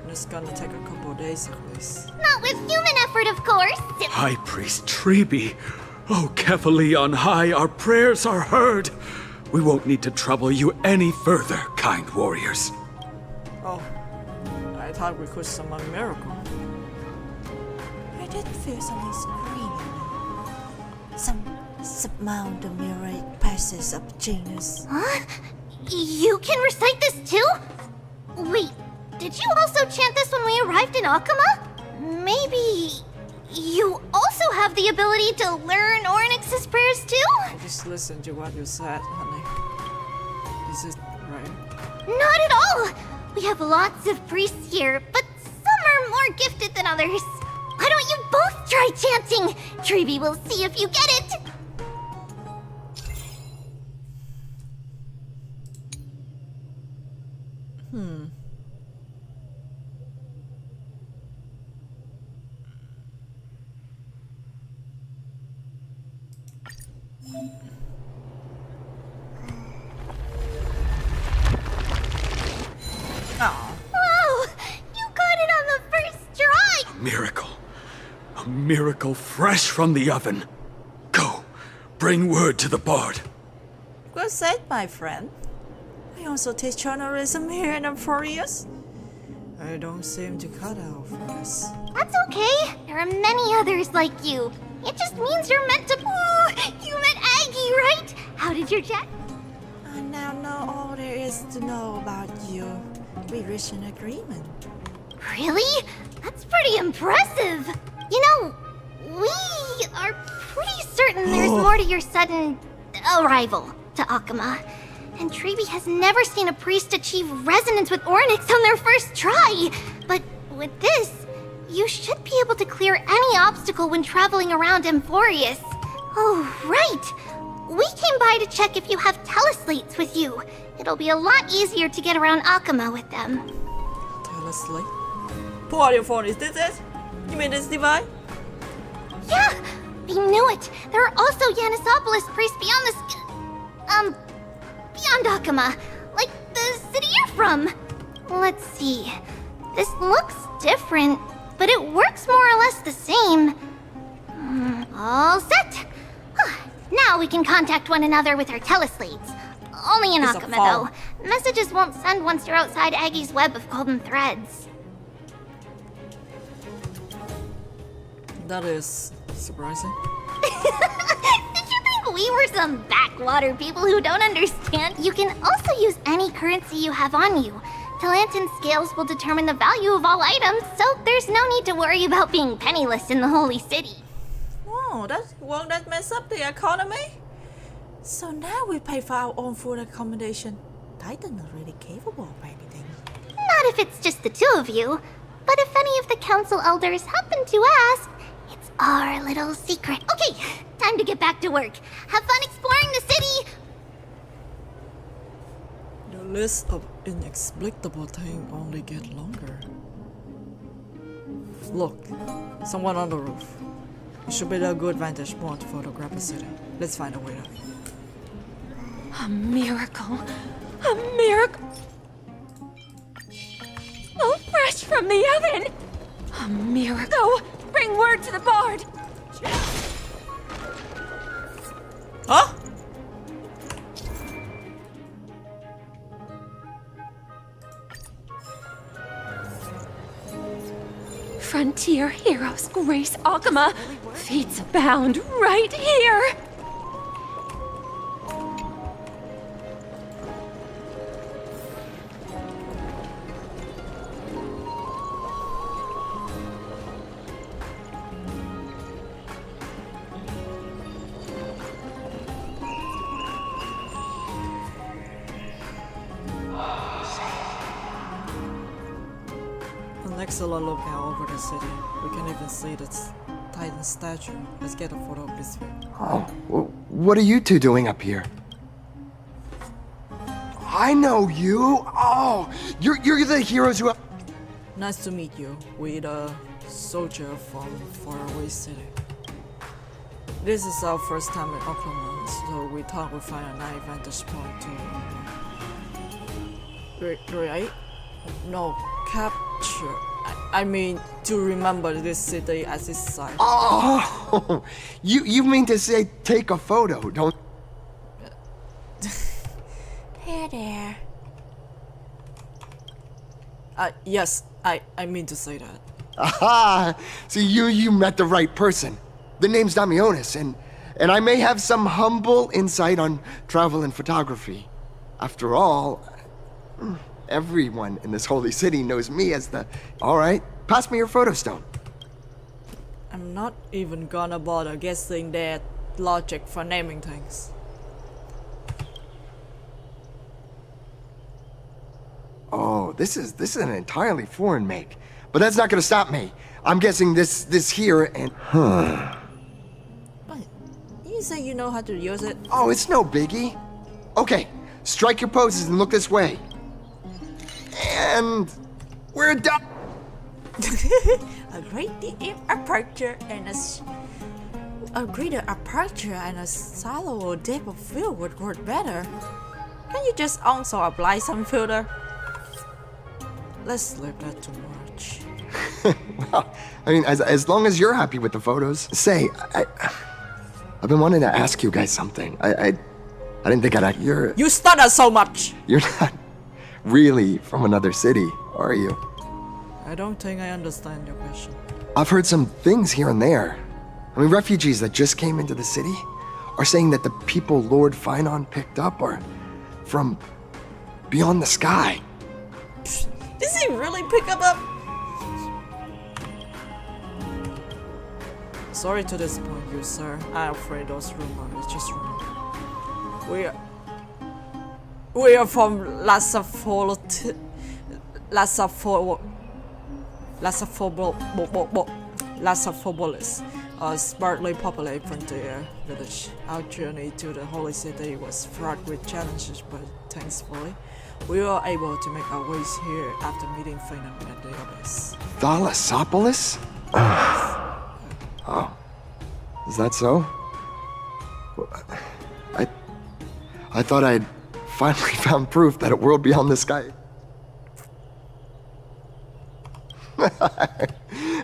A: And it's gonna take a couple of days at least.
B: Not with human effort, of course.
G: High Priest Treby! Oh, Kefali on high, our prayers are heard! We won't need to trouble you any further, kind warriors.
A: Oh, I thought we could summon a miracle. I did feel something screaming. Some surmount the myriad passes of genius.
B: Huh? You can recite this too? Wait, did you also chant this when we arrived in Akama? Maybe you also have the ability to learn Ornyx's prayers too?
A: I just listened to what you said, honey. Is it right?
B: Not at all! We have lots of priests here, but some are more gifted than others. Why don't you both try chanting? Treby will see if you get it!
A: Oh.
B: Wow! You got it on the first try!
G: A miracle. A miracle fresh from the oven. Go. Bring word to the bard.
A: Well said, my friend. I also teach journalism here in Emporius. I don't seem to cut out for us.
B: That's okay. There are many others like you. It just means you're meant to. Ooh, you met Aggie, right? How did your jet?
A: I now know all there is to know about you. We reached an agreement.
B: Really? That's pretty impressive. You know, we are pretty certain there's more to your sudden arrival to Akama. And Treeby has never seen a priest achieve resonance with Ornyx on their first try. But with this, you should be able to clear any obstacle when traveling around Emporius. Oh, right. We came by to check if you have teleslates with you. It'll be a lot easier to get around Akama with them.
A: Teleslate? Pull out your phone, is this it? You mean this device?
B: Yeah, we knew it. There are also Yanisopolis priests beyond the beyond Akama, like the city you're from. Let's see. This looks different, but it works more or less the same. All set. Now we can contact one another with our teleslates. Only in
A: It's a
B: Akama,
A: phone.
B: though. Messages won't send once you're outside Aggie's web of golden threads.
A: That is surprising.
B: Did you think we were some backwater people who don't understand? You can also use any currency you have on you. Talantan scales will determine the value of all items, so there's no need to worry about being penniless in the Holy City.
A: Oh, won't that mess up the economy? So now we pay for our own food accommodation. Titan not really capable of anything.
B: Not if it's just the two of you. But if any of the council elders happen to ask, it's our little secret. Okay, time to get back to work. Have fun exploring the city!
C: The list of inexplicable things only get longer.
A: Look, someone on the roof. It should be a good vantage point to photograph the city. Let's find a way up.
J: A miracle. A miracle. Oh, fresh from the oven. A miracle. Bring word to the bard.
A: Huh?
J: Frontier heroes grace Akama. Feats abound right here.
A: An excellent lookout over the city. We can even see the Titan statue. Let's get a photo of this view.
I: Oh, what are you two doing up here? I know you. Oh, you're the heroes who.
A: Nice to meet you. We're the soldier from faraway city. This is our first time in Oklahoma, so we thought we'd find a nice vantage point to right? No, capture. I mean, to remember this city as its site.
I: Oh, you mean to say take a photo, don't?
A: There. Yes, I mean to say that.
I: Aha! So you met the right person. The name's Damionis, and I may have some humble insight on travel and photography. After all, everyone in this holy city knows me as the... All right, pass me your photo stone.
A: I'm not even gonna bother guessing that logic for naming things.
I: Oh, this is an entirely foreign make. But that's not gonna stop me. I'm guessing this here and...
A: But you say you know how to use it?
I: Oh, it's no biggie. Okay, strike your poses and look this way. And... we're done!
A: A great deep aperture and a greater aperture and a shallower depth of field would work better. Can you just also apply some filter? Let's leave that to March.
I: Well, I mean, as long as you're happy with the photos. Say, I've been wanting to ask you guys something. I didn't think I'd...
A: You stutter so much!
I: You're not really from another city, are you?
C: I don't think I understand your question.
I: I've heard some things here and there. I mean, refugees that just came into the city are saying that the people Lord Finon picked up are from beyond the sky.
A: Does he really pick up?
C: Sorry to disappoint you, sir. I'm afraid those rumors is just rumors. We are from Lasaphobolis, a sparsely populated frontier village. Our journey to the holy city was fraught with challenges, but thankfully, we were able to make our ways here after meeting Phenom at the abyss.
I: Thalassopolis? Oh. Is that so? I thought I'd finally found proof that a world beyond the sky...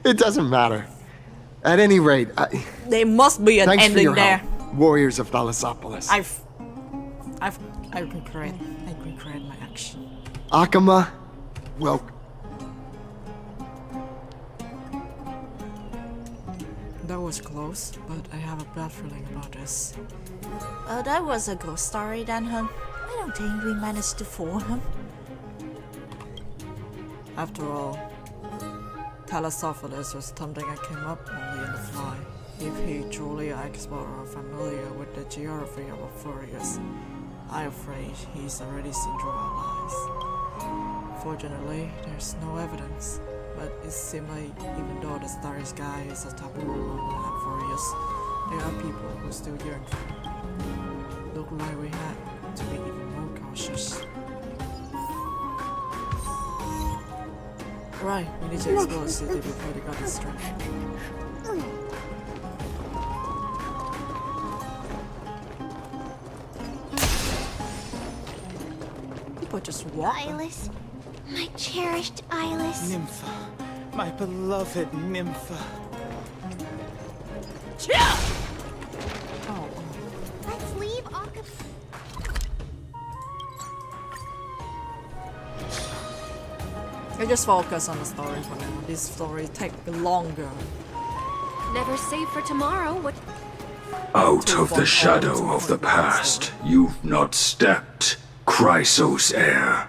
I: It doesn't matter. At any rate,
A: there must be an
I: thanks
A: ending
I: for your
A: there.
I: Help, warriors of Thalassopolis.
A: I regret my action.
I: Akama, well...
C: That was close, but I have a bad feeling about this.
A: That was a ghost story then, hun. I don't think we managed to fool him.
C: After all, Thalassopolis was something I came up only in the fly. If he truly an explorer or familiar with the geography of Furious, I'm afraid he's already seen through our lies. Fortunately, there's no evidence, but it seems like even though the starry sky is a taboo on Furious, there are people who still yearn for it. Look like we had to be even more cautious. Right, we need to explore the city before they got distracted.
A: People just walk.
B: Eyeless. My cherished Eyeless.
K: Nympha. My beloved Nympha.
B: Let's leave Akama.
C: I just focus on the story for now. This story take longer.
J: Never save for tomorrow. What?
G: Out of the shadow of the past, you've not stepped, Chrysos heir.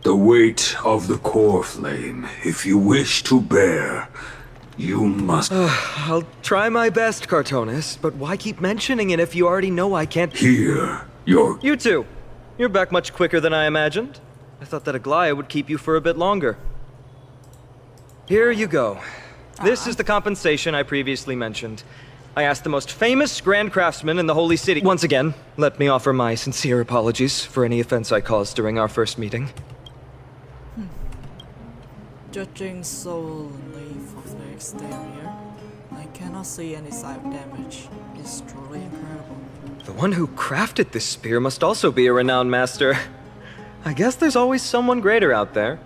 G: The weight of the core flame, if you wish to bear, you must...
F: I'll try my best, Cartonis, but why keep mentioning it if you already know I can't...
G: Here, your...
F: You two! You're back much quicker than I imagined. I thought that Aglaya would keep you for a bit longer. Here you go. This is the compensation I previously mentioned. I asked the most famous Grand Craftsman in the Holy City. Once again, let me offer my sincere apologies for any offense I caused during our first meeting.
C: Judging solely from the exterior, I cannot see any sign of damage. It's truly incredible.
F: The one who crafted this spear must also be a renowned master. I guess there's always someone greater out there.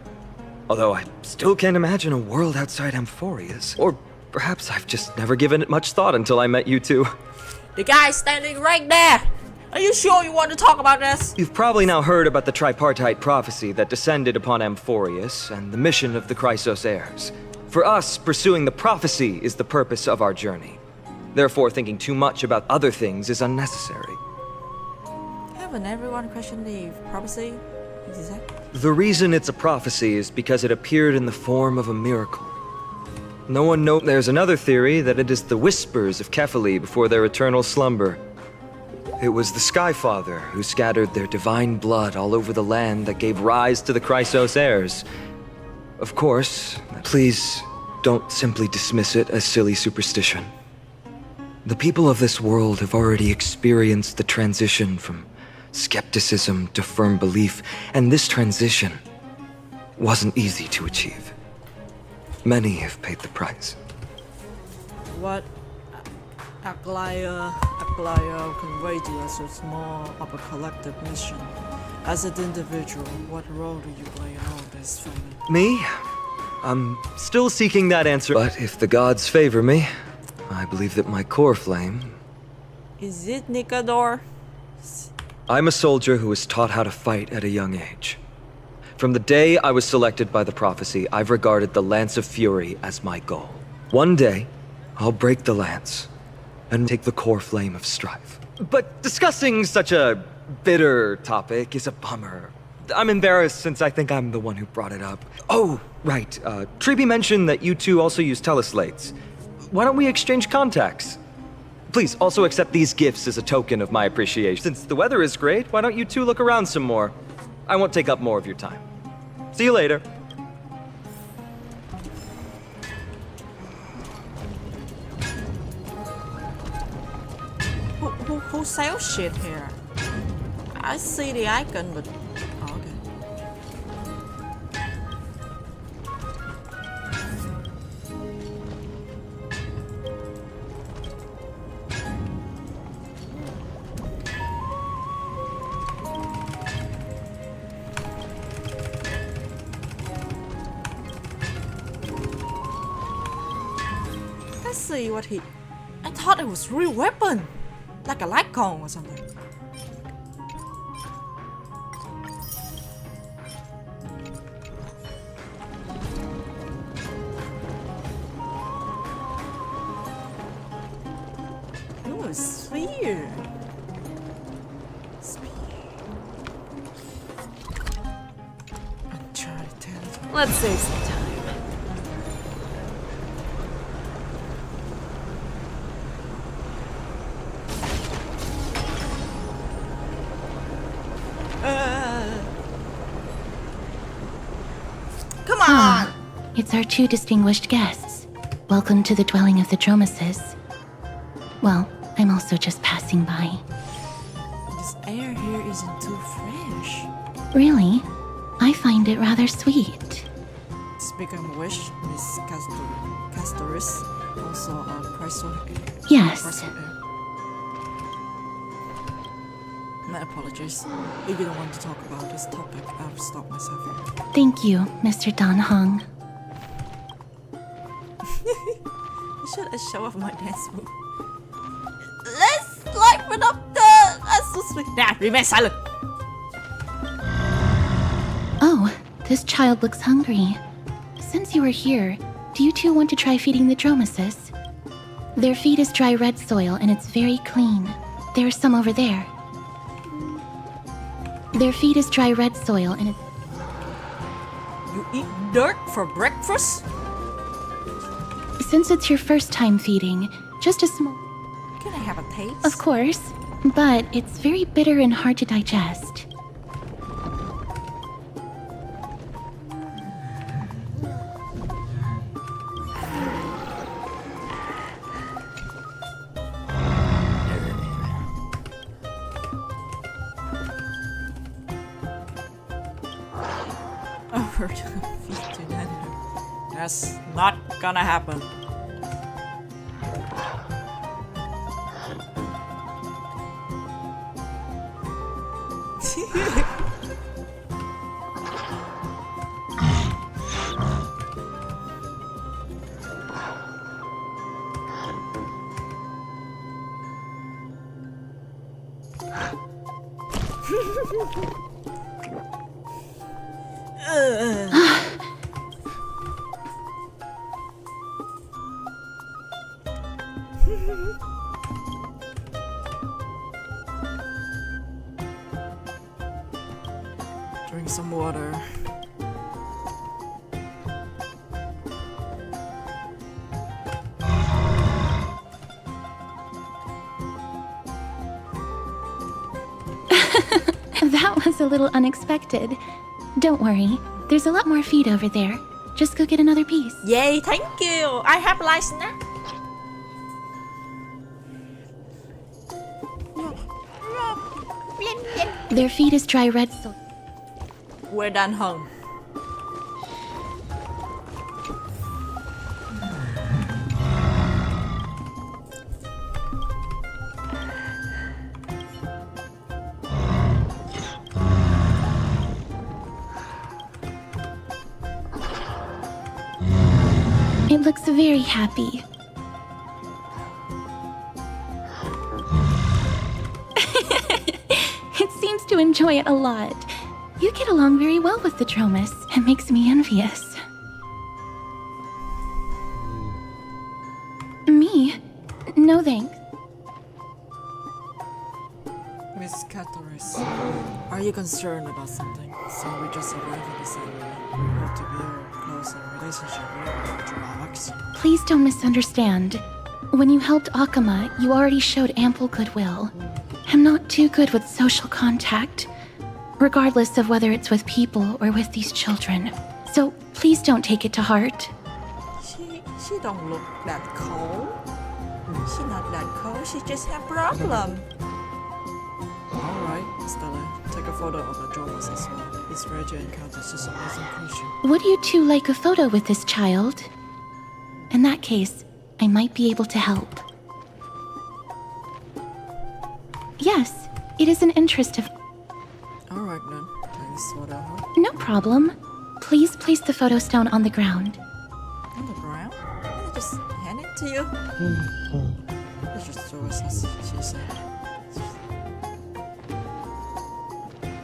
F: Although I still can't imagine a world outside Amphoria's. Or perhaps I've just never given it much thought until I met you two.
A: The guy standing right there! Are you sure you want to talk about this?
F: You've probably now heard about the tripartite prophecy that descended upon Amphorius and the mission of the Chrysos heirs. For us, pursuing the prophecy is the purpose of our journey. Therefore, thinking too much about other things is unnecessary.
A: Haven't everyone questioned the prophecy?
F: The reason it's a prophecy is because it appeared in the form of a miracle. No one knows. There's another theory that it is the whispers of Kefali before their eternal slumber. It was the Skyfather who scattered their divine blood all over the land that gave rise to the Chrysos heirs. Of course, please don't simply dismiss it as silly superstition. The people of this world have already experienced the transition from skepticism to firm belief, and this transition wasn't easy to achieve. Many have paid the price.
C: What Aglaya conveyed you as it's more of a collective mission. As an individual, what role do you play in all this for me?
F: Me? I'm still seeking that answer. But if the gods favor me, I believe that my core flame...
C: Is it Nikador?
F: I'm a soldier who was taught how to fight at a young age. From the day I was selected by the prophecy, I've regarded the Lance of Fury as my goal. One day, I'll break the lance and take the core flame of strife. But discussing such a bitter topic is a bummer. I'm embarrassed since I think I'm the one who brought it up. Oh, right. Treeby mentioned that you two also use teleslates. Why don't we exchange contacts? Please also accept these gifts as a token of my appreciation. Since the weather is great, why don't you two look around some more? I won't take up more of your time. See you later.
C: Who sells shit here? I see the icon, but oh, okay. Let's see what he. I thought it was real weapon. Like a light cone or something. Ooh, a sphere. Uncharted territory.
J: Let's save some time.
C: Come on!
B: It's our two distinguished guests. Welcome to the dwelling of the Dromeses. Well, I'm also just passing by.
C: This air here isn't too fresh.
B: Really? I find it rather sweet.
C: Speaking of which, Miss Castoris also a pressure.
B: Yes.
C: My apologies. If you don't want to talk about this topic, I'll stop myself here.
B: Thank you, Mr. Dan Hong.
C: Should I show off my dance move? Let's liven up the... That's so sweet. Nah, remain silent.
B: Oh, this child looks hungry. Since you are here, do you two want to try feeding the Dromeses? Their feed is dry red soil and it's very clean. There's some over there. Their feed is dry red soil and it's...
C: You eat dirt for breakfast?
B: Since it's your first time feeding, just a small...
C: Can I have a taste?
B: Of course, but it's very bitter and hard to digest.
C: That's not gonna happen. Drink some water.
B: That was a little unexpected. Don't worry, there's a lot more feed over there. Just go get another piece.
C: Yay, thank you! I have lice now.
B: Their feed is dry red soil.
C: We're done home.
J: It looks very happy. It seems to enjoy it a lot. You get along very well with the Dromus. It makes me envious. Me? No thanks.
C: Miss Catoris, are you concerned about something? So we just arrived at this area. We hope to build a closer relationship with through our action.
J: Please don't misunderstand. When you helped Akama, you already showed ample goodwill. I'm not too good with social contact, regardless of whether it's with people or with these children. So please don't take it to heart.
A: She don't look that cold. She not that cold. She just have problem.
C: Alright, Stella, take a photo of the Dromus as well. It's rare to encounter such an amazing creature.
J: Would you two like a photo with this child? In that case, I might be able to help. Yes, it is an interest of...
C: Alright then, thanks for the help.
J: No problem. Please place the photo stone on the ground.
A: On the ground? Can I just hand it to you?
C: Let's just throw us, as she said.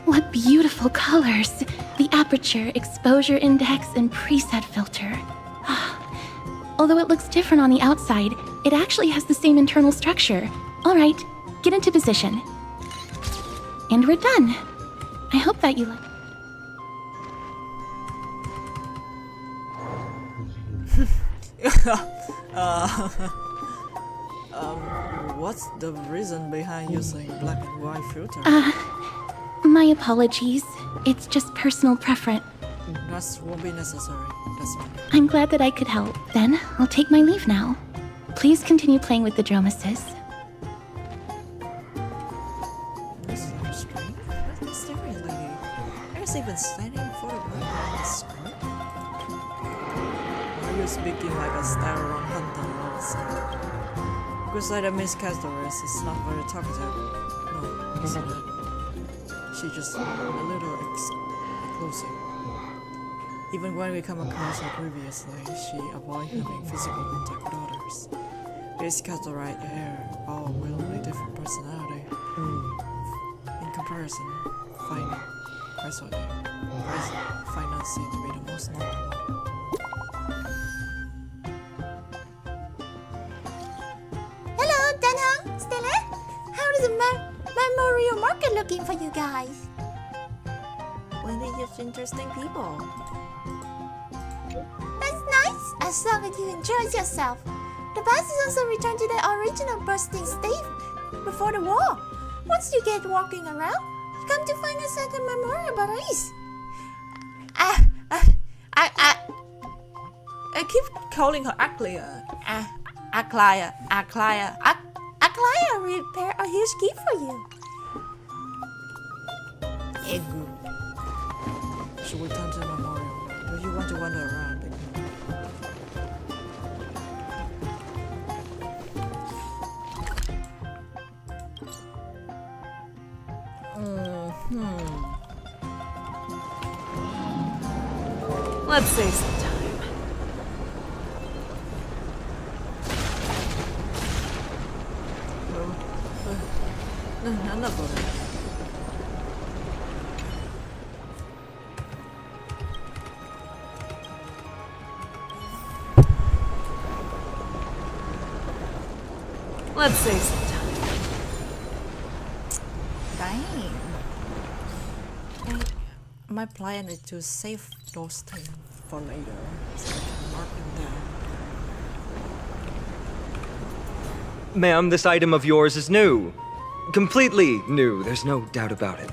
J: What beautiful colors! The aperture, exposure index, and preset filter. Although it looks different on the outside, it actually has the same internal structure. Alright, get into position. And we're done. I hope that you like...
C: What's the reason behind using black and white filter?
J: My apologies. It's just personal preference.
C: That won't be necessary. That's fine.
J: I'm glad that I could help. Then, I'll take my leave now. Please continue playing with the Dromuses.
C: This is so strange. What is the real lady? There's even standing photograph on the screen. Are you speaking like a Styron hunter or something? Because like Miss Castoris is not very talkative. No, isn't it? She's just a little exclusive. Even when we come across her previously, she avoids having physical contact with others. Miss Castoris are all really different personality. In comparison, finance seems to be the most normal one.
B: Hello, Danhong, Stella. How is the Memorial Market looking for you guys?
A: Plenty of interesting people.
B: That's nice, as long as you enjoy yourself. The bus is also returned to the original bursting state before the war. Once you get walking around, you come to find us at the Memorial Paris.
A: I keep calling her Aclia. Aclia.
B: Aclia prepare a huge gift for you.
C: Should we turn to the memorial? Do you want to wander around?
A: Let's save some time.
C: No, I'm not bothered.
A: Let's save some time.
C: Dang. My plan is to save those things for later, so I can mark them down.
F: Ma'am, this item of yours is new. Completely new, there's no doubt about it.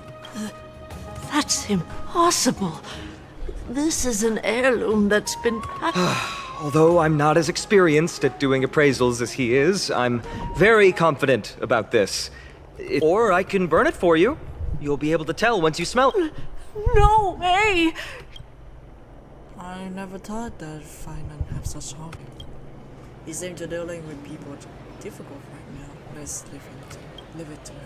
P: That's impossible. This is an heirloom that's been
F: Although I'm not as experienced at doing appraisals as he is, I'm very confident about this. Or I can burn it for you. You'll be able to tell once you smell it.
P: No way!
C: I never thought that finance have such hobby. It seems to dealing with people difficult right now. Let's leave it to him.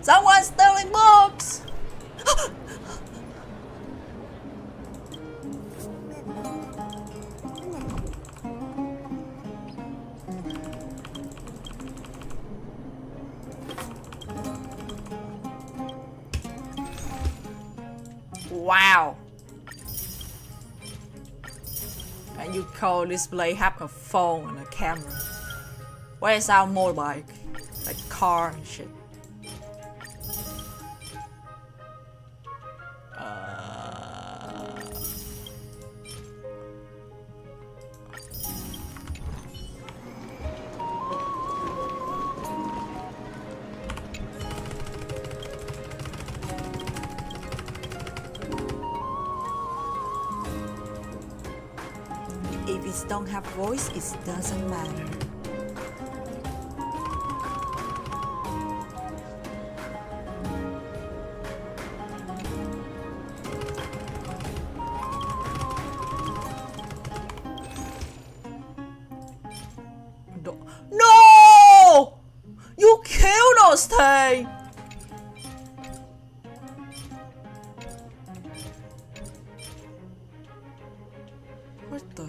A: Someone's stealing books! Wow. And you call this play have a phone and a camera. Where's our motorbike? Like car and shit. If it don't have voice, it doesn't matter. No! You killed those things! What the?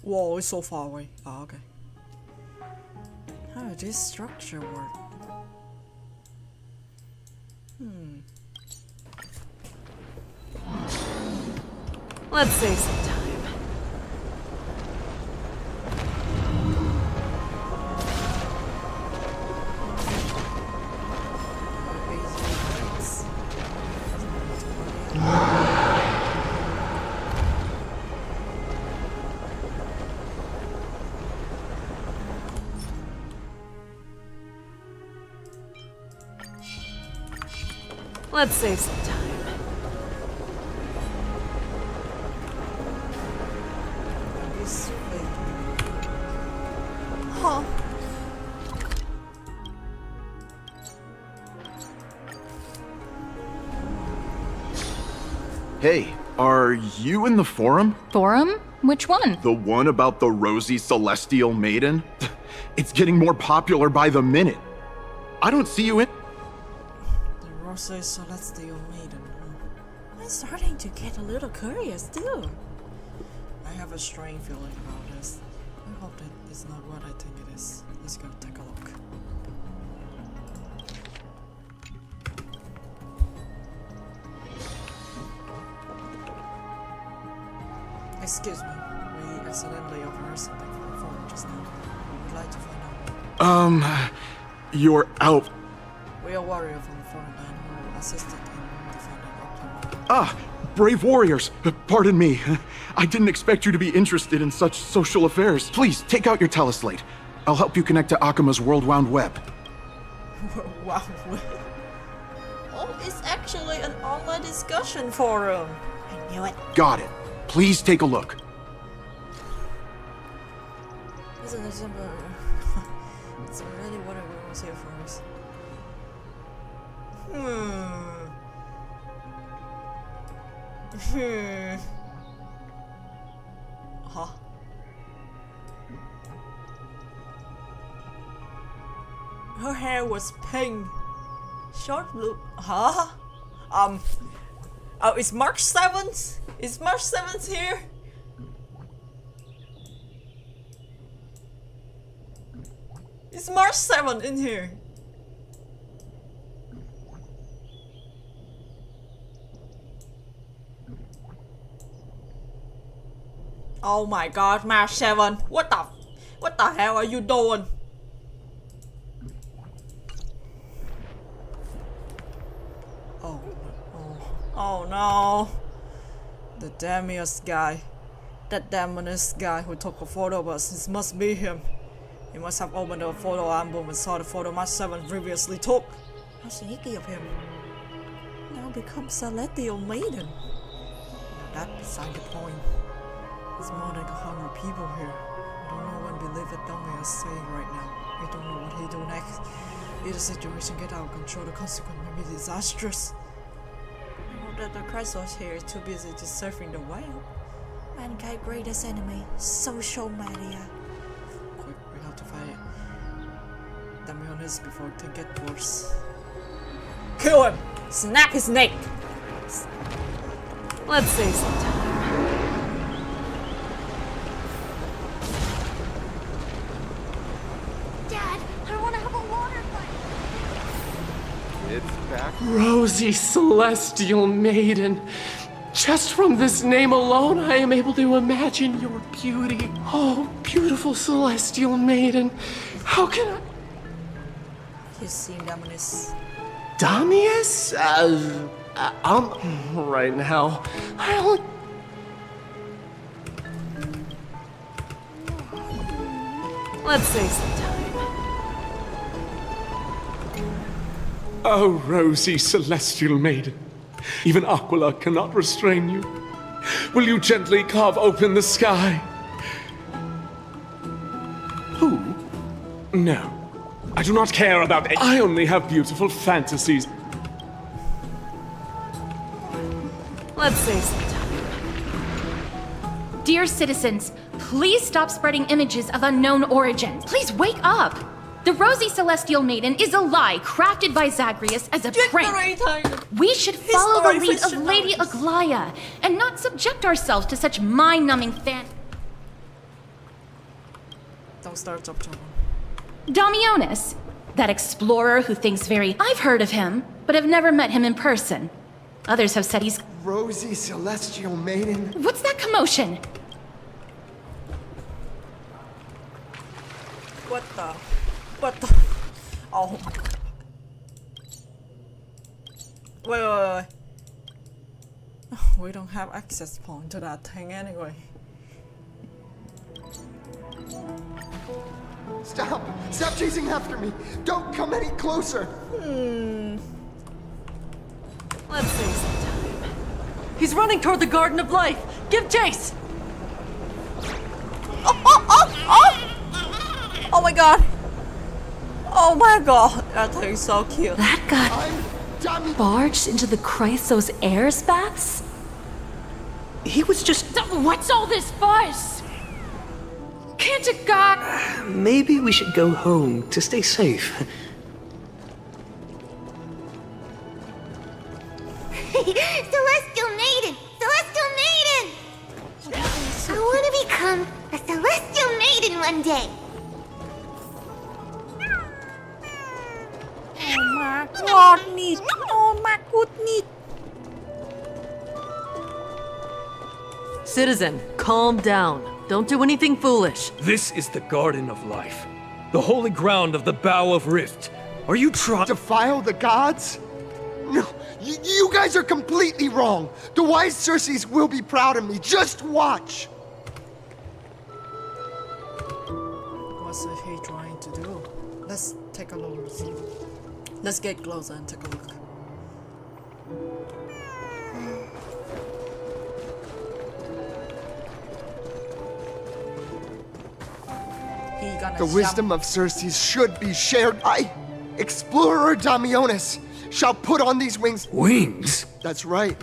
A: Whoa, it's so far away. Oh, okay. How does this structure work?
P: Let's save some time. Let's save some time.
A: This way. Huh.
Q: Hey, are you in the forum?
R: Forum? Which one?
Q: The one about the rosy celestial maiden? It's getting more popular by the minute. I don't see you in.
A: The Rosy Celestial Maiden. I'm starting to get a little curious too. I have a strange feeling about this. I hope that it's not what I think it is. Let's go take a look. Excuse me, we accidentally overheard something from the phone just now. We would like to find out.
Q: You're out.
A: We are warrior from the foreign land who assisted in defending Oklahoma.
Q: Ah, brave warriors. Pardon me. I didn't expect you to be interested in such social affairs. Please, take out your teleslate. I'll help you connect to Akima's World Wound Web.
A: Wow. Oh, it's actually an online discussion forum. I knew it.
Q: Got it. Please take a look.
A: Isn't it simple? It's already what I was here for us. Huh? Her hair was pink. Short blue. Huh? Oh, is March 7th? Is March 7th here? Is March 7th in here? Oh my god, March 7th. What the hell are you doing? Oh no. The Damius guy. That Damonus guy who took a photo of us. This must be him. He must have opened a photo album and saw the photo March 7 previously took. How sneaky of him. Now becomes Celestial Maiden. That's beside the point.
C: There's more than 100 people here. I don't know what believe that dummy is saying right now. I don't know what he do next. If the situation get out of control, the consequence may be disastrous. I hope that the Chrysos here is too busy just surfing the whale. Mankind's greatest enemy, social media. Quick, we have to fight it. Damionis before it get worse. Kill him! Snap his neck!
P: Let's save some time.
B: Dad, I want to have a water fight.
I: It's back.
S: Rosy Celestial Maiden. Just from this name alone, I am able to imagine your beauty. Oh, beautiful Celestial Maiden. How can I...
C: He's seen Damionis.
S: Damius? Right now. I only...
P: Let's save some time.
S: Oh, Rosy Celestial Maiden. Even Aquila cannot restrain you. Will you gently carve open the sky? Who? No. I do not care about it. I only have beautiful fantasies.
P: Let's save some time.
J: Dear citizens, please stop spreading images of unknown origins. Please wake up! The Rosy Celestial Maiden is a lie crafted by Zagreus as a prank. We should follow the lead of Lady Aglaya and not subject ourselves to such mind-numbing
C: Don't start top trouble.
J: Damionis, that explorer who thinks very... I've heard of him, but have never met him in person. Others have said he's...
I: Rosy Celestial Maiden?
J: What's that commotion?
C: What the? Oh my god. Wait. We don't have access point to that thing anyway.
I: Stop! Stop chasing after me! Don't come any closer!
P: Let's save some time. He's running toward the Garden of Life. Give chase!
C: Oh my god! Oh my god! That thing's so cute.
N: That got barged into the Chrysos air spats?
E: He was just...
J: What's all this fuss? Can't a god...
E: Maybe we should go home to stay safe.
B: Celestial Maiden! Celestial Maiden! I want to become a Celestial Maiden one day.
A: Oh my goodness! Oh my goodness!
P: Citizen, calm down. Don't do anything foolish.
D: This is the Garden of Life, the holy ground of the Bow of Rift. Are you trying...
I: Defile the gods? No, you guys are completely wrong. The wise Circes will be proud of me. Just watch.
C: What's he trying to do? Let's take a look. Let's get closer and take a look.
I: The wisdom of Circes should be shared. Explorer Damionis, shall put on these wings.
D: Wings?
I: That's right.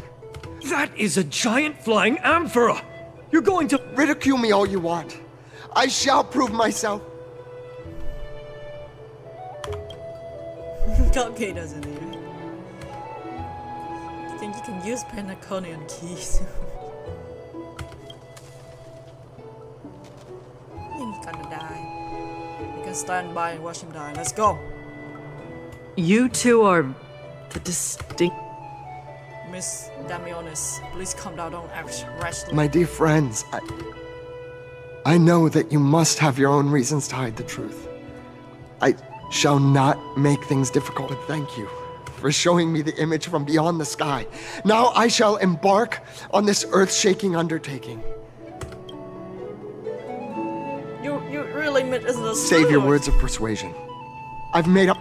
D: That is a giant flying amphora! You're going to...
I: Ridicule me all you want. I shall prove myself.
C: Okay, doesn't he? I think you can use Pentaconian keys. I think he's gonna die. You can stand by and watch him die. Let's go!
P: You two are the distinct...
C: Miss Damionis, please come down, don't act rashly.
I: My dear friends, I know that you must have your own reasons to hide the truth. I shall not make things difficult, but thank you for showing me the image from beyond the sky. Now I shall embark on this earth-shaking undertaking.
C: You really meant as a
I: Save your words of persuasion. I've made up...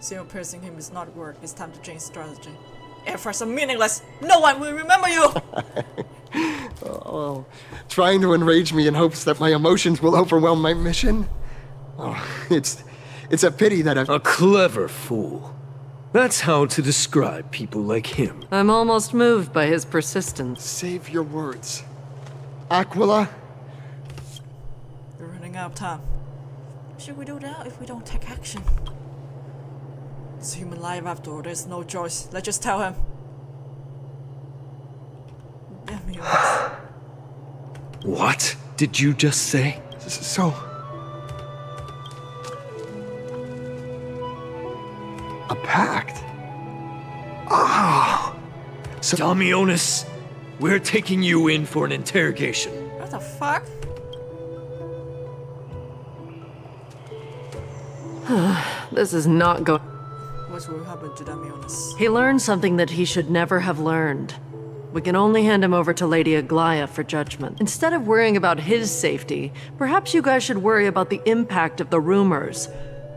C: Zero piercing him is not work. It's time to change strategy. Efforts are meaningless. No one will remember you!
I: Oh, trying to enrage me in hopes that my emotions will overwhelm my mission? Oh, it's a pity that I've...
T: A clever fool. That's how to describe people like him.
P: I'm almost moved by his persistence.
I: Save your words. Aquila?
C: We're running out of time. What should we do now if we don't take action? It's human life after all, there's no choice. Let's just tell him. Damn you.
T: What did you just say?
I: So... a pact? Ah!
T: So Damionis, we're taking you in for an interrogation.
C: What the fuck?
P: This is not going...
C: What will happen to Damionis?
P: He learned something that he should never have learned. We can only hand him over to Lady Aglaya for judgment. Instead of worrying about his safety, perhaps you guys should worry about the impact of the rumors.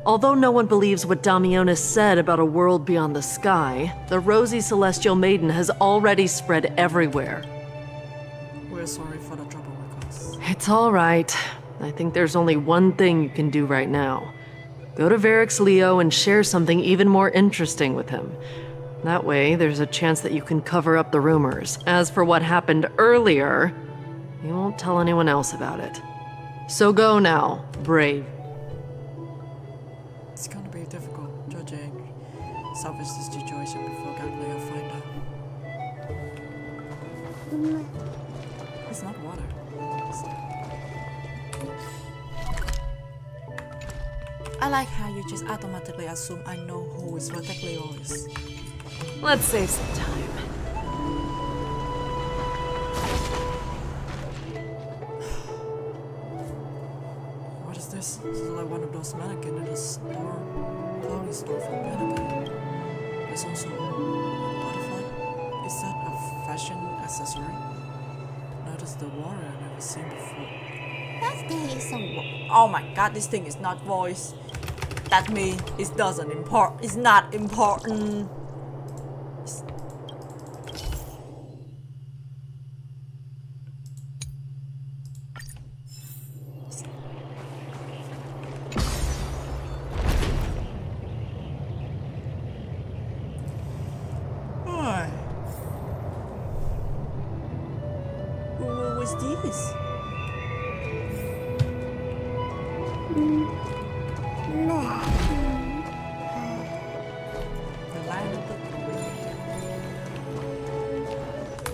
P: Although no one believes what Damionis said about a world beyond the sky, the rosy celestial maiden has already spread everywhere.
C: We're sorry for the trouble we caused.
P: It's all right. I think there's only one thing you can do right now. Go to Varix Leo and share something even more interesting with him. That way, there's a chance that you can cover up the rumors. As for what happened earlier, you won't tell anyone else about it. So go now, brave.
C: It's gonna be difficult judging salvage this situation before Gaglio find out. It's not water. I like how you just automatically assume I know who is what Gaglio is.
P: Let's save some time.
C: What is this? This is like one of those mannequins in a store, clothing store from Pentagon. There's also a butterfly. Is that a fashion accessory? Notice the water I've never seen before. That thing is so... Oh my god, this thing is not voice. That means it doesn't import. It's not important. What was this?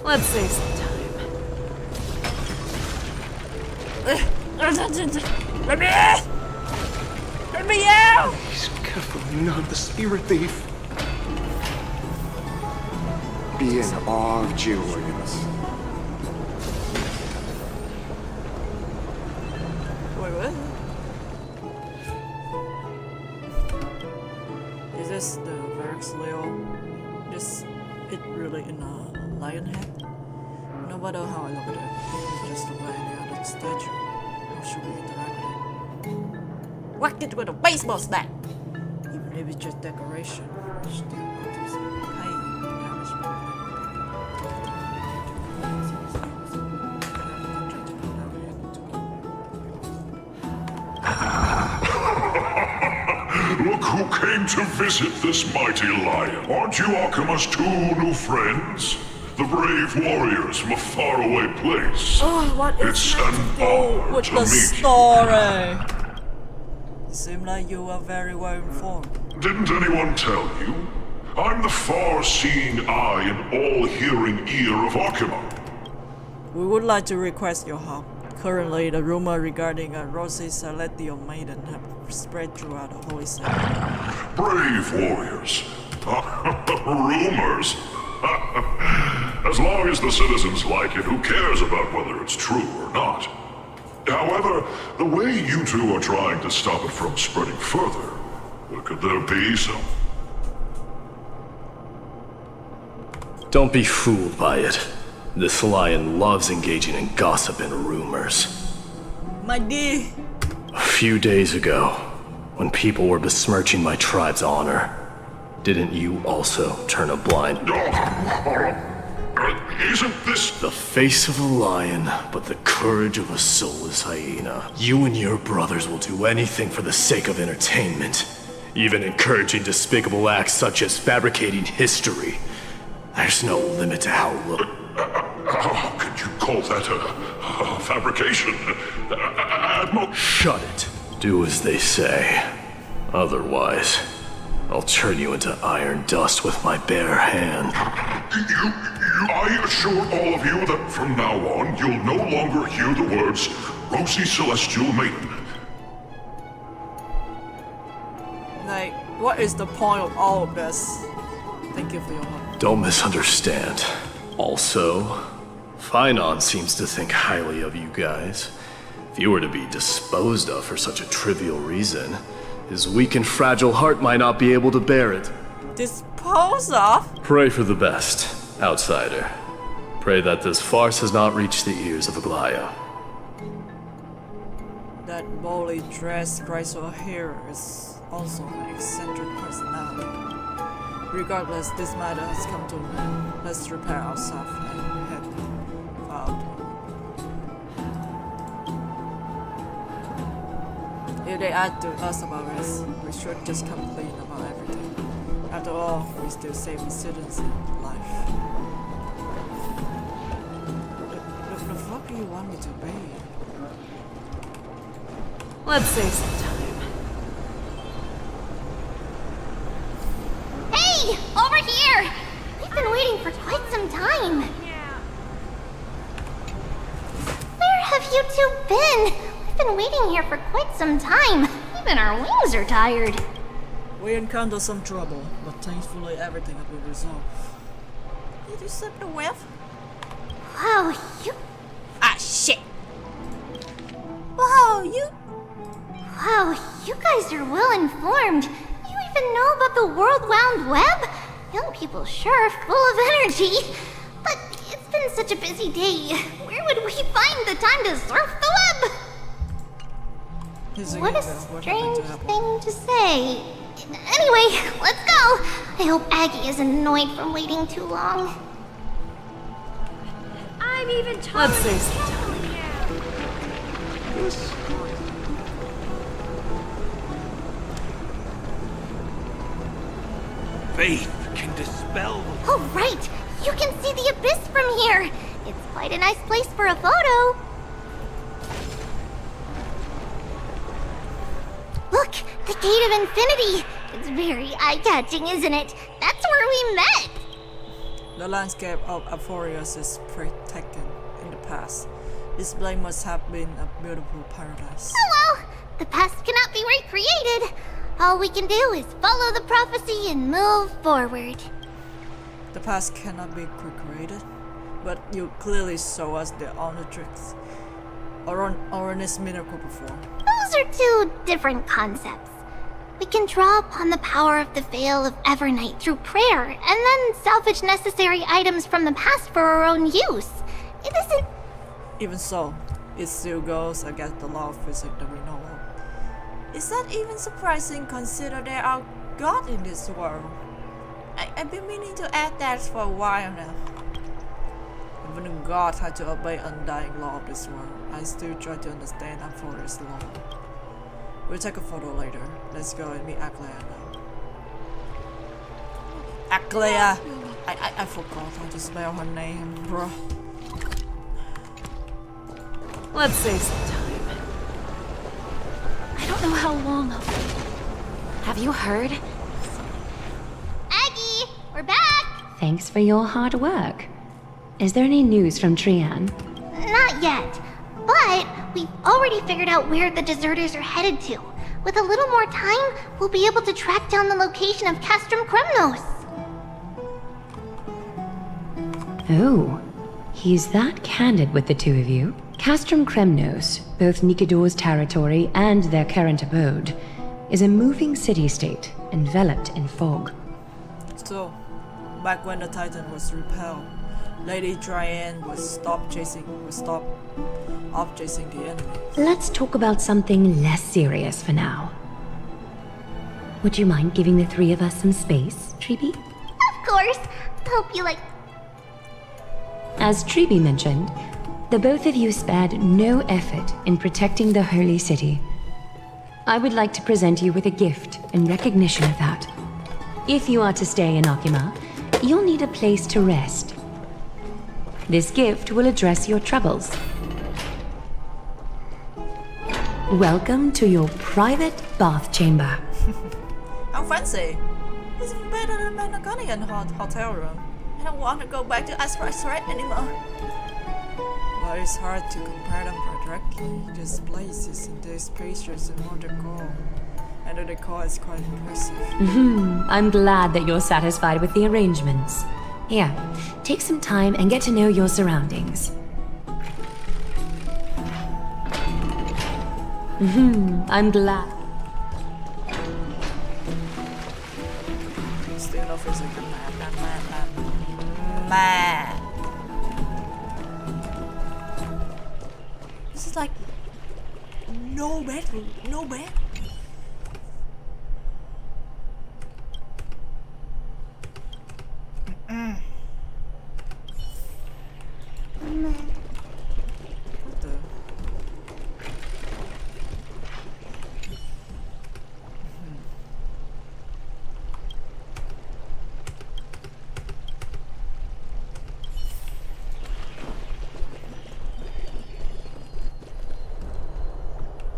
P: Let's save some time.
C: Let me in! Let me out!
Q: Please, careful, not the spirit thief.
I: Be in awe of Jill Williams.
C: Wait, what? Is this the Varix Leo? Is it really in a lion head? No matter how I look at it, it's just like any other statue. How should we interact with it? Whack it with a baseball bat! Even if it's just decoration, we still want to pay
M: Look who came to visit this mighty lion. Aren't you Akima's two new friends? The brave warriors from a faraway place.
C: Oh, what is
M: It's an honor
C: with
M: to
C: the
M: meet
C: story? It seems like you are very well informed.
M: you. Didn't anyone tell you? I'm the far-seeing eye and all-hearing ear of Akima.
C: We would like to request your help. Currently, the rumor regarding a rosy celestial maiden have spread throughout the holy city.
M: Brave warriors. Rumors? As long as the citizens like it, who cares about whether it's true or not? However, the way you two are trying to stop it from spreading further, could there be some...
L: Don't be fooled by it. This lion loves engaging in gossip and rumors.
C: My dear.
L: A few days ago, when people were besmirching my tribe's honor, didn't you also turn a blind...
M: Easy Isn't this
L: the face of a lion, but the courage of a soulless hyena? You and your brothers will do anything for the sake of entertainment, even encouraging despicable acts such as fabricating history. There's no limit to how low.
M: How could you call that a fabrication?
L: Shut it. Do as they say. Otherwise, I'll turn you into iron dust with my bare hand.
M: I assure all of you that from now on, you'll no longer hear the words, Rosy Celestial Maiden.
C: Like, what is the point of all of this? Thank you for your help.
L: Don't misunderstand. Also, Finon seems to think highly of you guys. If you were to be disposed of for such a trivial reason, his weak and fragile heart might not be able to bear it.
C: Dispose of?
L: Pray for the best, outsider. Pray that this farce has not reached the ears of Aglaya.
C: That boldly dressed graceful hero is also an eccentric personality. Regardless, this matter has come to an end. Let's repair ourselves and head out. If they add to us about us, we should just complain about everything. After all, we still save citizens' life. The fuck do you want me to be?
R: Let's save some time.
B: Hey! Over here! We've been waiting for quite some time. Where have you two been? We've been waiting here for quite some time. Even our wings are tired.
C: We encountered some trouble, but thankfully everything has been resolved. Did you slip the web?
B: Wow, you...
A: Ah, shit! Wow,
B: Wow, you guys are well informed. You even know about the World Wound Web? Young people sure are full of energy. But it's been such a busy day. Where would we find the time to surf the web? What a strange thing to say. Anyway, let's go. I hope Aggie isn't annoyed from waiting too long.
R: I'm even Let's save some time.
T: Faith can dispel.
B: Oh, right! You can see the abyss from here! It's quite a nice place for a photo. Look! The Gate of Infinity! It's very eye-catching, isn't it? That's where we met!
C: The landscape of Aphorius is protected in the past. This place must have been a beautiful paradise.
B: Oh well! The past cannot be recreated. All we can do is follow the prophecy and move forward.
C: The past cannot be recreated, but you clearly show us the Omnitrix Oranus miracle before.
B: Those are two different concepts. We can draw upon the power of the Veil of Evernight through prayer, and then salvage necessary items from the past for our own use. It isn't...
C: Even so, it still goes against the law of physics that we know of. Is that even surprising considering there are gods in this world? I've been meaning to add that for a while now. Even the gods had to obey undying law of this world. I still try to understand Aphorius' law. We'll take a photo later. Let's go and meet Aglaya now. Aglaya! I forgot how to spell her name, bro.
R: Let's save some time. I don't know how long I'll...
N: Have you heard?
B: Aggie! We're back!
N: Thanks for your hard work. Is there any news from Trian?
B: Not yet. But we've already figured out where the deserters are headed to. With a little more time, we'll be able to track down the location of Castrum Kremnos.
N: Oh, he's that candid with the two of you. Castrum Kremnos, both Nikador's territory and their current abode, is a moving city-state enveloped in fog.
C: So, back when the Titan was repelled, Lady Trian was stopped chasing the enemy.
N: Let's talk about something less serious for now. Would you mind giving the three of us some space, Treeby?
B: Of course. Hope you like...
N: As Tribi mentioned, the both of you spared no effort in protecting the holy city. I would like to present you with a gift in recognition of that. If you are to stay in Akima, you'll need a place to rest. This gift will address your troubles. Welcome to your private bath chamber.
A: How fancy. It's better than my Naganian hotel room. I don't want to go back to Astra anymore.
C: But it's hard to compare them directly. These places and these spacious and more decor. And the decor is quite impressive.
N: I'm glad that you're satisfied with the arrangements. Here, take some time and get to know your surroundings. I'm glad.
C: Still no physical man.
A: This is like no bedroom, no bed.
C: What the?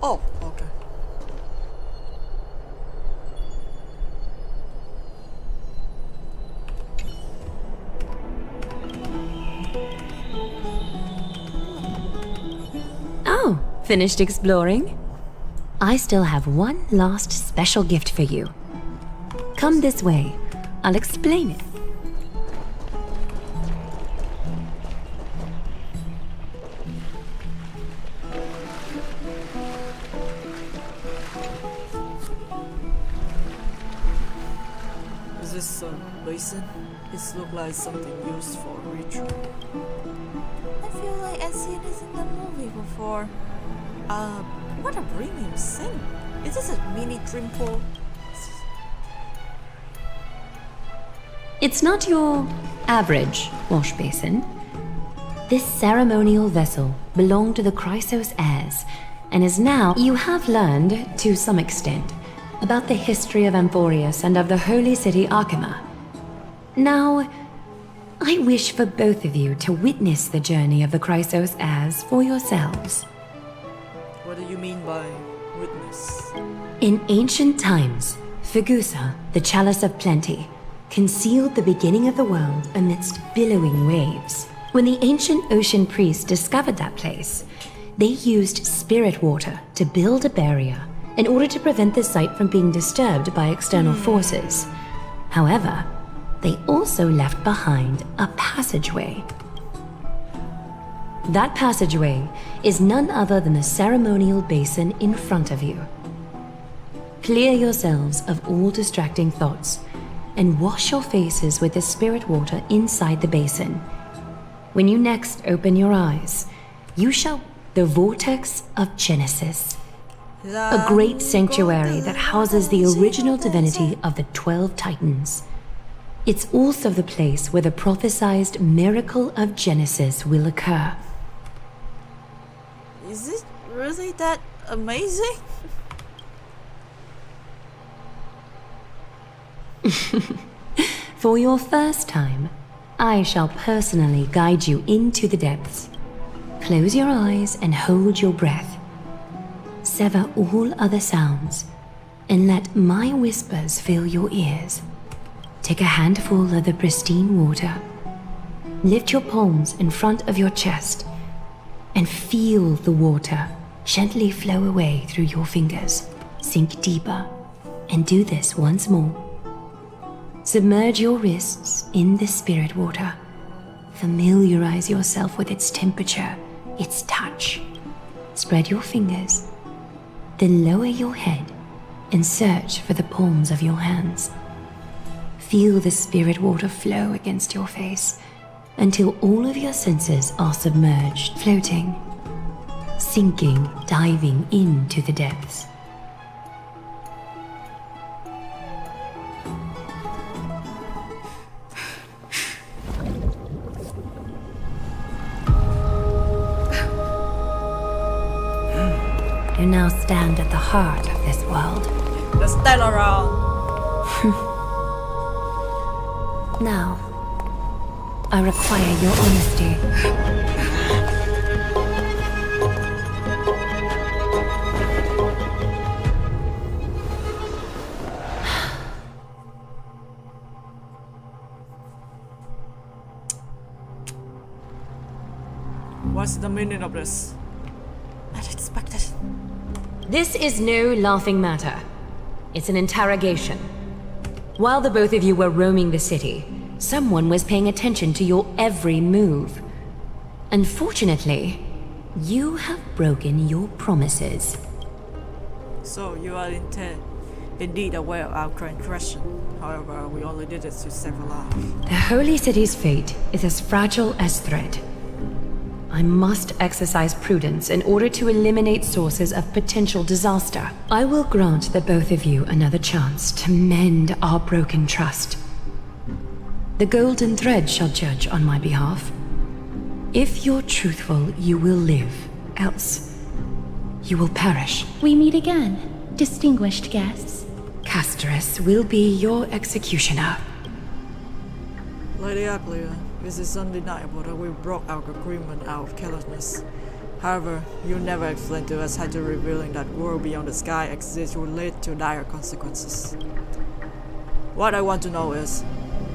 C: Oh, okay.
N: Oh, finished exploring? I still have one last special gift for you. Come this way. I'll explain it.
C: Is this a basin? It looks like something used for a ritual.
A: I feel like I've seen this in the movie before. What a premium sink. Is this a mini dream pool?
N: It's not your average wash basin. This ceremonial vessel belonged to the Chrysos heirs, and is now, you have learned, to some extent, about the history of Amphorius and of the holy city Akima. Now, I wish for both of you to witness the journey of the Chrysos heirs for yourselves.
C: What do you mean by witness?
N: In ancient times, Fegusa, the Chalice of Plenty, concealed the beginning of the world amidst billowing waves. When the ancient ocean priests discovered that place, they used spirit water to build a barrier in order to prevent the site from being disturbed by external forces. However, they also left behind a passageway. That passageway is none other than the ceremonial basin in front of you. Clear yourselves of all distracting thoughts and wash your faces with the spirit water inside the basin. When you next open your eyes, you shall the Vortex of Genesis, a great sanctuary that houses the original divinity of the 12 Titans. It's also the place where the prophesized miracle of Genesis will occur.
A: Is it really that amazing?
N: For your first time, I shall personally guide you into the depths. Close your eyes and hold your breath. Sever all other sounds and let my whispers fill your ears. Take a handful of the pristine water. Lift your palms in front of your chest and feel the water gently flow away through your fingers. Sink deeper and do this once more. Submerge your wrists in the spirit water. Familiarize yourself with its temperature, its touch. Spread your fingers. Then lower your head and search for the palms of your hands. Feel the spirit water flow against your face until all of your senses are submerged, floating, sinking, diving into the depths. You now stand at the heart of this world.
A: Just stand around.
N: Now, I require your honesty.
A: What's the meaning of this? Unexpected.
N: This is no laughing matter. It's an interrogation. While the both of you were roaming the city, someone was paying attention to your every move. Unfortunately, you have broken your promises.
A: So you are indeed aware of our transgression. However, we only did it to save a life.
N: The Holy City's fate is as fragile as thread. I must exercise prudence in order to eliminate sources of potential disaster. I will grant the both of you another chance to mend our broken trust. The Golden Thread shall judge on my behalf. If you're truthful, you will live. Else, you will perish.
J: We meet again, distinguished guests.
N: Castorus will be your executioner.
A: Lady Aglia, it is undeniable that we broke our agreement out of carelessness. However, you never explained to us how to revealing that world beyond the sky exists will lead to dire consequences. What I want to know is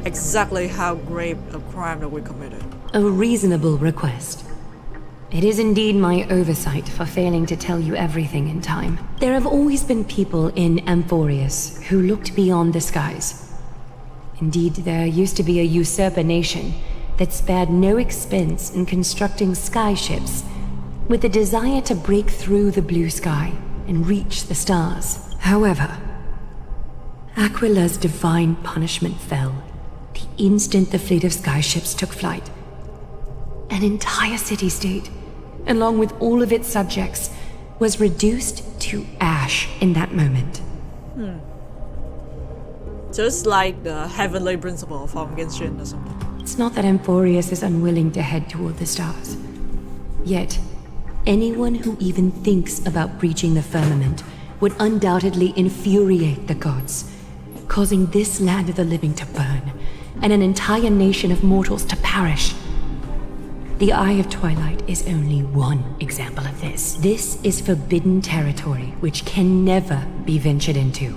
A: exactly how grave a crime that we committed.
N: A reasonable request. It is indeed my oversight for failing to tell you everything in time. There have always been people in Amphorius who looked beyond the skies. Indeed, there used to be a usurper nation that spared no expense in constructing skyships with the desire to break through the blue sky and reach the stars. However, Aquila's divine punishment fell the instant the fleet of skyships took flight. An entire city-state, along with all of its subjects, was reduced to ash in that moment.
A: Just like the heavenly principle from Genshin or something.
N: It's not that Amphorius is unwilling to head toward the stars. Yet, anyone who even thinks about breaching the firmament would undoubtedly infuriate the gods, causing this land of the living to burn, and an entire nation of mortals to perish. The Eye of Twilight is only one example of this. This is forbidden territory which can never be ventured into.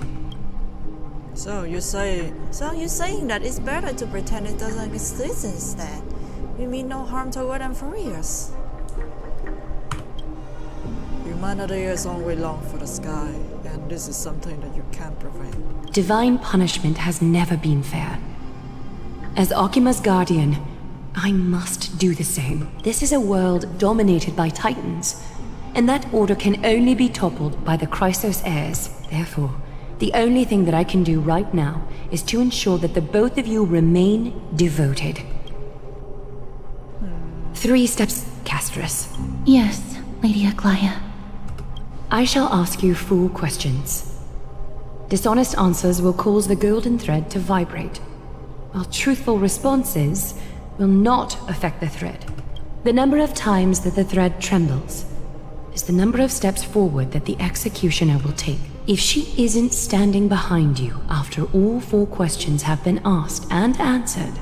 A: So you're saying that it's better to pretend it doesn't exist instead. You mean no harm toward Amphorius. Humanity has only longed for the sky, and this is something that you can't prevent.
N: Divine punishment has never been fair. As Okima's guardian, I must do the same. This is a world dominated by Titans, and that order can only be toppled by the Chrysos heirs. Therefore, the only thing that I can do right now is to ensure that the both of you remain devoted. 3 steps, Castorus.
J: Yes, Lady Aglia.
N: I shall ask you 4 questions. Dishonest answers will cause the golden thread to vibrate, while truthful responses will not affect the thread. The number of times that the thread trembles is the number of steps forward that the executioner will take. If she isn't standing behind you after all 4 questions have been asked and answered,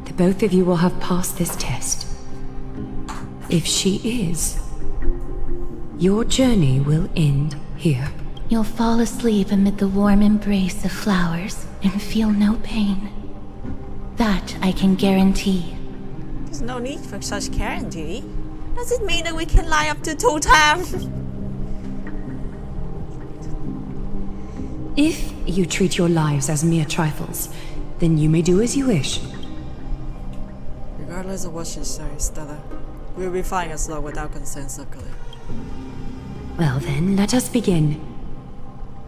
N: the both of you will have passed this test. If she is, your journey will end here.
J: You'll fall asleep amid the warm embrace of flowers and feel no pain. That I can guarantee.
A: There's no need for such guarantee. Does it mean that we can lie up to 2 times?
N: If you treat your lives as mere trifles, then you may do as you wish.
A: Regardless of what she says, Stella, we'll be fine as long without consent circulating.
N: Well then, let us begin.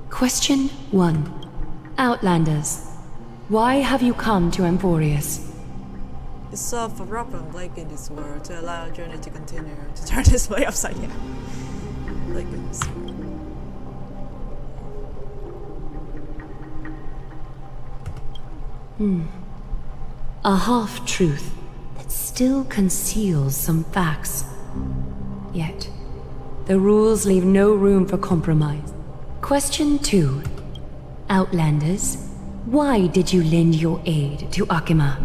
N: Question 1. Outlanders, why have you come to Amphorius?
A: It's so for Rob and Blake in this world to allow our journey to continue, to turn this way upside down. Blake in this world.
N: A half-truth that still conceals some facts. Yet, the the rules leave no room for compromise. Question 2. Outlanders, why did you lend your aid to Akima?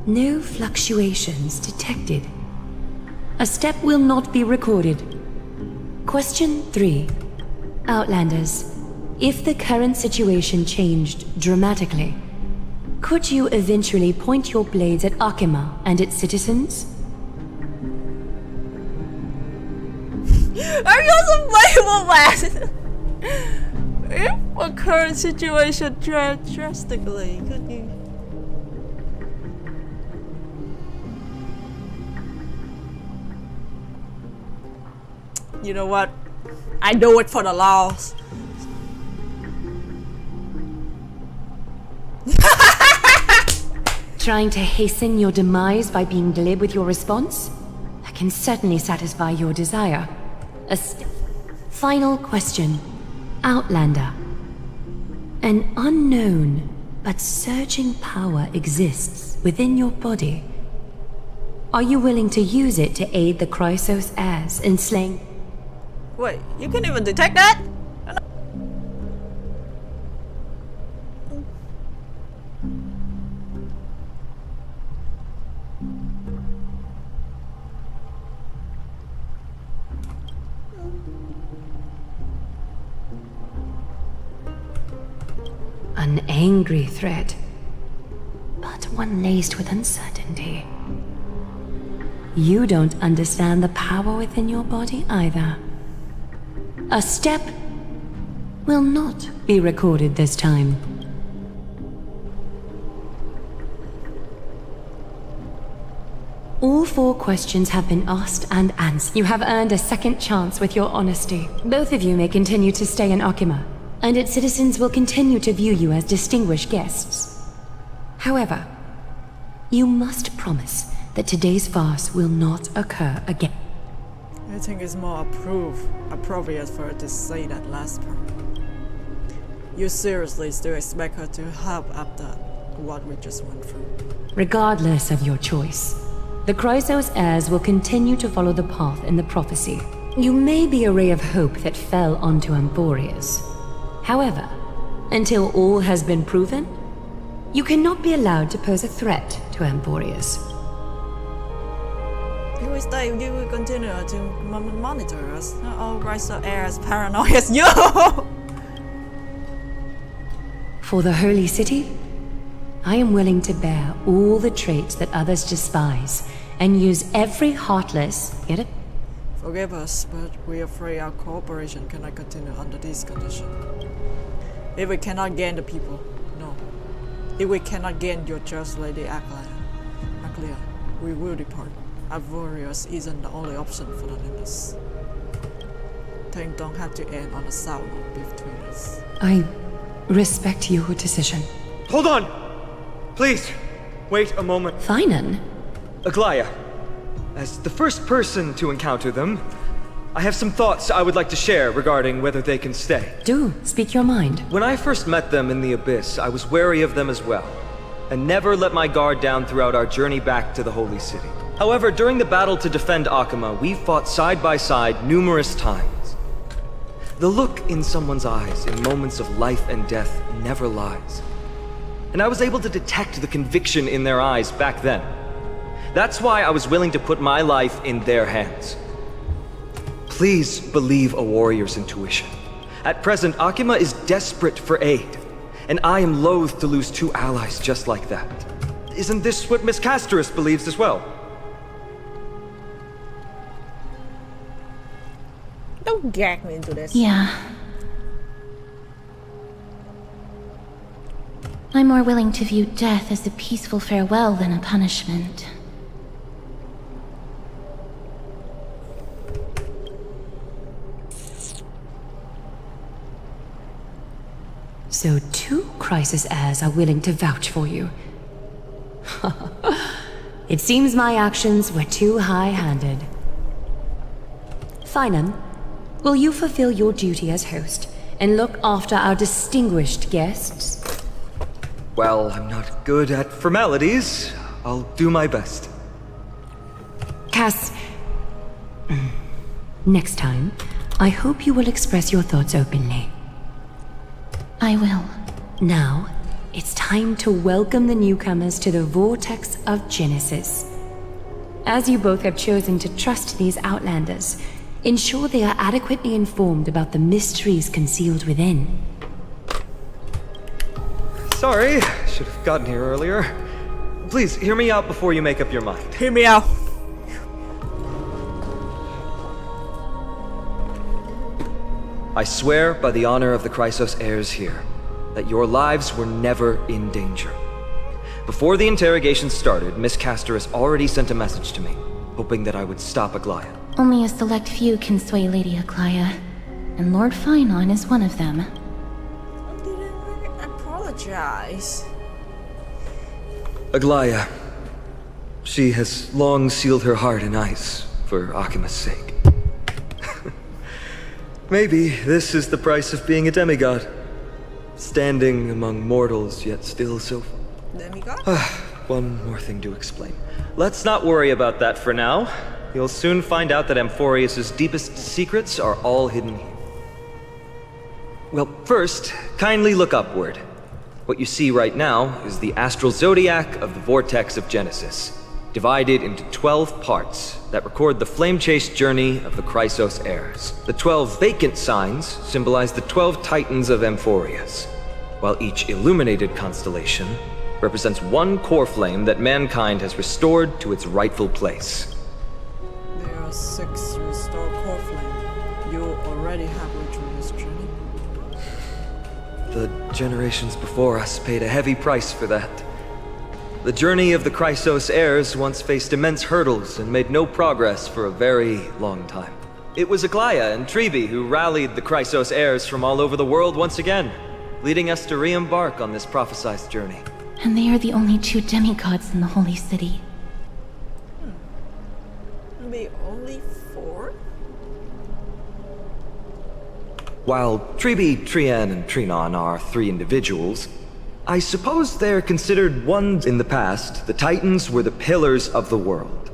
N: No fluctuations detected. A step will not be recorded. Question 3. Outlanders, if the current situation changed dramatically, could you eventually point your blades at Akima and its citizens?
A: Are you also playable, man? If a current situation drastically, could you? You know what? I do it for the laws.
N: Trying to hasten your demise by being glib with your response? That can certainly satisfy your desire. Final question. Outlander. An unknown but surging power exists within your body. Are you willing to use it to aid the Chrysos heirs in slaying?
A: Wait, you can even detect that?
N: An angry threat, but one laced with uncertainty. You don't understand the power within your body either. A step will not be recorded this time. All 4 questions have been asked and answered. You have earned a second chance with your honesty. Both of you may continue to stay in Akima, and its citizens will continue to view you as distinguished guests. However, you must promise that today's farce will not occur again.
A: I think it's more appropriate for her to say that last part. You seriously still expect her to help after what we just went through?
N: Regardless of your choice, the Chrysos heirs will continue to follow the path in the prophecy. You may be a ray of hope that fell onto Amphorius. However, until all has been proven, you cannot be allowed to pose a threat to Amphorius.
A: You will stay, you will continue to monitor us. All Chrysos heirs paranoid as you!
N: For the Holy City, I am willing to bear all the traits that others despise and use every heartless, get it?
A: Forgive us, but we're afraid our cooperation cannot continue under these conditions. If we cannot gain the people, no. If we cannot gain your just Lady Aclea, we will depart. Avorius isn't the only option for the Nimbus. Things don't have to end on a sour note between us.
N: I respect your decision.
F: Hold on! Please, wait a moment.
N: Finan?
F: Aglaia, as the first person to encounter them, I have some thoughts I would like to share regarding whether they can stay.
N: Do, speak your mind.
F: When I first met them in the Abyss, I was wary of them as well, and never let my guard down throughout our journey back to the Holy City. However, during the battle to defend Akima, we fought side by side numerous times. The look in someone's eyes in moments of life and death never lies. And I was able to detect the conviction in their eyes back then. That's why I was willing to put my life in their hands. Please believe a warrior's intuition. At present, Akima is desperate for aid, and I am loath to lose 2 allies just like that. Isn't this what Miss Casterus believes as well?
A: Don't gag me into this.
J: Yeah. I'm more willing to view death as a peaceful farewell than a punishment.
N: So 2 Chrysos heirs are willing to vouch for you. It seems my actions were too high-handed. Finan, will you fulfill your duty as host and look after our distinguished guests?
F: Well, I'm not good at formalities. I'll do my best.
N: Cass, next time, I hope you will express your thoughts openly.
J: I will.
N: Now, it's time to welcome the newcomers to the Vortex of Genesis. As you both have chosen to trust these Outlanders, ensure they are adequately informed about the mysteries concealed within.
F: Sorry, should have gotten here earlier. Please, hear me out before you make up your mind.
A: Hear me out.
F: I swear by the honor of the Chrysos heirs here, that your lives were never in danger. Before the interrogation started, Miss Castor has already sent a message to me, hoping that I would stop Aglaya.
J: Only a select few can sway Lady Aglaya, and Lord Finon is one of them.
A: I didn't apologize.
F: Aglaya, she has long sealed her heart in ice for Akima's sake. Maybe this is the price of being a demigod. Standing among mortals, yet still so...
A: Demigod?
F: One more thing to explain. Let's not worry about that for now. You'll soon find out that Amphorius' deepest secrets are all hidden here. Well, first, kindly look upward. What you see right now is the astral zodiac of the Vortex of Genesis, divided into 12 parts that record the flame-chased journey of the Chrysos heirs. The 12 vacant signs symbolize the 12 titans of Amphorius, while each illuminated constellation represents one core flame that mankind has restored to its rightful place.
C: There are 6 restored core flame. You already halfway through this journey.
F: The generations before us paid a heavy price for that. The journey of the Chrysos heirs once faced immense hurdles and made no progress for a very long time. It was Aglaya and Trebi who rallied the Chrysos heirs from all over the world once again, leading us to re-embark on this prophesized journey.
J: And they are the only 2 demigods in the Holy City.
C: Be only 4?
F: While Trebi, Trian, and Trinon are 3 individuals, I suppose they're considered ones in the past. The Titans were the pillars of the world.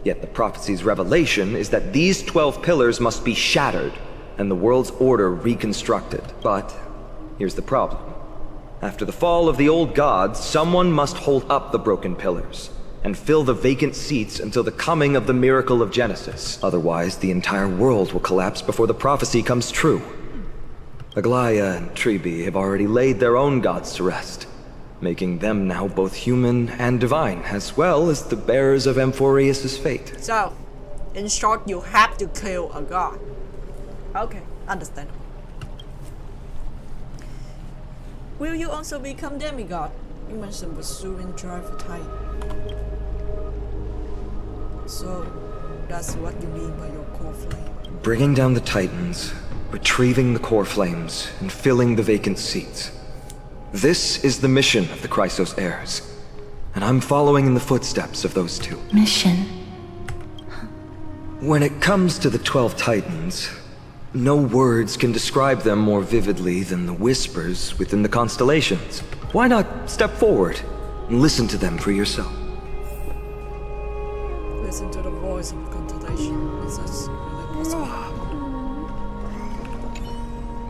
F: Yet the prophecy's revelation is that these 12 pillars must be shattered and the world's order reconstructed. But here's the problem. After the fall of the old gods, someone must hold up the broken pillars and fill the vacant seats until the coming of the miracle of Genesis. Otherwise, the entire world will collapse before the prophecy comes true. Aglaya and Trebi have already laid their own gods to rest, making them now both human and divine, as well as the bearers of Amphorius' fate.
A: So, in short, you have to kill a god. Okay, understandable. Will you also become demigod? You mentioned pursuing drive for Titan. So, that's what you mean by your core flame.
F: Bringing down the Titans, retrieving the core flames, and filling the vacant seats. This is the mission of the Chrysos heirs, and I'm following in the footsteps of those 2.
J: Mission?
F: When it comes to the 12 Titans, no words can describe them more vividly than the whispers within the constellations. Why not step forward and listen to them for yourself?
C: Listen to the voice of constellation. Is this really possible?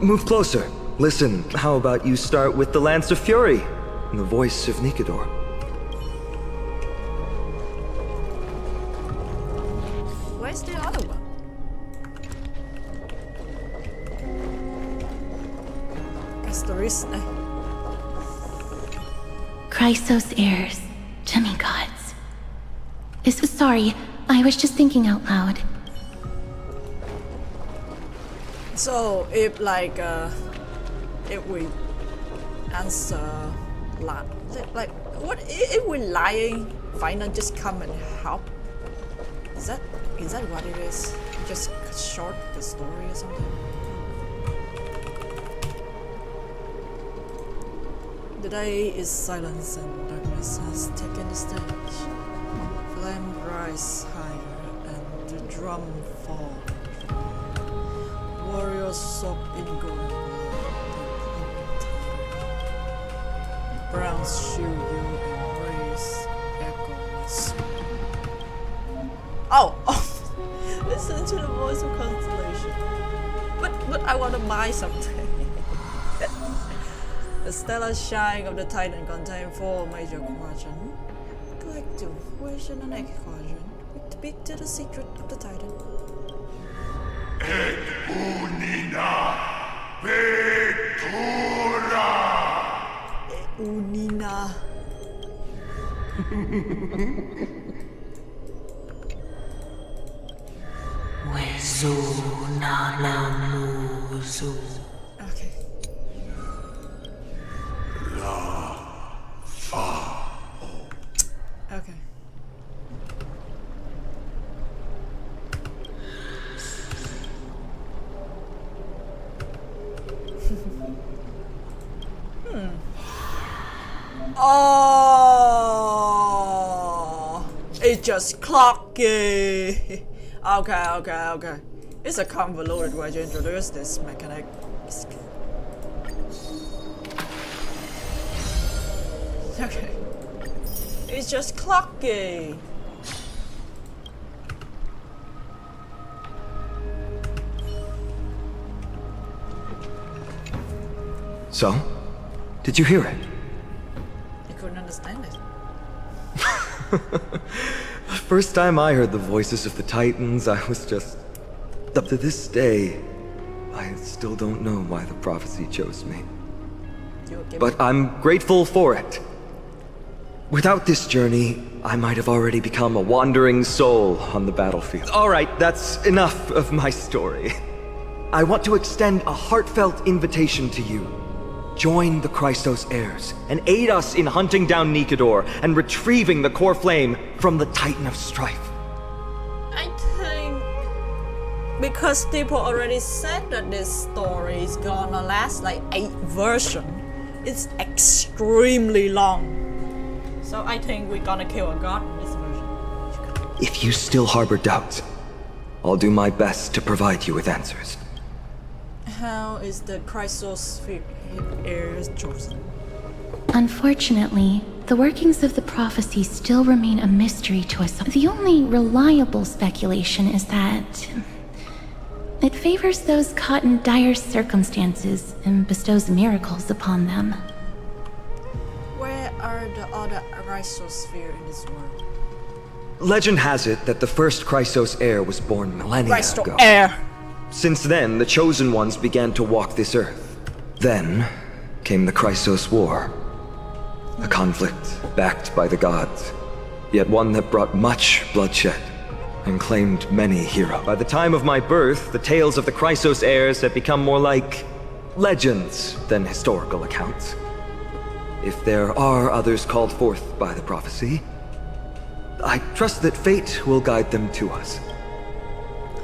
F: Move closer. Listen, how about you start with the Lance of Fury, and the voice of Nikador.
A: Where's the other one?
J: Chrysos heirs, demigods. Sorry, I was just thinking out loud.
A: So, if like, if we answer, like, what if we lying, Final just come and help? Is that what it is? Just short the story or something? The day is silence and darkness has taken the stage. Flame rise higher and the drum fall.
C: Warriors soaked in gold. Browns shield you embrace echoes. Oh, listen to the voice of constellation. But I want to buy something. The stellar shine of the Titan contain 4 major quadrants. Collective version and egg quadrant with the bit to the secret of the Titan.
U: Et unina Ventura!
C: Unina. Okay.
U: La Fa.
C: Okay. Oh, it just clocky. Okay. It's a convoluted way to introduce this mechanic. Okay. It's just clocky.
F: So? Did you hear it?
C: I couldn't understand it.
F: First time I heard the voices of the Titans, I was just... Up to this day, I still don't know why the prophecy chose me. But I'm grateful for it. Without this journey, I might have already become a wandering soul on the battlefield. Alright, that's enough of my story. I want to extend a heartfelt invitation to you. Join the Christos heirs and aid us in hunting down Nikador and retrieving the core flame from the Titan of Strife.
C: I think because people already said that this story is gonna last like 8 versions, it's extremely long. So I think we're gonna kill a god in this version.
F: If you still harbor doubts, I'll do my best to provide you with answers.
C: How is the Chrysos heir chosen?
J: Unfortunately, the workings of the prophecy still remain a mystery to us. The only reliable speculation is that it favors those caught in dire circumstances and bestows miracles upon them.
C: Where are the other Chrysos in this world?
F: Legend has it that the first Chrysos heir was born millennia ago.
C: Heir.
F: Since then, the Chosen Ones began to walk this earth. Then came the Chrysos War. A conflict backed by the gods, yet one that brought much bloodshed and claimed many heroes. By the time of my birth, the tales of the Chrysos heirs had become more like legends than historical accounts. If there are others called forth by the prophecy, I trust that fate will guide them to us.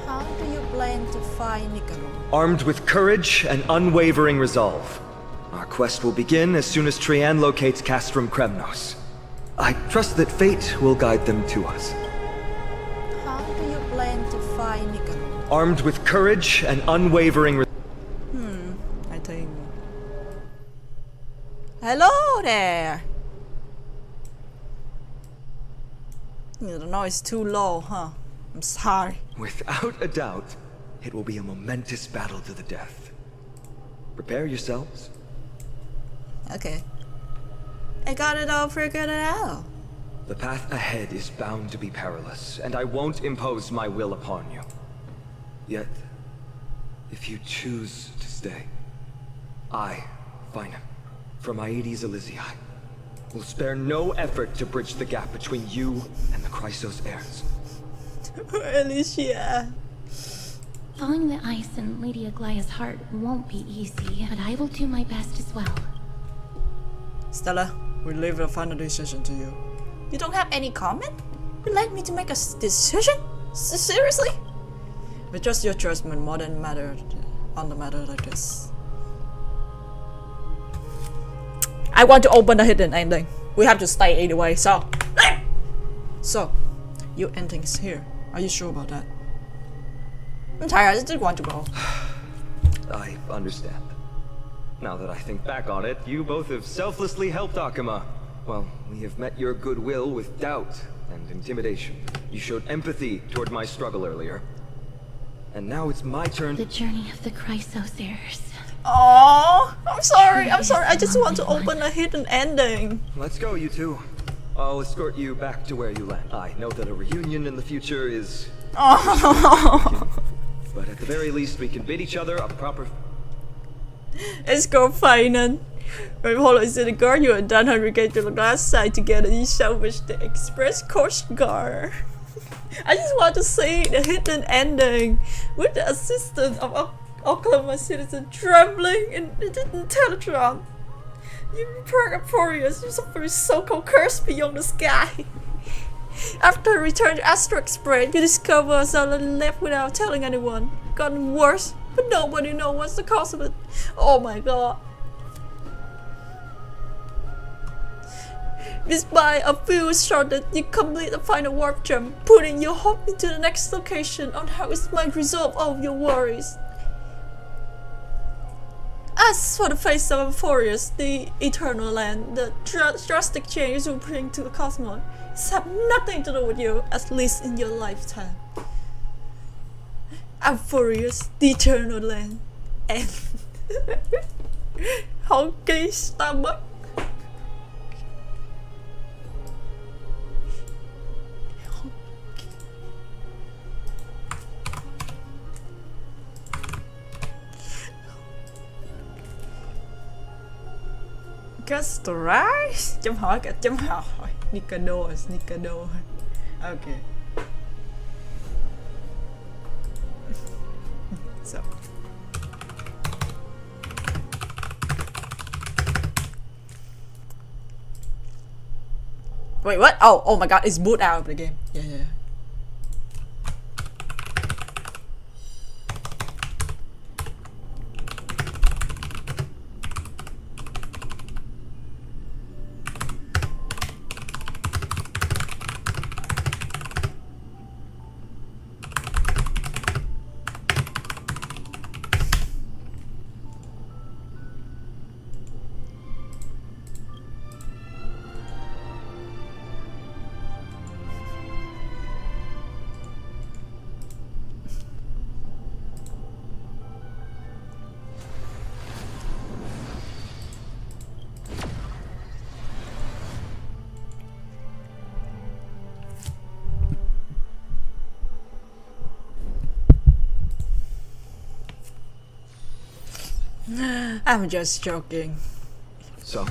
C: How do you plan to find Nikador?
F: Armed with courage and unwavering resolve, our quest will begin as soon as Trian locates Castrum Kremnos. I trust that fate will guide them to us.
C: How do you plan to find Nikador?
F: Armed with courage and unwavering
C: I think... Hello there! The noise is too low, huh? I'm sorry.
F: Without a doubt, it will be a momentous battle to the death. Prepare yourselves.
C: Okay. I got it all figured out.
F: The path ahead is bound to be perilous, and I won't impose my will upon you. Yet, if you choose to stay, I, Finam, from Aedes Elysiae, will spare no effort to bridge the gap between you and the Chrysos heirs.
C: Alicia.
J: Thawing the ice in Lady Aglaya's heart won't be easy, but I will do my best as well.
C: Stella, we leave the final decision to you. You don't have any comment? You'd like me to make a decision? Seriously? But just your judgment more than matter on the matter like this. I want to open the hidden ending. We have to stay anyway, so... So, your ending is here. Are you sure about that? I'm tired, I just want to go.
F: I understand. Now that I think back on it, you both have selflessly helped Akuma. Well, we have met your goodwill with doubt and intimidation. You showed empathy toward my struggle earlier. And now it's my turn.
J: The journey of the Chrysos heirs.
A: Oh, I'm sorry. I just want to open a hidden ending.
F: Let's go, you two. I'll escort you back to where you land. I know that a reunion in the future is...
A: Oh.
F: But at the very least, we can bid each other a proper...
A: Escort final. When Polo is in the guard, you and Dan get to the glass side together. You salvage the Express Coast Guard. I just want to see the hidden ending with the assistance of Oklahoma citizen trembling in the teletron. You Purgatorious, you suffer a so-called curse beyond the sky. After return to Astro Express, you discover yourself left without telling anyone. Gotten worse, but nobody knows what's the cause of it. Oh my god. Despite a few shots that you complete the final warp jump, putting your hope into the next location on how it might resolve all of your worries. As for the face of Euphorius, the eternal land, the drastic changes you bring to the cosmos have nothing to do with you, at least in your lifetime. Euphorius, the eternal land, and Honky Stomach. Custerize? Chấm hỏi cả chấm hỏi. Nikado. Okay. So. Wait, what? Oh my god, it's boot out of the game. Yeah. I'm just joking.
F: So?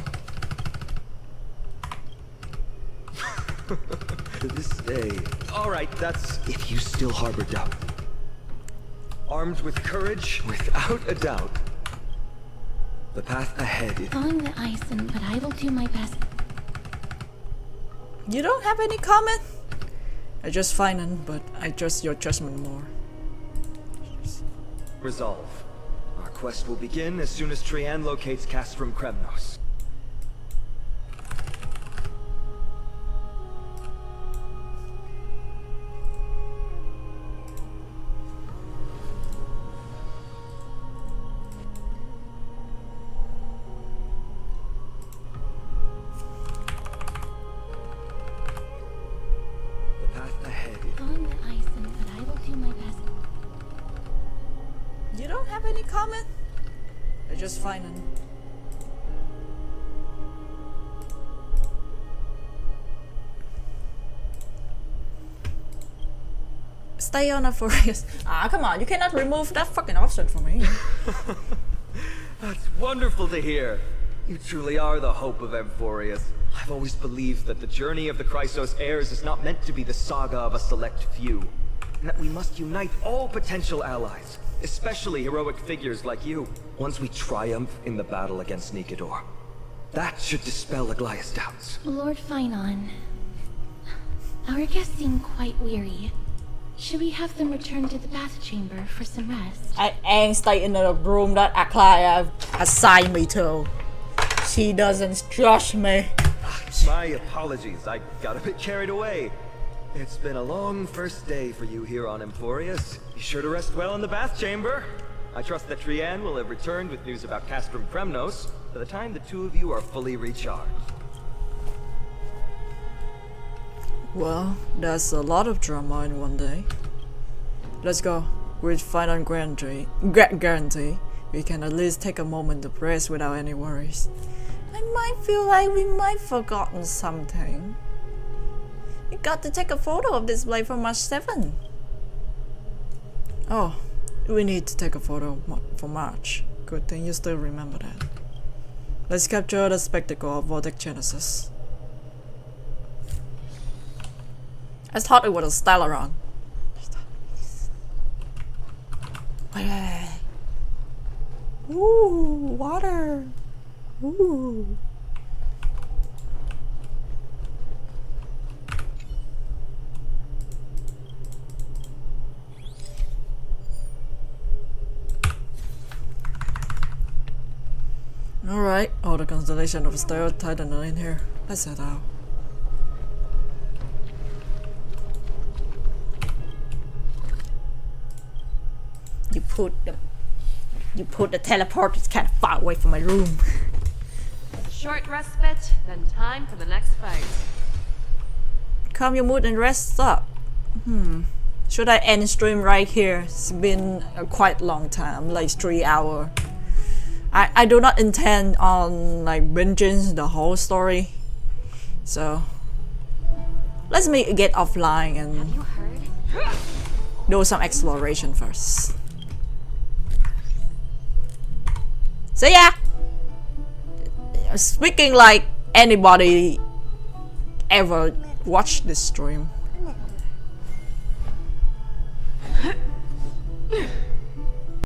F: To this day... Alright, that's if you still harbor doubt. Armed with courage, without a doubt. The path ahead is...
J: Following the ice, but I will do my best.
A: You don't have any comment? I just find it, but I trust your judgment more.
F: Resolve. Our quest will begin as soon as Trian locates Castrum Kremnos.
A: You don't have any comment? I just find it. Stay on Euphorius. Ah, come on, you cannot remove that fucking option for me.
F: That's wonderful to hear. You truly are the hope of Euphorius. I've always believed that the journey of the Chrysos heirs is not meant to be the saga of a select few, and that we must unite all potential allies, especially heroic figures like you. Once we triumph in the battle against Nikador, that should dispel Aglaya's doubts.
J: Lord Finon, our guests seem quite weary. Should we have them return to the bath chamber for some rest?
A: I ain't stay in the room that Aklaya assigned me to. She doesn't trust me.
F: My apologies, I got a bit carried away. It's been a long first day for you here on Euphorius. Be sure to rest well in the bath chamber. I trust that Trianne will have returned with news about Castrum Kremnos by the time the two of you are fully recharged.
C: Well, that's a lot of drama in one day. Let's go. With final guarantee, we can at least take a moment to rest without any worries. I might feel like we might have forgotten something. We got to take a photo of this display for March 7. Oh, we need to take a photo for March. Good thing you still remember that. Let's capture the spectacle of Vortex Genesis. I thought it was a Stellaron. Wait. Ooh, water. Ooh. Alright, all the constellation of Star Titan are in here. Let's head out.
A: You put the teleporters kind of far away from my room.
R: Short respite, then time for the next fight.
A: Calm your mood and rest up. Should I end stream right here? It's been a quite long time, like 3 hours. I do not intend on like binging the whole story. So let's get offline and do some exploration first. So yeah, speaking like anybody ever watched this stream.